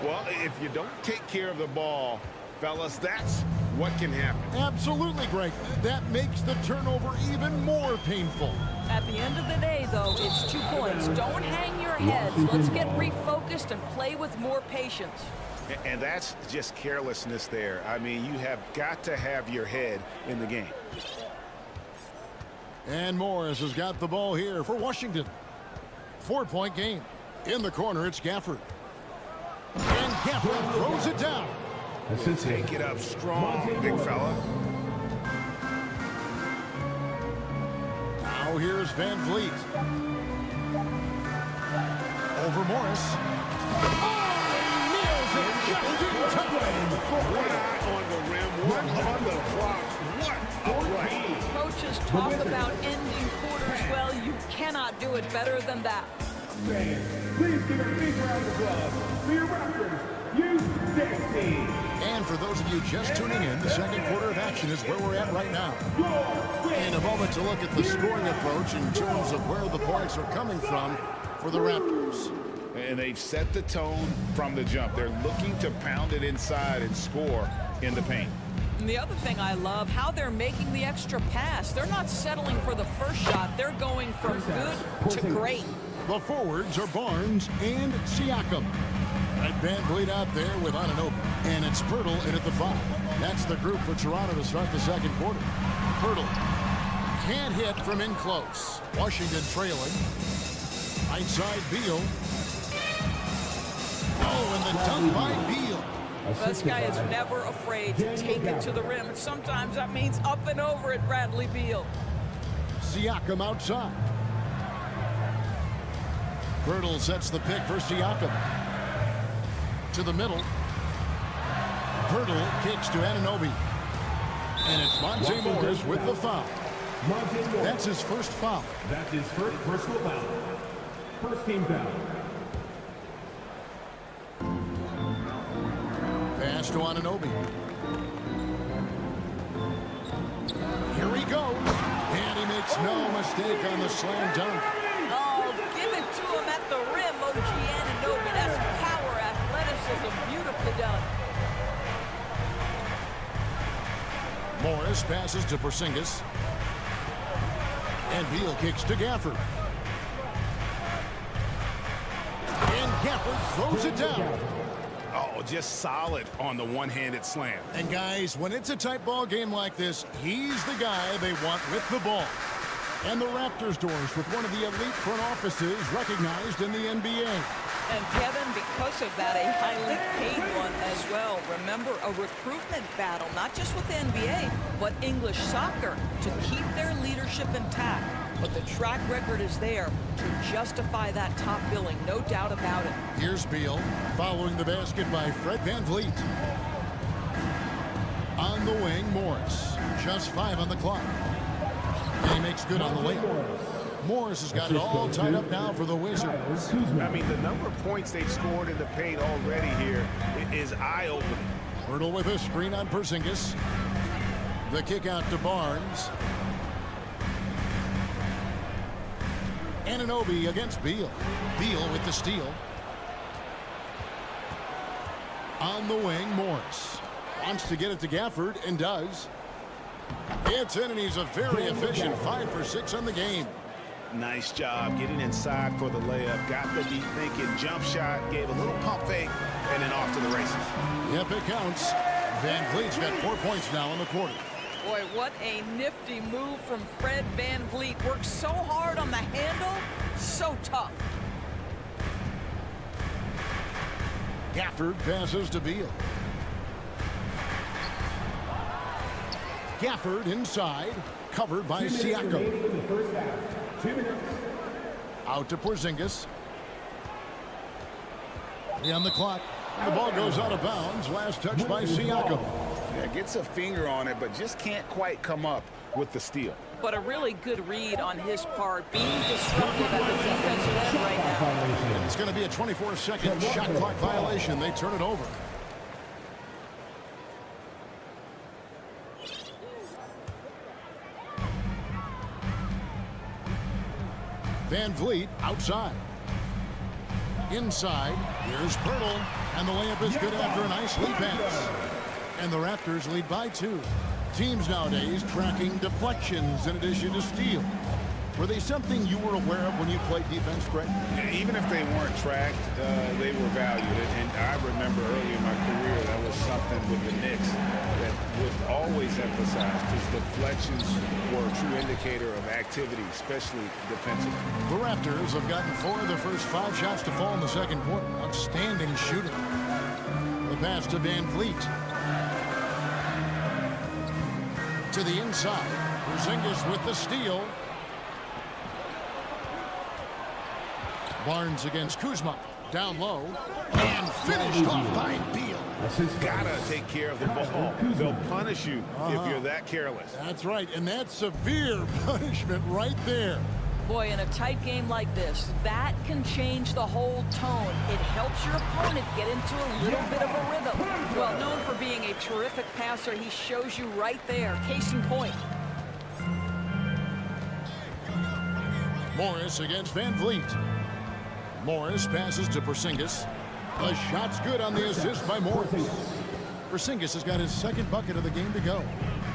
Well, if you don't take care of the ball, fellas, that's what can happen. Absolutely, Greg. That makes the turnover even more painful. At the end of the day, though, it's 2 points. Don't hang your heads. Let's get refocused and play with more patience. And that's just carelessness there. I mean, you have got to have your head in the game. And Morris has got the ball here for Washington. 4-point game. In the corner, it's Gafford. And Gafford throws it down. Take it up strong, big fella. Now here's Van Vliet. Over Morris. Oh, he nails it just in time. One eye on the rim, one on the clock. What a play. Coaches talk about ending quarters well. You cannot do it better than that. Please give a big round of applause for your Raptors. And for those of you just tuning in, the second quarter of action is where we're at right now. In a moment to look at the scoring approach in terms of where the points are coming from for the Raptors. And they've set the tone from the jump. They're looking to pound it inside and score in the paint. And the other thing I love, how they're making the extra pass. They're not settling for the first shot. They're going from good to great. The forwards are Barnes and Siakam. Right, Van Vliet out there with Anunoby. And it's Pirtle in at the 5. That's the group for Toronto to start the second quarter. Pirtle can't hit from in close. Washington trailing. Right side, Beal. Oh, and the dunk by Beal. This guy is never afraid to take it to the rim. And sometimes that means up and over at Bradley Beal. Siakam outside. Pirtle sets the pick for Siakam. To the middle. Pirtle kicks to Anunoby. And it's Monte Morris with the foul. That's his first foul. That's his first personal foul. First team foul. Pass to Anunoby. Here he goes. And he makes no mistake on the slam dunk. Oh, give it to him at the rim, OG Anunoby. That's power, athleticism, beautifully done. Morris passes to Porzingis. And Beal kicks to Gafford. And Gafford throws it down. Oh, just solid on the one-handed slam. And guys, when it's a tight ball game like this, he's the guy they want with the ball. And the Raptors doors with one of the elite front offices recognized in the NBA. And Kevin, because of that, a highly paid one as well. Remember, a recruitment battle, not just with the NBA, but English soccer, to keep their leadership intact. But the track record is there to justify that top billing, no doubt about it. Here's Beal, following the basket by Fred Van Vliet. On the wing, Morris. Just 5 on the clock. And he makes good on the layup. Morris has got it all tied up now for the Wizards. I mean, the number of points they've scored in the paint already here is eye-opening. Pirtle with a screen on Porzingis. The kick out to Barnes. Anunoby against Beal. Beal with the steal. On the wing, Morris. Wants to get it to Gafford, and does. It's in, and he's a very efficient 5 for 6 on the game. Nice job getting inside for the layup. Got the deep thinking jump shot, gave a little pump fake, and then off to the races. Yep, it counts. Van Vliet's got 4 points now in the quarter. Boy, what a nifty move from Fred Van Vliet. Works so hard on the handle, so tough. Gafford passes to Beal. Gafford inside, covered by Siakam. Out to Porzingis. On the clock. The ball goes out of bounds. Last touch by Siakam. Yeah, gets a finger on it, but just can't quite come up with the steal. But a really good read on his part, being disruptive at the defensive end right now. And it's going to be a 24-second shot clock violation. They turn it over. Van Vliet outside. Inside, here's Pirtle, and the layup is good after a nice lead pass. And the Raptors lead by 2. Teams nowadays tracking deflections in addition to steal. Were they something you were aware of when you played defense, Greg? Even if they weren't tracked, they were valued. And I remember early in my career, that was something with the Knicks that would always emphasize, because deflections were a true indicator of activity, especially defensively. The Raptors have gotten 4 of the first 5 shots to fall in the second quarter. Outstanding shooting. The pass to Van Vliet. To the inside. Porzingis with the steal. Barnes against Kuzma. Down low. And finished off by Beal. Gotta take care of the ball. They'll punish you if you're that careless. That's right. And that's severe punishment right there. Boy, in a tight game like this, that can change the whole tone. It helps your opponent get into a little bit of a rhythm. Well known for being a terrific passer, he shows you right there. Case in point. Morris against Van Vliet. Morris passes to Porzingis. The shot's good on the assist by Morris. Porzingis has got his second bucket of the game to go.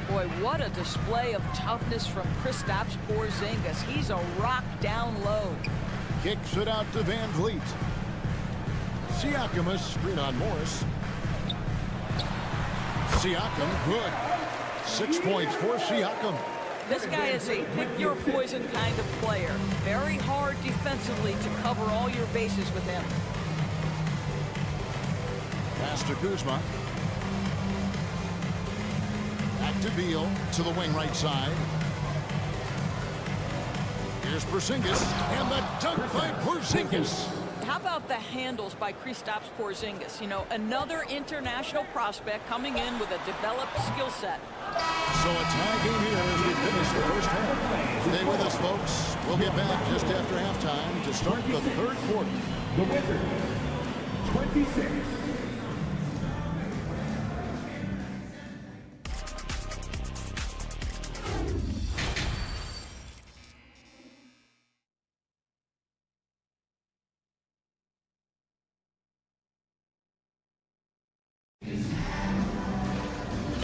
Boy, what a display of toughness from Kristaps Porzingis. He's a rock down low. Kicks it out to Van Vliet. Siakam, a screen on Morris. Siakam, good. 6 points for Siakam. This guy is a pick-your-poison kind of player. Very hard defensively to cover all your bases with him. Pass to Kuzma. Back to Beal, to the wing right side. Here's Porzingis, and the dunk by Porzingis. How about the handles by Kristaps Porzingis? You know, another international prospect coming in with a developed skill set. So a tie game here as we finish the first half. Stay with us, folks. We'll get back just after halftime to start the third quarter. The Wizards, 26.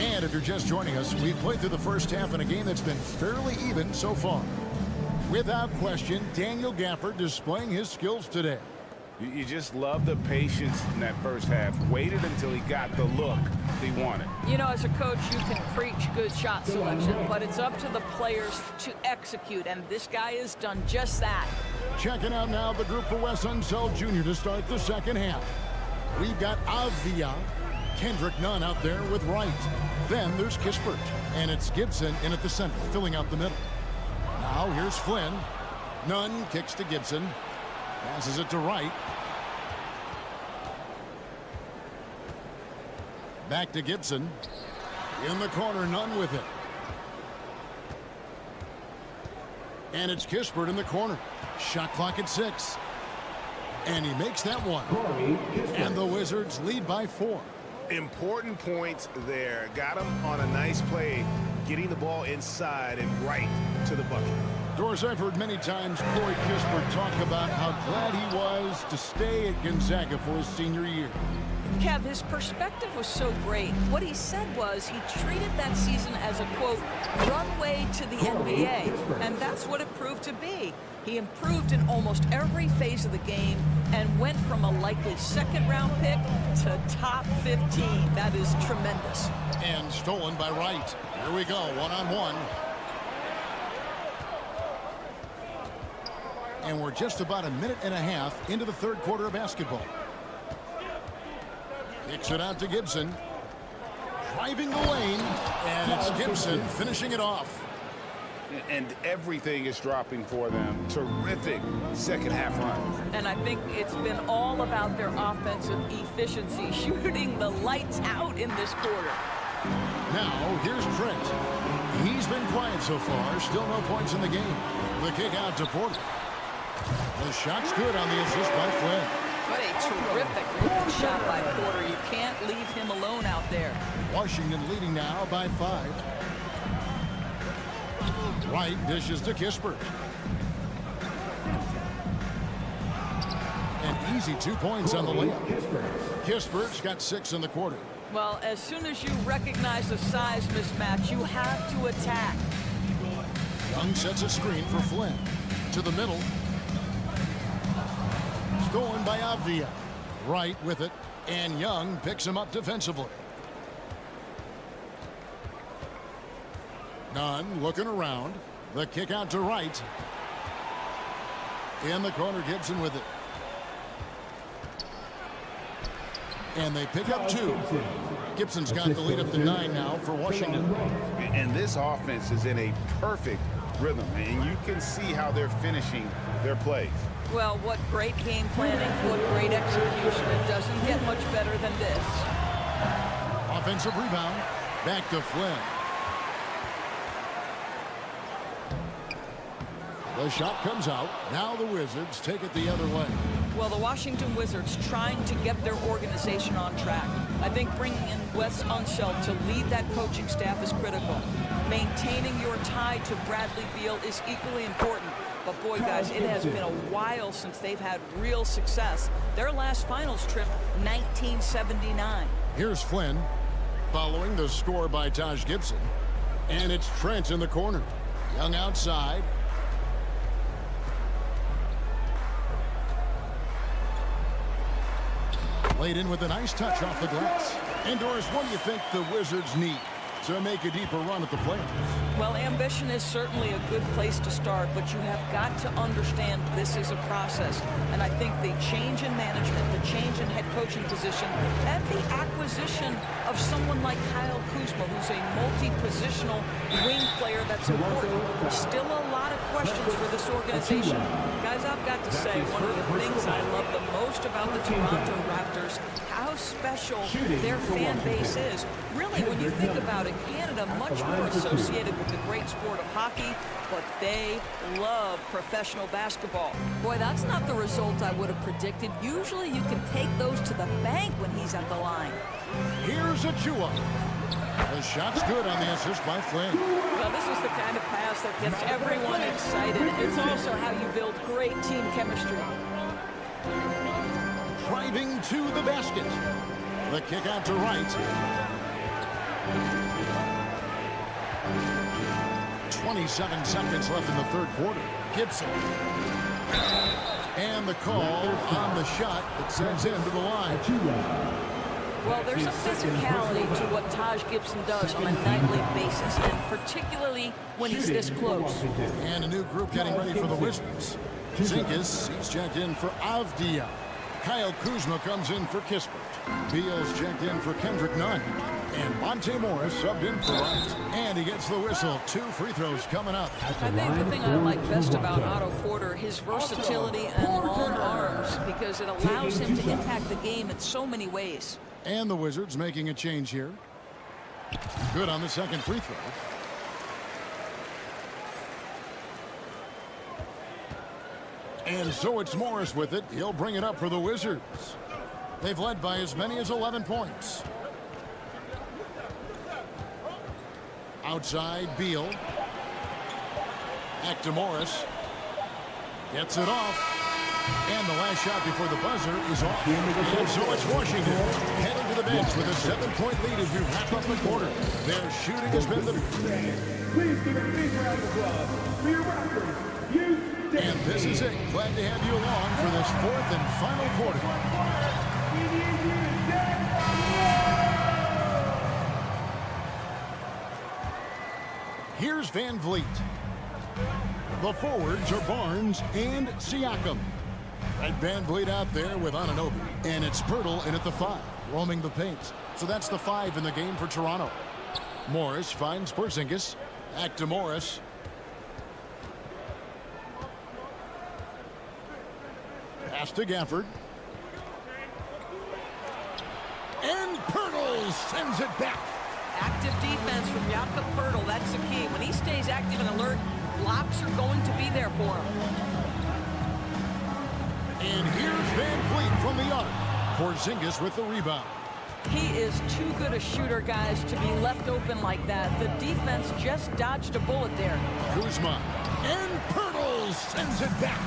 And if you're just joining us, we've played through the first half in a game that's been fairly even so far. Without question, Daniel Gafford displaying his skills today. You just love the patience in that first half. Waited until he got the look he wanted. You know, as a coach, you can preach good shot selection, but it's up to the players to execute, and this guy has done just that. Checking out now the group for Wes Unseld Jr. to start the second half. We've got Avdia, Kendrick Nunn out there with Wright. Then there's Kispert, and it's Gibson in at the center, filling out the middle. Now here's Flynn. Nunn kicks to Gibson. Passes it to Wright. Back to Gibson. In the corner, Nunn with it. And it's Kispert in the corner. Shot clock at 6. And he makes that one. And the Wizards lead by 4. Important points there. Got him on a nice play, getting the ball inside and right to the bucket. Doris, I've heard many times Corey Kispert talk about how glad he was to stay at Gonzaga for his senior year. Kev, his perspective was so great. What he said was he treated that season as a, quote, runway to the NBA, and that's what it proved to be. He improved in almost every phase of the game and went from a likely second-round pick to top 15. That is tremendous. And stolen by Wright. Here we go, one-on-one. And we're just about a minute and a half into the third quarter of basketball. Kicks it out to Gibson. Driving the lane, and it's Gibson finishing it off. And everything is dropping for them. Terrific second half run. And I think it's been all about their offensive efficiency, shooting the lights out in this quarter. Now, here's Trent. He's been quiet so far. Still no points in the game. The kick out to Porter. The shot's good on the assist by Flynn. What a terrific looking shot by Porter. You can't leave him alone out there. Washington leading now by 5. Wright dishes to Kispert. An easy 2 points on the layup. Kispert's got 6 in the quarter. Well, as soon as you recognize the size mismatch, you have to attack. Young sets a screen for Flynn. To the middle. Stolen by Avdia. Wright with it, and Young picks him up defensively. Nunn looking around. The kick out to Wright. In the corner, Gibson with it. And they pick up 2. Gibson's got the lead up to 9 now for Washington. And this offense is in a perfect rhythm, and you can see how they're finishing their plays. Well, what great game planning, what great execution. It doesn't get much better than this. Offensive rebound. Back to Flynn. The shot comes out. Now the Wizards take it the other way. Well, the Washington Wizards trying to get their organization on track. I think bringing in Wes Unseld to lead that coaching staff is critical. Maintaining your tie to Bradley Beal is equally important. But boy, guys, it has been a while since they've had real success. Their last finals trip, 1979. Here's Flynn following the score by Taj Gibson. And it's Trent in the corner. Young outside. Laid in with a nice touch off the glass. And Doris, what do you think the Wizards need to make a deeper run at the playoffs? Well, ambition is certainly a good place to start, but you have got to understand this is a process. And I think the change in management, the change in head coaching position, and the acquisition of someone like Kyle Kuzma, who's a multi-positional wing player that's important. Still a lot of questions for this organization. Guys, I've got to say, one of the things I love the most about the Toronto Raptors, how special their fan base is. Really, when you think about it, Canada much more associated with the great sport of hockey, but they love professional basketball. Boy, that's not the result I would have predicted. Usually you can take those to the bank when he's at the line. Here's Achua. The shot's good on the assist by Flynn. Well, this is the kind of pass that gets everyone excited. It's also how you build great team chemistry. Driving to the basket. The kick out to Wright. 27 seconds left in the third quarter. Gibson. And the call on the shot that sends him to the line. Well, there's a physicality to what Taj Gibson does on a nightly basis, and particularly when he's this close. And a new group getting ready for the Wizards. Zinkas, he's checked in for Avdia. Kyle Kuzma comes in for Kispert. Beal's checked in for Kendrick Nunn. And Monte Morris subbed in for Wright. And he gets the whistle. 2 free throws coming up. I think the thing I like best about Otto Porter, his versatility and long arms, because it allows him to impact the game in so many ways. And the Wizards making a change here. Good on the second free throw. And so it's Morris with it. He'll bring it up for the Wizards. They've led by as many as 11 points. Outside, Beal. Back to Morris. Gets it off. And the last shot before the buzzer is off. And so it's Washington heading to the bench with a 7-point lead as we wrap up the quarter. Their shooting has been the... Please give a big round of applause for your Raptors. And this is it. Glad to have you along for this 4th and final quarter. Here's Van Vliet. The forwards are Barnes and Siakam. Fred Van Vliet out there with Anunoby. And it's Pirtle in at the 5, roaming the paint. So that's the 5 in the game for Toronto. Morris finds Porzingis. Back to Morris. Pass to Gafford. And Pirtle sends it back. Active defense from Jakob Pirtle. That's the key. When he stays active and alert, blocks are going to be there for him. And here's Van Vliet from the arc. Porzingis with the rebound. He is too good a shooter, guys, to be left open like that. The defense just dodged a bullet there. Kuzma. And Pirtle sends it back.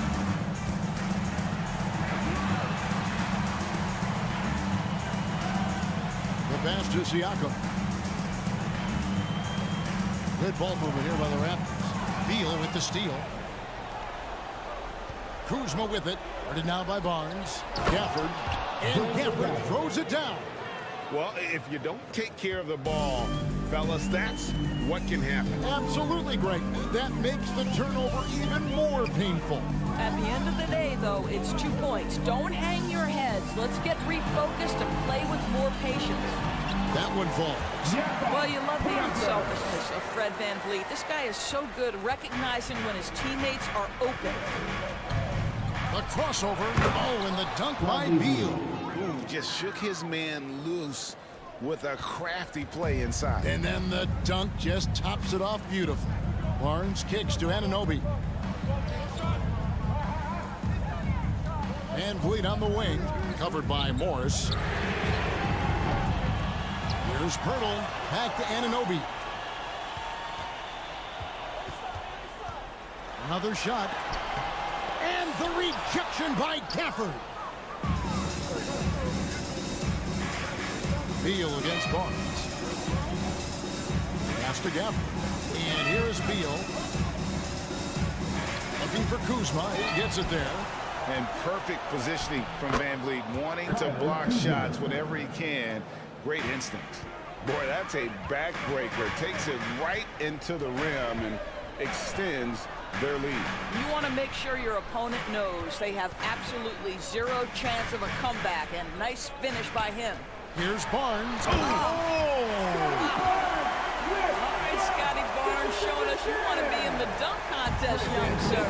The pass to Siakam. Good ball movement here by the Raptors. Beal with the steal. Kuzma with it. Guarded now by Barnes. Gafford. And Gafford throws it down. Well, if you don't take care of the ball, fellas, that's what can happen. Absolutely great. That makes the turnover even more painful. At the end of the day, though, it's 2 points. Don't hang your heads. Let's get refocused and play with more patience. That one falls. Well, you love the unselfishness of Fred Van Vliet. This guy is so good recognizing when his teammates are open. The crossover. Oh, and the dunk by Beal. Ooh, just shook his man loose with a crafty play inside. And then the dunk just tops it off beautifully. Barnes kicks to Anunoby. Van Vliet on the wing, covered by Morris. Here's Pirtle, back to Anunoby. Another shot. And the rejection by Gafford. Beal against Barnes. Pass to Gafford. And here is Beal. Looking for Kuzma. He gets it there. And perfect positioning from Van Vliet, wanting to block shots whenever he can. Great instincts. Boy, that's a backbreaker. Takes it right into the rim and extends their lead. You want to make sure your opponent knows they have absolutely zero chance of a comeback, and nice finish by him. Here's Barnes. All right, Scotty Barnes showing us you want to be in the dunk contest, young sir.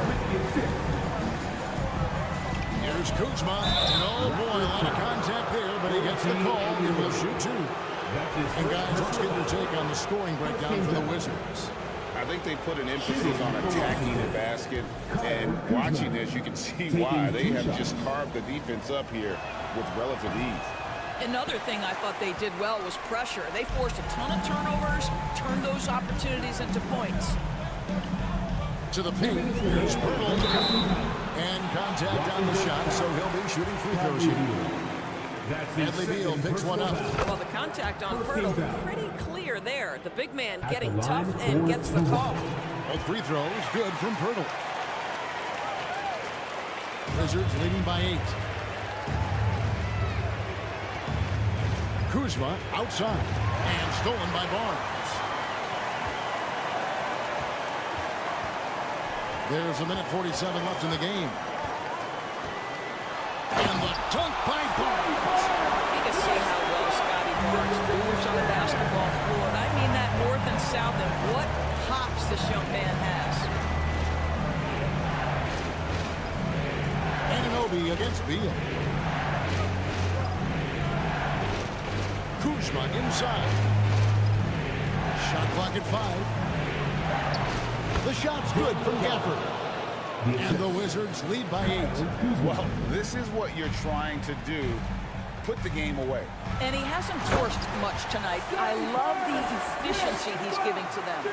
Here's Kuzma. And oh boy, a lot of contact there, but he gets the call. He will shoot 2. And guys, let's get your take on the scoring breakdown for the Wizards. I think they put an emphasis on attacking the basket, and watching this, you can see why. They have just carved the defense up here with relative ease. Another thing I thought they did well was pressure. They forced a ton of turnovers, turned those opportunities into points. To the paint, here's Pirtle. And contact on the shot, so he'll be shooting free throws here. Bradley Beal picks one up. Well, the contact on Pirtle, pretty clear there. The big man getting tough and gets the call. Both free throws, good from Pirtle. Wizards leading by 8. Kuzma outside and stolen by Barnes. There's a minute 47 left in the game. And the dunk by Barnes. You can see how well Scotty Barnes moves on the basketball floor. And I mean that north and south, and what hops this young man has. Anunoby against Beal. Kuzma inside. Shot clock at 5. The shot's good from Gafford. And the Wizards lead by 8. Well, this is what you're trying to do. Put the game away. And he hasn't forced much tonight. I love the efficiency he's giving to them.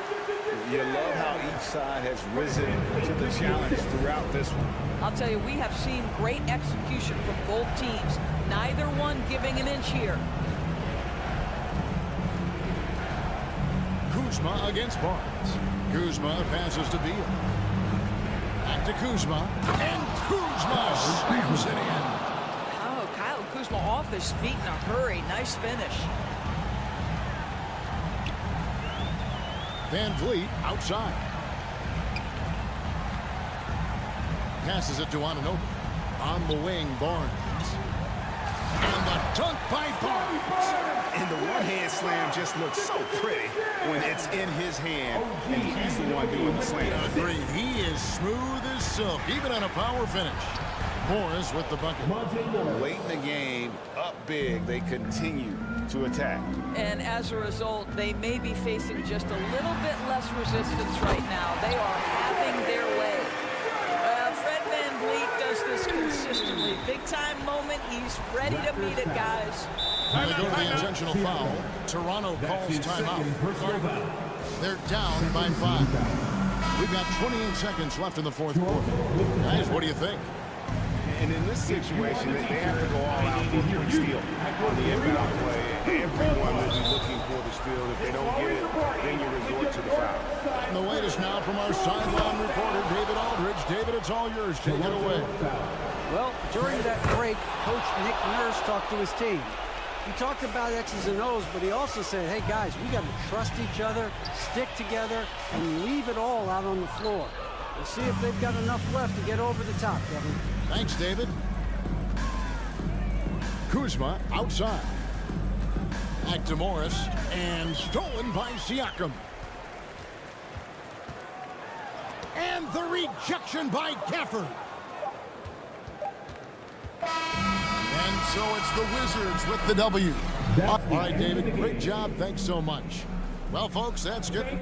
You love how side has risen to the challenge throughout this one. I'll tell you, we have seen great execution from both teams. Neither one giving an inch here. Kuzma against Barnes. Kuzma passes to Beal. Back to Kuzma. And Kuzma slams it in. Oh, Kyle Kuzma off his feet in a hurry. Nice finish. Van Vliet outside. Passes it to Anunoby. On the wing, Barnes. And the dunk by Barnes. And the one-hand slam just looks so pretty when it's in his hand and he's the one doing the slam. Agreed. He is smooth as silk, even on a power finish. Morris with the bucket. Late in the game, up big, they continue to attack. And as a result, they may be facing just a little bit less resistance right now. They are having their way. Fred VanVleet does this consistently. Big time moment. He's ready to meet it, guys. They go to the intentional foul. Toronto calls timeout. They're down by 5. We've got 28 seconds left in the fourth quarter. Guys, what do you think? And in this situation, they have to go all out for a quick steal on the inbound play. Everyone will be looking for the steal. If they don't get it, then you resort to the foul. And the latest now from our sideline reporter, David Aldridge. David, it's all yours. Take it away. Well, during that break, Coach Nick Nurse talked to his team. He talked about X's and O's, but he also said, hey, guys, we got to trust each other, stick together, and leave it all out on the floor. We'll see if they've got enough left to get over the top, Kevin. Thanks, David. Kuzma outside. Back to Morris, and stolen by Siakam. And the rejection by Gafford. And so it's the Wizards with the W. All right, David, great job. Thanks so much. Well, folks, that's good.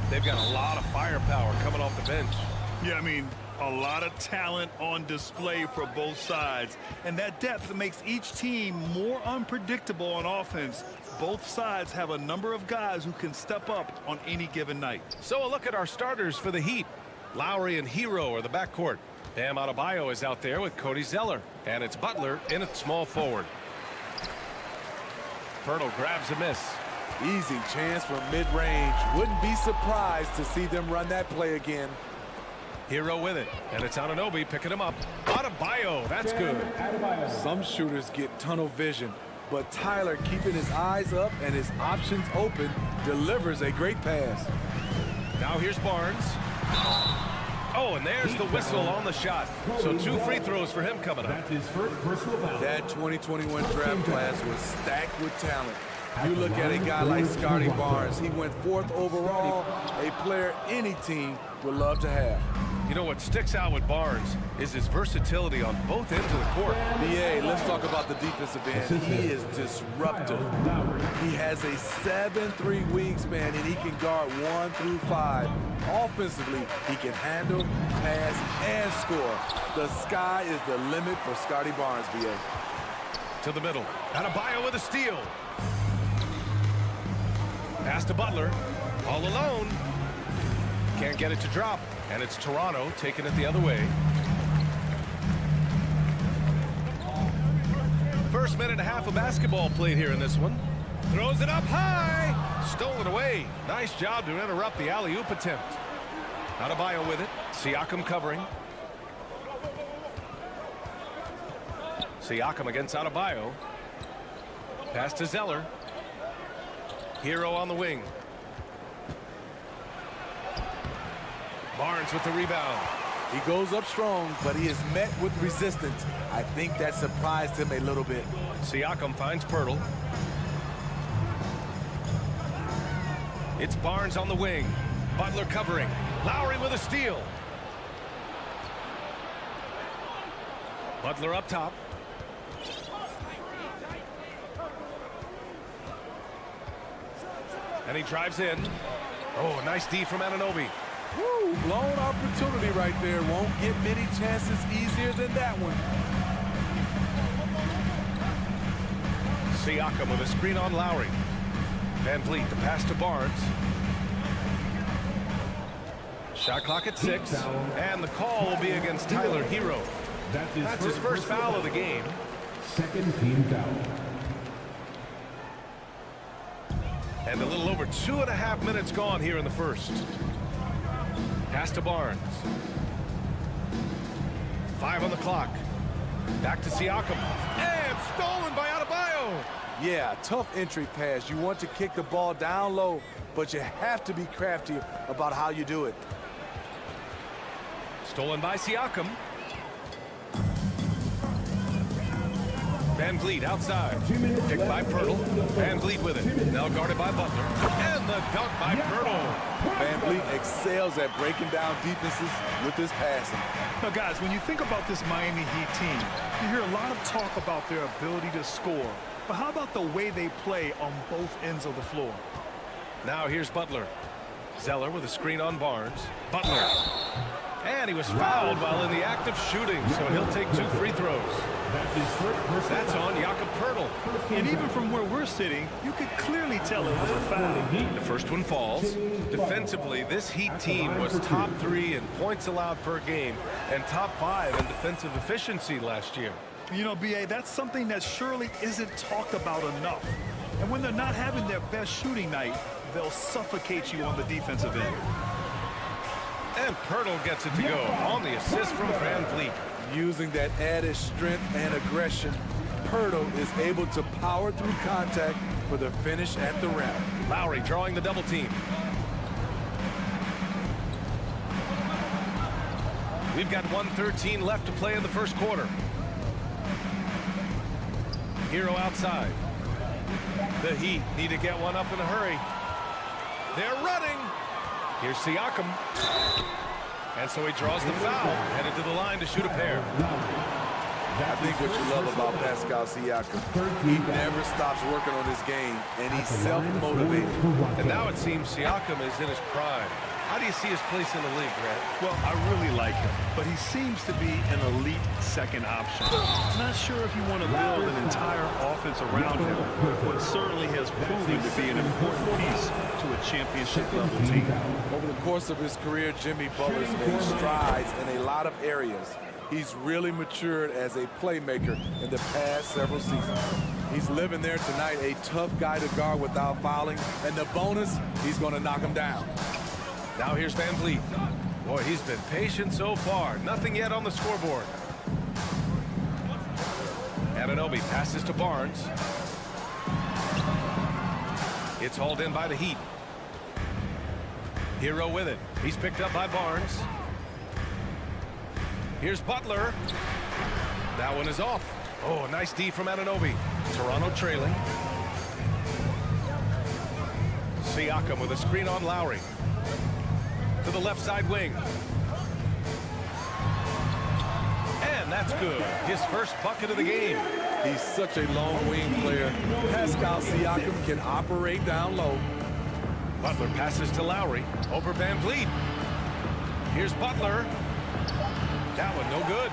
They've got a lot of firepower coming off the bench. Yeah, I mean, a lot of talent on display for both sides. And that depth makes each team more unpredictable on offense. Both sides have a number of guys who can step up on any given night. So a look at our starters for the Heat. Lowry and Hero are the backcourt. Bam Adebayo is out there with Cody Zeller. And it's Butler in at small forward. Pirtle grabs a miss. Easy chance from mid-range. Wouldn't be surprised to see them run that play again. Hero with it, and it's Anunoby picking him up. Adebayo, that's good. Some shooters get tunnel vision, but Tyler, keeping his eyes up and his options open, delivers a great pass. Now here's Barnes. Oh, and there's the whistle on the shot. So 2 free throws for him coming up. That's his first personal foul. That 2021 draft class was stacked with talent. You look at a guy like Scotty Barnes. He went 4th overall, a player any team would love to have. You know what sticks out with Barnes is his versatility on both ends of the court. BA, let's talk about the defensive end. He is disruptive. He has a 7'3" wingspan, and he can guard 1 through 5. Offensively, he can handle, pass, and score. The sky is the limit for Scotty Barnes, BA. To the middle. Adebayo with a steal. Pass to Butler. All alone. Can't get it to drop. And it's Toronto taking it the other way. First minute and a half of basketball played here in this one. Throws it up high. Stolen away. Nice job to interrupt the alley-oop attempt. Adebayo with it. Siakam covering. Siakam against Adebayo. Pass to Zeller. Hero on the wing. Barnes with the rebound. He goes up strong, but he is met with resistance. I think that surprised him a little bit. Siakam finds Pirtle. It's Barnes on the wing. Butler covering. Lowry with a steal. Butler up top. And he drives in. Oh, nice D from Anunoby. Woo, blown opportunity right there. Won't get many chances easier than that one. Siakam with a screen on Lowry. Van Vliet, the pass to Barnes. Shot clock at 6. And the call will be against Tyler Hero. That's his first foul of the game. Second team foul. And a little over 2.5 minutes gone here in the first. Pass to Barnes. 5 on the clock. Back to Siakam. And stolen by Adebayo. Yeah, tough entry pass. You want to kick the ball down low, but you have to be crafty about how you do it. Stolen by Siakam. Van Vliet outside. Picked by Pirtle. Van Vliet with it. Now guarded by Butler. And the dunk by Pirtle. Van Vliet excels at breaking down defenses with his passing. Now, guys, when you think about this Miami Heat team, you hear a lot of talk about their ability to score. But how about the way they play on both ends of the floor? Now here's Butler. Zeller with a screen on Barnes. Butler. And he was fouled while in the act of shooting, so he'll take 2 free throws. That's on Jakob Pirtle. And even from where we're sitting, you could clearly tell it was a foul. The first one falls. Defensively, this Heat team was top 3 in points allowed per game and top 5 in defensive efficiency last year. You know, B.A., that's something that surely isn't talked about enough. And when they're not having their best shooting night, they'll suffocate you on the defensive end. And Pirtle gets it to go on the assist from Van Vliet. Using that added strength and aggression, Pirtle is able to power through contact for the finish at the rim. Lowry drawing the double team. We've got 1:13 left to play in the first quarter. Hero outside. The Heat need to get one up in a hurry. They're running. Here's Siakam. And so he draws the foul, headed to the line to shoot a pair. I think what you love about Pascal Siakam, he never stops working on his game, and he's self-motivated. And now it seems Siakam is in his prime. How do you see his place in the league, Grant? Well, I really like him, but he seems to be an elite second option. Not sure if you want to build an entire offense around him, but certainly has proven to be an important piece to a championship-level team. Over the course of his career, Jimmy Butler's made strides in a lot of areas. He's really matured as a playmaker in the past several seasons. He's living there tonight, a tough guy to guard without fouling, and the bonus, he's going to knock him down. Now here's Van Vliet. Boy, he's been patient so far. Nothing yet on the scoreboard. Anunoby passes to Barnes. It's hauled in by the Heat. Hero with it. He's picked up by Barnes. Here's Butler. That one is off. Oh, nice D from Anunoby. Toronto trailing. Siakam with a screen on Lowry. To the left side wing. And that's good. His first bucket of the game. He's such a long wing player. Pascal Siakam can operate down low. Butler passes to Lowry over Van Vliet. Here's Butler. That one no good.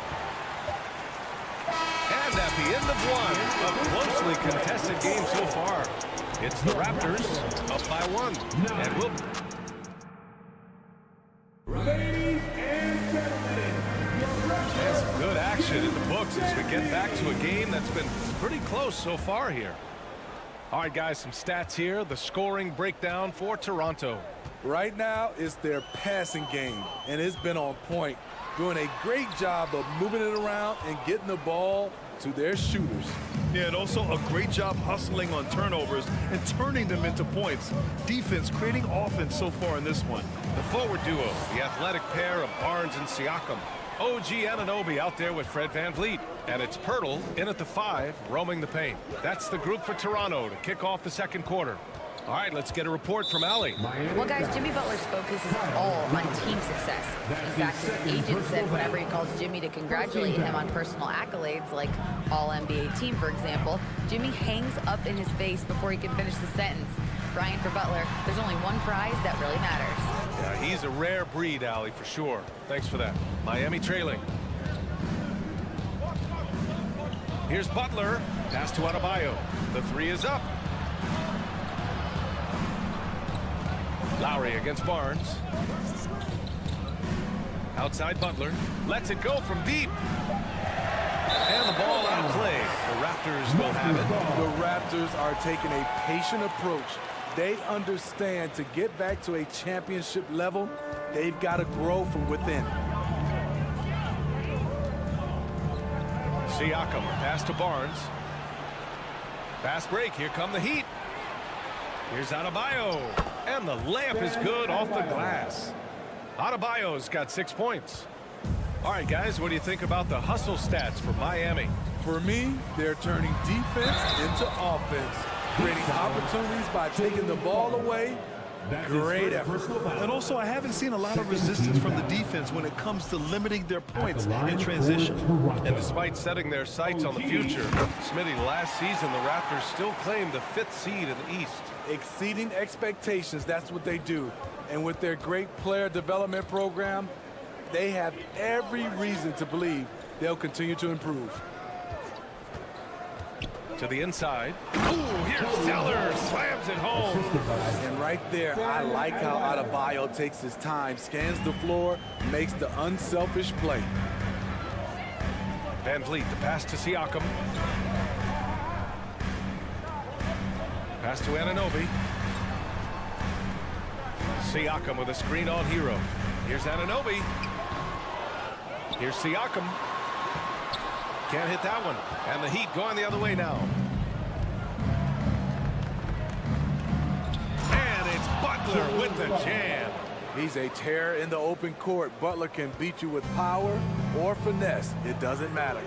And at the end of one, a closely contested game so far. It's the Raptors up by one. And we'll... Ladies and gentlemen, There's some good action in the books as we get back to a game that's been pretty close so far here. All right, guys, some stats here. The scoring breakdown for Toronto. Right now, it's their passing game, and it's been on point, doing a great job of moving it around and getting the ball to their shooters. Yeah, and also a great job hustling on turnovers and turning them into points. Defense creating offense so far in this one. The forward duo, the athletic pair of Barnes and Siakam. OG Anunoby out there with Fred Van Vliet. And it's Pirtle in at the 5, roaming the paint. That's the group for Toronto to kick off the second quarter. All right, let's get a report from Allie. Well, guys, Jimmy Butler's focus is all on team success. In fact, his agent said whenever he calls Jimmy to congratulate him on personal accolades, like All-NBA team, for example, Jimmy hangs up in his face before he can finish the sentence. Brian, for Butler, there's only one prize that really matters. Yeah, he's a rare breed, Allie, for sure. Thanks for that. Miami trailing. Here's Butler. Pass to Adebayo. The 3 is up. Lowry against Barnes. Outside Butler. Lets it go from deep. And the ball out of play. The Raptors will have it. The Raptors are taking a patient approach. They understand to get back to a championship level, they've got to grow from within. Siakam, pass to Barnes. Fast break, here come the Heat. Here's Adebayo, and the layup is good off the glass. Adebayo's got 6 points. All right, guys, what do you think about the hustle stats for Miami? For me, they're turning defense into offense, creating opportunities by taking the ball away. Great effort. And also, I haven't seen a lot of resistance from the defense when it comes to limiting their points in transition. And despite setting their sights on the future, Smitty, last season the Raptors still claimed the 5th seed in the East. Exceeding expectations, that's what they do. And with their great player development program, they have every reason to believe they'll continue to improve. To the inside. Ooh, here's Zeller, slams it home. And right there, I like how Adebayo takes his time, scans the floor, makes the unselfish play. Van Vliet, the pass to Siakam. Pass to Anunoby. Siakam with a screen on Hero. Here's Anunoby. Here's Siakam. Can't hit that one. And the Heat going the other way now. And it's Butler with the jam. He's a terror in the open court. Butler can beat you with power or finesse. It doesn't matter.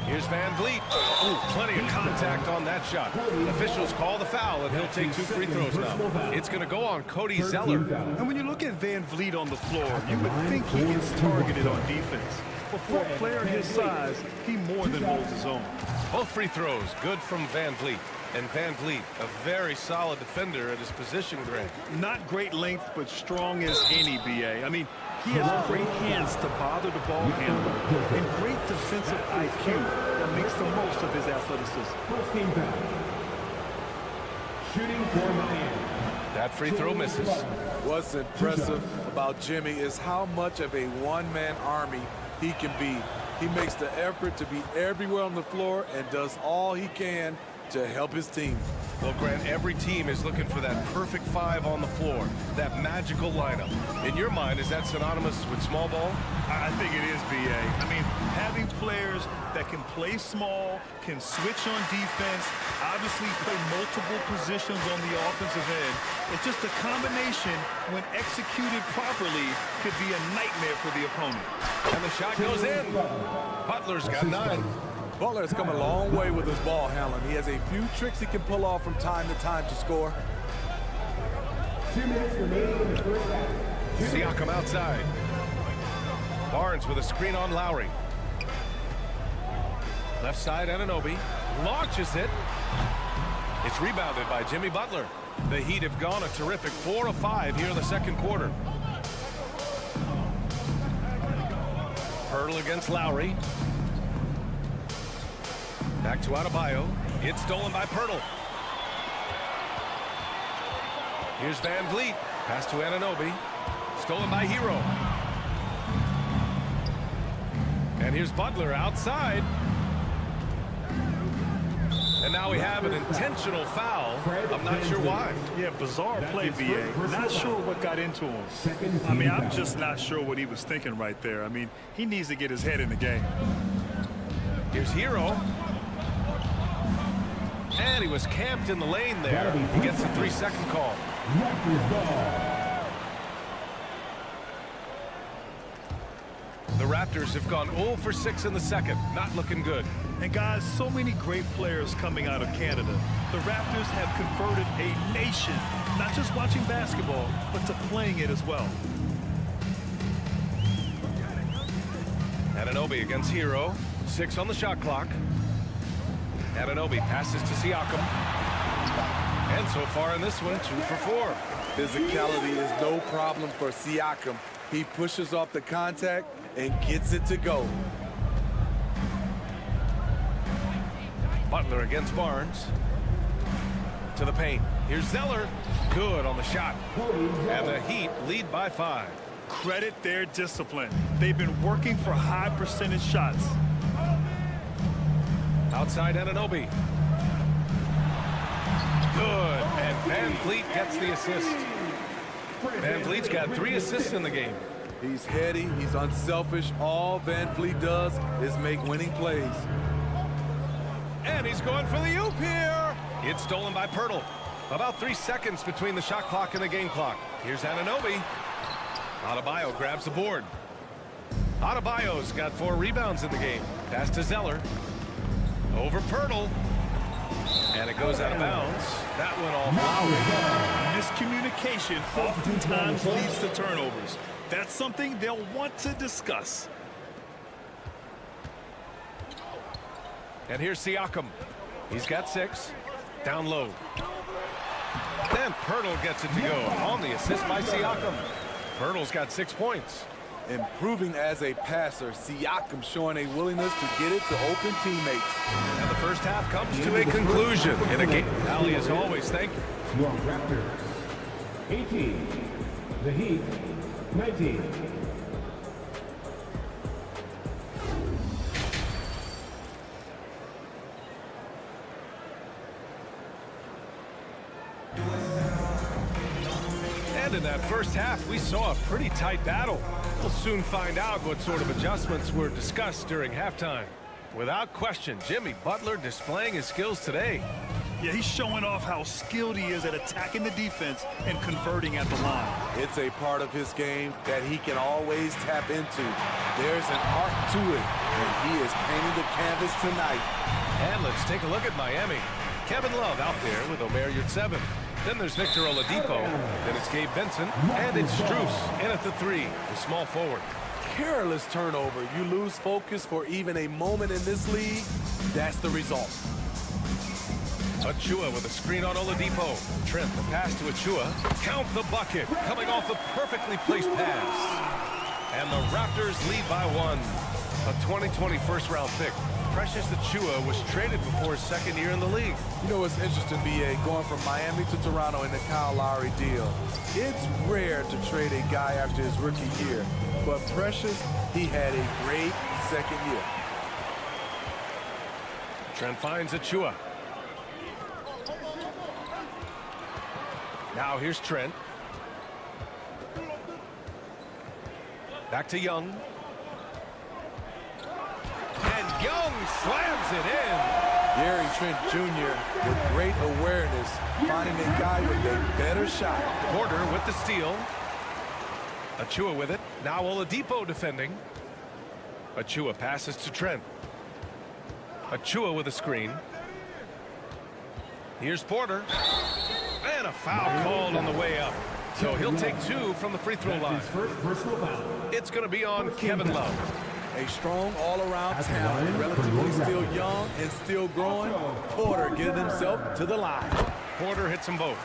Here's Van Vliet. Ooh, plenty of contact on that shot. Officials call the foul, and he'll take 2 free throws now. It's going to go on Cody Zeller. And when you look at Van Vliet on the floor, you would think he gets targeted on defense. But for a player his size, he more than holds his own. Both free throws good from Van Vliet. And Van Vliet, a very solid defender at his position, Grant. Not great length, but strong as any, BA. I mean, he has great hands to bother the ball handler and great defensive IQ that makes the most of his athleticism. First team foul. Shooting for Miami. That free throw misses. What's impressive about Jimmy is how much of a one-man army he can be. He makes the effort to be everywhere on the floor and does all he can to help his team. Well, Grant, every team is looking for that perfect five on the floor, that magical lineup. In your mind, is that synonymous with small ball? I think it is, BA. I mean, having players that can play small, can switch on defense, obviously play multiple positions on the offensive end. It's just a combination, when executed properly, could be a nightmare for the opponent. And the shot goes in. Butler's got 9. Butler has come a long way with his ball handling. He has a few tricks he can pull off from time to time to score. 2 minutes remaining in the first half. Siakam outside. Barnes with a screen on Lowry. Left side, Anunoby launches it. It's rebounded by Jimmy Butler. The Heat have gone a terrific 4 of 5 here in the second quarter. Hurdle against Lowry. Back to Adebayo. It's stolen by Pirtle. Here's Van Vliet. Pass to Anunoby. Stolen by Hero. And here's Butler outside. And now we have an intentional foul. I'm not sure why. Yeah, bizarre play, BA. Not sure what got into him. I mean, I'm just not sure what he was thinking right there. I mean, he needs to get his head in the game. Here's Hero. And he was camped in the lane there. He gets a 3-second call. The Raptors have gone 0 for 6 in the second. Not looking good. And guys, so many great players coming out of Canada. The Raptors have converted a nation, not just watching basketball, but to playing it as well. Anunoby against Hero. 6 on the shot clock. Anunoby passes to Siakam. And so far in this one, 2 for 4. Physicality is no problem for Siakam. He pushes off the contact and gets it to go. Butler against Barnes. To the paint. Here's Zeller. Good on the shot. And the Heat lead by 5. Credit their discipline. They've been working for high percentage shots. Outside Anunoby. Good. And Van Vliet gets the assist. Van Vliet's got 3 assists in the game. He's heady, he's unselfish. All Van Vliet does is make winning plays. And he's going for the oop here. It's stolen by Pirtle. About 3 seconds between the shot clock and the game clock. Here's Anunoby. Adebayo grabs the board. Adebayo's got 4 rebounds in the game. Pass to Zeller. Over Pirtle. And it goes out of bounds. That went off Lowry. Miscommunication oftentimes leads to turnovers. That's something they'll want to discuss. And here's Siakam. He's got 6. Down low. Then Pirtle gets it to go on the assist by Siakam. Pirtle's got 6 points. Improving as a passer, Siakam showing a willingness to get it to open teammates. And the first half comes to a conclusion in a game. Ali, as always, thank you. Your Raptors 18, the Heat 19. And in that first half, we saw a pretty tight battle. We'll soon find out what sort of adjustments were discussed during halftime. Without question, Jimmy Butler displaying his skills today. Yeah, he's showing off how skilled he is at attacking the defense and converting at the line. It's a part of his game that he can always tap into. There's an art to it, and he is painting the canvas tonight. And let's take a look at Miami. Kevin Love out there with Omer Yurtseven. Then there's Victor Oladipo. Then it's Gabe Vincent. And it's Strus in at the 3, the small forward. careless turnover. You lose focus for even a moment in this league. That's the result. Achua with a screen on Oladipo. Trent, the pass to Achua. Count the bucket. Coming off a perfectly placed pass. And the Raptors lead by 1. A 2020 first-round pick. Precious Achua was traded before his second year in the league. You know, it's interesting, B.A., going from Miami to Toronto in the Kyle Lowry deal. It's rare to trade a guy after his rookie year. But Precious, he had a great second year. Trent finds Achua. Now here's Trent. Back to Young. And Young slams it in. Gary Trent Jr. with great awareness, finding a guy with a better shot. Porter with the steal. Achua with it. Now Oladipo defending. Achua passes to Trent. Achua with a screen. Here's Porter. And a foul called on the way up. So he'll take 2 from the free throw line. It's going to be on Kevin Love. A strong all-around talent, relatively still young and still growing. Porter getting himself to the line. Porter hits them both.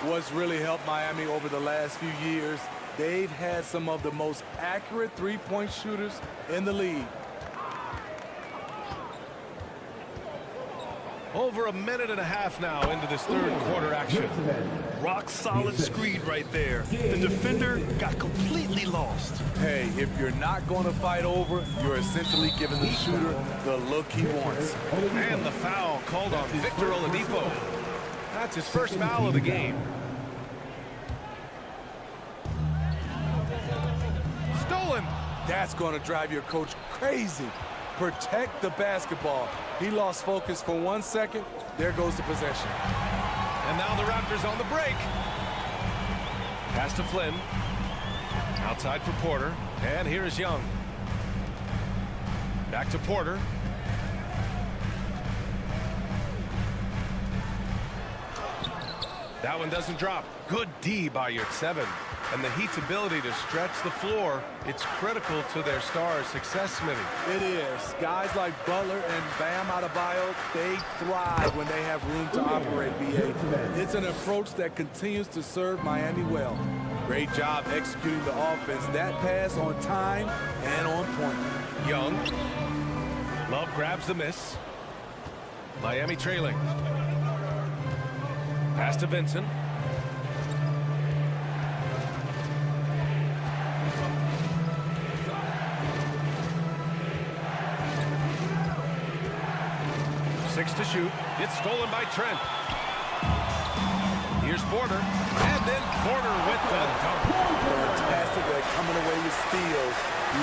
What's really helped Miami over the last few years, they've had some of the most accurate three-point shooters in the league. Over a minute and a half now into this third quarter action. Rock solid screen right there. The defender got completely lost. Hey, if you're not going to fight over, you're essentially giving the shooter the look he wants. And the foul called on Victor Oladipo. That's his first foul of the game. Stolen. That's going to drive your coach crazy. Protect the basketball. He lost focus for 1 second. There goes the possession. And now the Raptors on the break. Pass to Flynn. Outside for Porter. And here is Young. Back to Porter. That one doesn't drop. Good D by Yurt-7. And the Heat's ability to stretch the floor, it's critical to their stars' success, Smitty. It is. Guys like Butler and Bam Adebayo, they thrive when they have room to operate, B.A. It's an approach that continues to serve Miami well. Great job executing the offense. That pass on time and on point. Young. Love grabs the miss. Miami trailing. Pass to Vincent. Six to shoot. It's stolen by Trent. Here's Porter. And then Porter with the dunk. Fantastic. They're coming away with steals.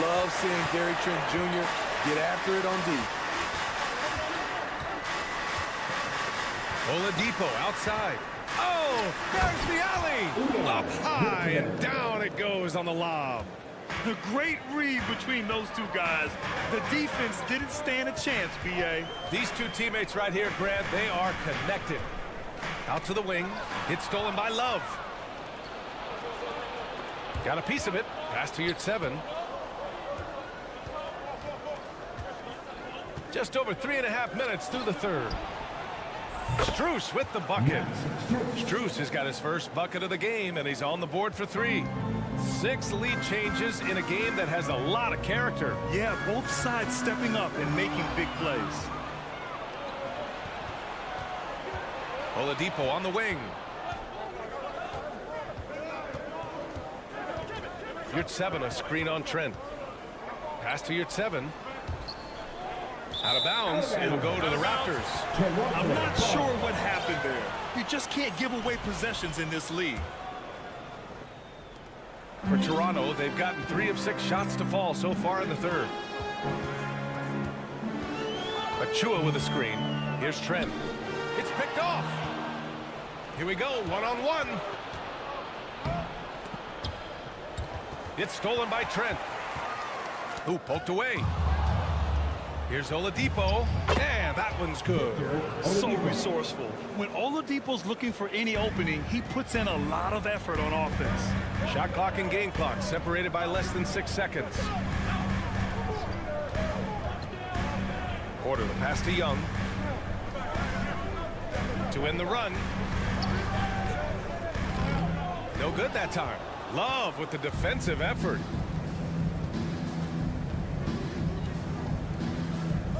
Love seeing Gary Trent Jr. get after it on D. Oladipo outside. Oh, there's the alley. Up high and down it goes on the lob. The great read between those two guys. The defense didn't stand a chance, B.A. These two teammates right here, Grant, they are connected. Out to the wing. It's stolen by Love. Got a piece of it. Pass to Yurt-7. Just over 3.5 minutes through the third. Strus with the bucket. Strus has got his first bucket of the game, and he's on the board for 3. 6 lead changes in a game that has a lot of character. Yeah, both sides stepping up and making big plays. Oladipo on the wing. Yurt-7, a screen on Trent. Pass to Yurt-7. Out of bounds, it'll go to the Raptors. I'm not sure what happened there. You just can't give away possessions in this league. For Toronto, they've gotten 3 of 6 shots to fall so far in the third. Achua with a screen. Here's Trent. It's picked off. Here we go, one-on-one. It's stolen by Trent. Ooh, poked away. Here's Oladipo, and that one's good. So resourceful. When Oladipo's looking for any opening, he puts in a lot of effort on offense. Shot clock and game clock separated by less than 6 seconds. Porter, the pass to Young. To win the run. No good that time. Love with the defensive effort.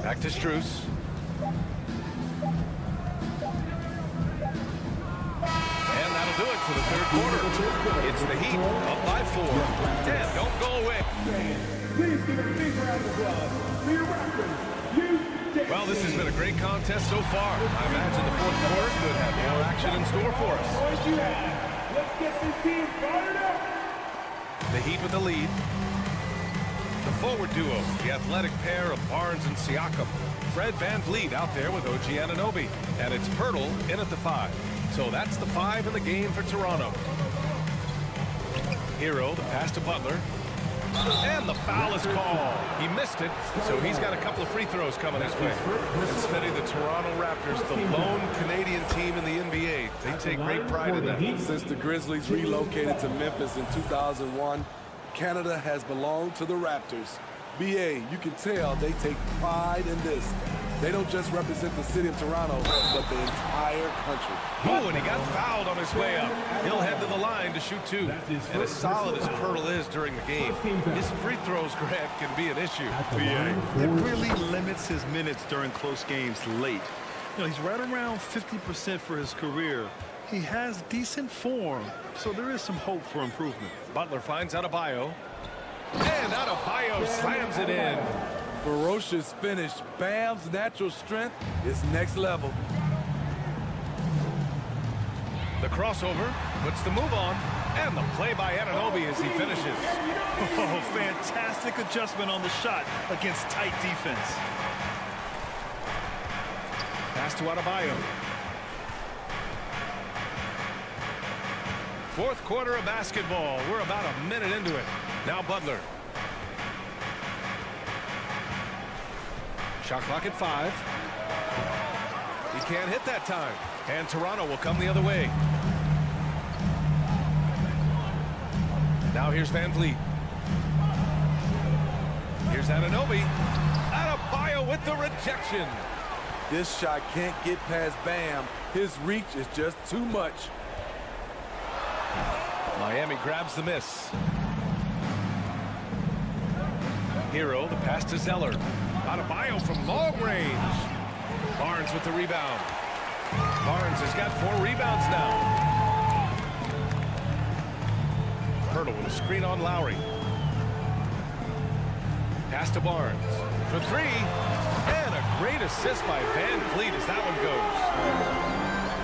Back to Strus. And that'll do it for the third quarter. It's the Heat up by 4. 10, don't go away. Please give a big round of applause for your Raptors. Well, this has been a great contest so far. I imagine the fourth quarter could have more action in store for us. Let's get this team fired up. The Heat with the lead. The forward duo, the athletic pair of Barnes and Siakam. Fred VanVleet out there with OG Anunoby. And it's Pirtle in at the 5. So that's the 5 in the game for Toronto. Hero, the pass to Butler. And the foul is called. He missed it, so he's got a couple of free throws coming his way. Instead of the Toronto Raptors, the lone Canadian team in the NBA. They take great pride in that. Since the Grizzlies relocated to Memphis in 2001, Canada has belonged to the Raptors. BA, you can tell they take pride in this. They don't just represent the city of Toronto, but the entire country. Oh, and he got fouled on his way up. He'll head to the line to shoot 2. And as solid as Pirtle is during the game, his free throws, Grant, can be an issue. It really limits his minutes during close games late. You know, he's right around 50% for his career. He has decent form, so there is some hope for improvement. Butler finds Adebayo. And Adebayo slams it in. Ferocious finish. Bam's natural strength is next level. The crossover puts the move on. And the play by Anunoby as he finishes. Oh, fantastic adjustment on the shot against tight defense. Pass to Adebayo. Fourth quarter of basketball. We're about a minute into it. Now Butler. Shot clock at 5. He can't hit that time. And Toronto will come the other way. Now here's VanVleet. Here's Anunoby. Adebayo with the rejection. This shot can't get past Bam. His reach is just too much. Miami grabs the miss. Hero, the pass to Zeller. Adebayo from long range. Barnes with the rebound. Barnes has got 4 rebounds now. Pirtle with a screen on Lowry. Pass to Barnes for 3. And a great assist by VanVleet as that one goes.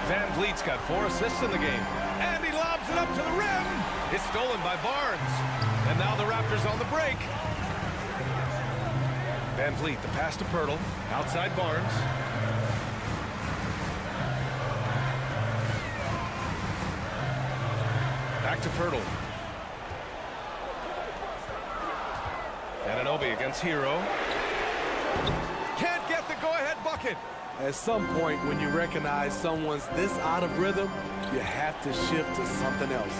VanVleet's got 4 assists in the game. And he lobs it up to the rim. It's stolen by Barnes. And now the Raptors on the break. VanVleet, the pass to Pirtle. Outside Barnes. Back to Pirtle. Anunoby against Hero. Can't get the go-ahead bucket. At some point, when you recognize someone's this out of rhythm, you have to shift to something else.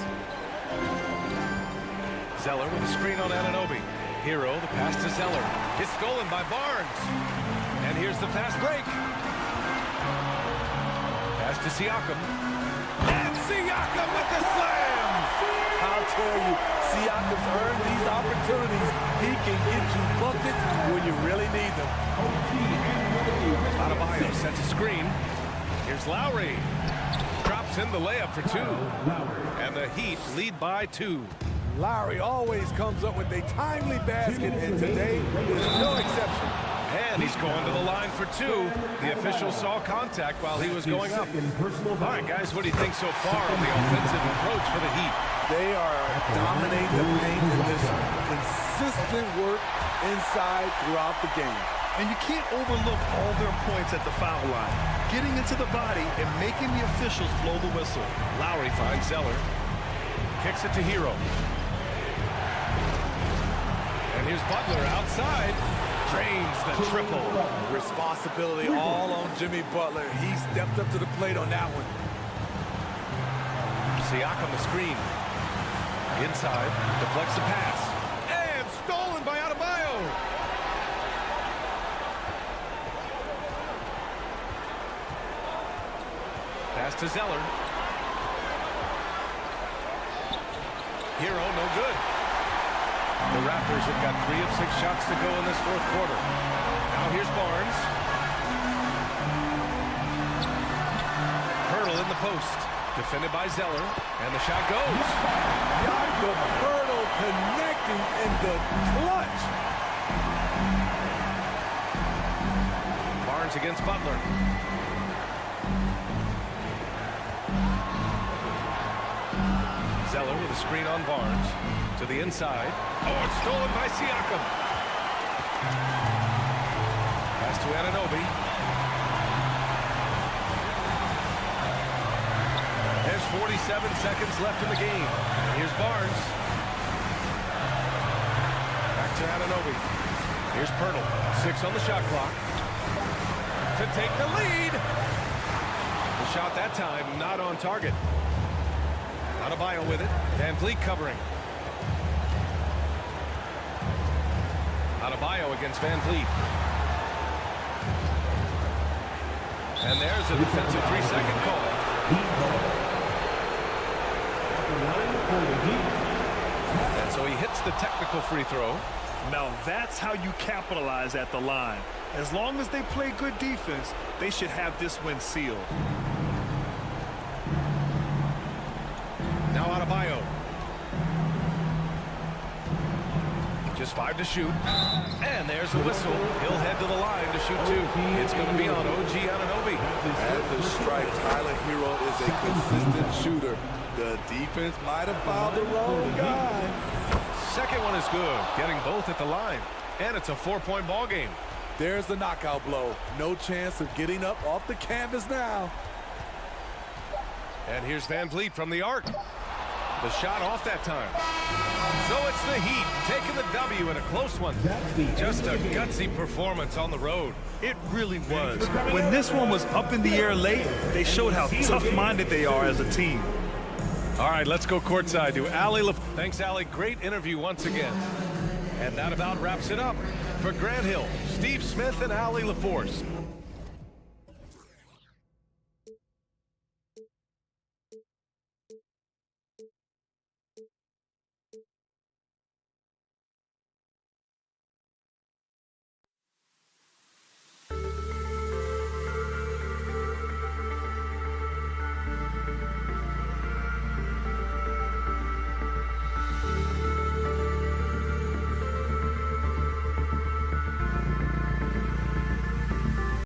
Zeller with a screen on Anunoby. Hero, the pass to Zeller. It's stolen by Barnes. And here's the fast break. Pass to Siakam. And Siakam with the slam! I'll tell you, Siakam's earned these opportunities. He can get you buckets when you really need them. Adebayo sets a screen. Here's Lowry. Drops in the layup for 2. And the Heat lead by 2. Lowry always comes up with a timely basket, and today is no exception. And he's going to the line for 2. The official saw contact while he was going up. All right, guys, what do you think so far on the offensive approach for the Heat? They are dominating the paint in this consistent work inside throughout the game. And you can't overlook all their points at the foul line. Getting into the body and making the officials blow the whistle. Lowry finds Zeller. Kicks it to Hero. And here's Butler outside. Drains the triple. Responsibility all on Jimmy Butler. He stepped up to the plate on that one. Siakam the screen. Inside. Deflects the pass. And stolen by Adebayo. Pass to Zeller. Hero, no good. The Raptors have got 3 of 6 shots to go in this fourth quarter. Now here's Barnes. Hurdle in the post. Defended by Zeller. And the shot goes. Jakob Hurdle connecting in the clutch. Barnes against Butler. Zeller with a screen on Barnes. To the inside. Oh, it's stolen by Siakam. Pass to Anunoby. There's 47 seconds left in the game. And here's Barnes. Back to Anunoby. Here's Pirtle. 6 on the shot clock. To take the lead. The shot that time not on target. Adebayo with it. Van Vliet covering. Adebayo against Van Vliet. And there's a defensive 3-second call. And so he hits the technical free throw. Now that's how you capitalize at the line. As long as they play good defense, they should have this win sealed. Now Adebayo. Just 5 to shoot. And there's the whistle. He'll head to the line to shoot 2. It's going to be on OG Anunoby. At the stripe, Tyler Hero is a consistent shooter. The defense might have fouled the wrong guy. Second one is good. Getting both at the line. And it's a 4-point ball game. There's the knockout blow. No chance of getting up off the canvas now. And here's Van Vliet from the arc. The shot off that time. So it's the Heat taking the W in a close one. Just a gutsy performance on the road. It really was. When this one was up in the air late, they showed how tough-minded they are as a team. All right, let's go courtside to Allie. Thanks, Allie. Great interview once again. And that about wraps it up. For Grant Hill, Steve Smith, and Allie LaForce.